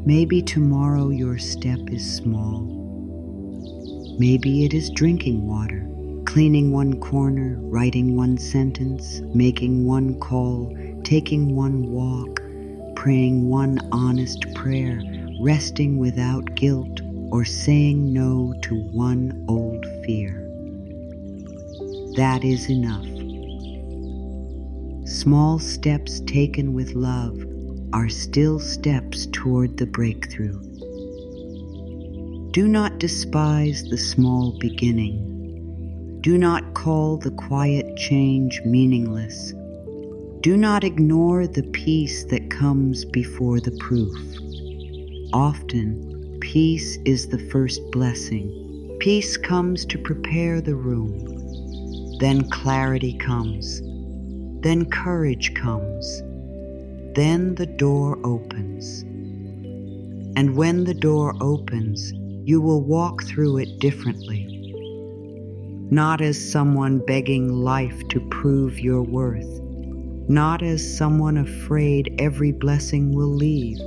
Maybe tomorrow your step is small. Maybe it is drinking water, cleaning one corner, writing one sentence, making one call, taking one walk, praying one honest prayer, resting without guilt, or saying no to one old fear. That is enough. Small steps taken with love are still steps toward the breakthrough. Do not despise the small beginning. Do not call the quiet change meaningless. Do not ignore the peace that comes before the proof. Often, peace is the first blessing. Peace comes to prepare the room. Then clarity comes. Then courage comes. Then the door opens. And when the door opens, you will walk through it differently. Not as someone begging life to prove your worth. Not as someone afraid every blessing will leave.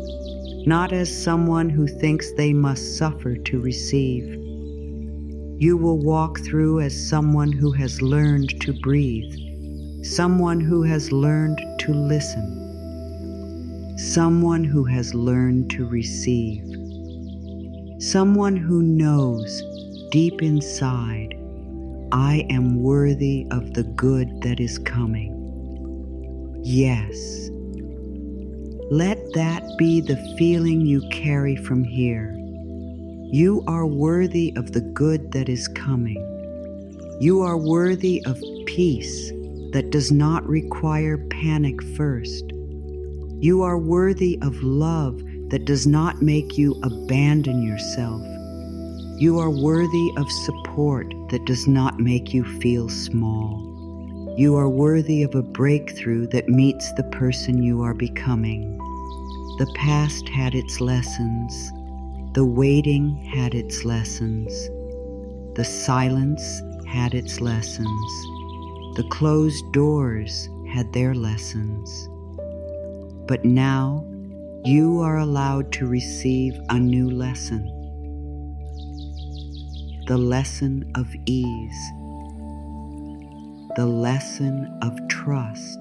Not as someone who thinks they must suffer to receive. You will walk through as someone who has learned to breathe. Someone who has learned to listen. Someone who has learned to receive. Someone who knows deep inside, I am worthy of the good that is coming. Yes. Let that be the feeling you carry from here. You are worthy of the good that is coming. You are worthy of peace that does not require panic first. You are worthy of love that does not make you abandon yourself. You are worthy of support that does not make you feel small. You are worthy of a breakthrough that meets the person you are becoming. The past had its lessons. The waiting had its lessons. The silence had its lessons. The closed doors had their lessons. But now, you are allowed to receive a new lesson. The lesson of ease. The lesson of trust.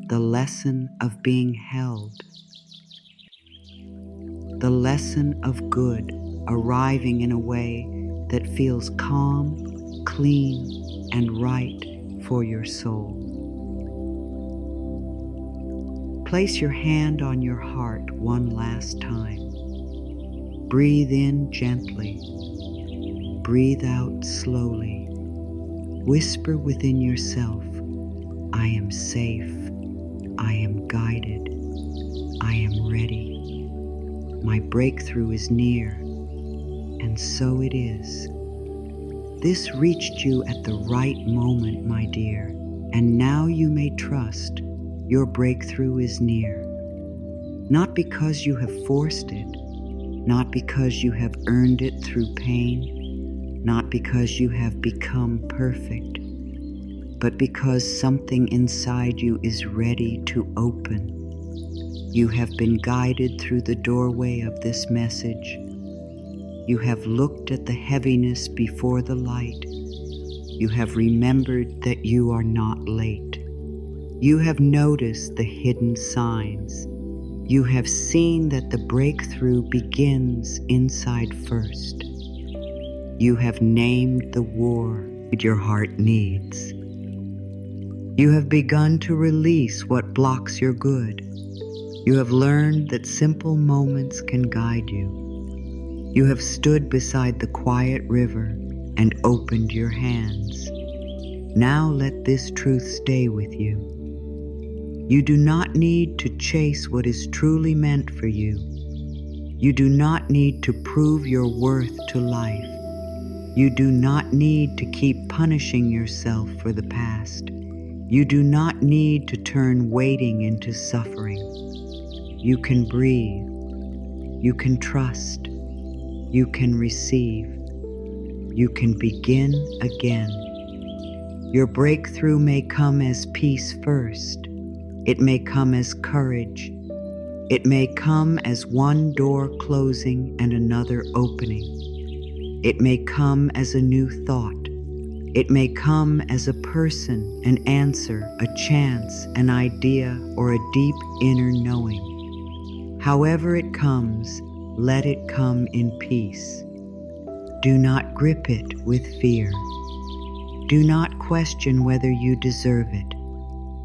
The lesson of being held. The lesson of good arriving in a way that feels calm, clean, and right for your soul. Place your hand on your heart one last time. Breathe in gently. Breathe out slowly. Whisper within yourself, I am safe. I am guided. I am ready. My breakthrough is near, and so it is. This reached you at the right moment, my dear, and now you may trust your breakthrough is near. Not because you have forced it, not because you have earned it through pain, not because you have become perfect, but because something inside you is ready to open. You have been guided through the doorway of this message. You have looked at the heaviness before the light. You have remembered that you are not late. You have noticed the hidden signs. You have seen that the breakthrough begins inside first. You have named the war your heart needs. You have begun to release what blocks your good. You have learned that simple moments can guide you. You have stood beside the quiet river and opened your hands. Now let this truth stay with you. You do not need to chase what is truly meant for you. You do not need to prove your worth to life. You do not need to keep punishing yourself for the past. You do not need to turn waiting into suffering. You can breathe. You can trust. You can receive. You can begin again. Your breakthrough may come as peace first. It may come as courage. It may come as one door closing and another opening. It may come as a new thought. It may come as a person, an answer, a chance, an idea, or a deep inner knowing. However it comes, let it come in peace. Do not grip it with fear. Do not question whether you deserve it.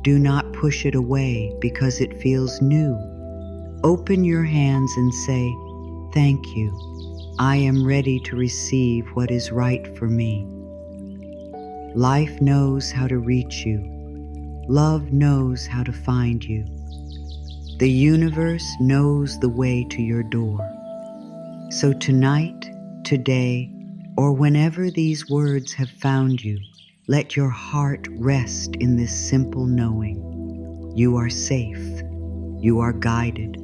Do not push it away because it feels new. Open your hands and say, "Thank you. I am ready to receive what is right for me." Life knows how to reach you. Love knows how to find you. The universe knows the way to your door. So tonight, today, or whenever these words have found you, let your heart rest in this simple knowing. You are safe. You are guided.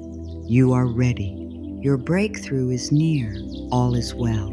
You are ready. Your breakthrough is near. All is well.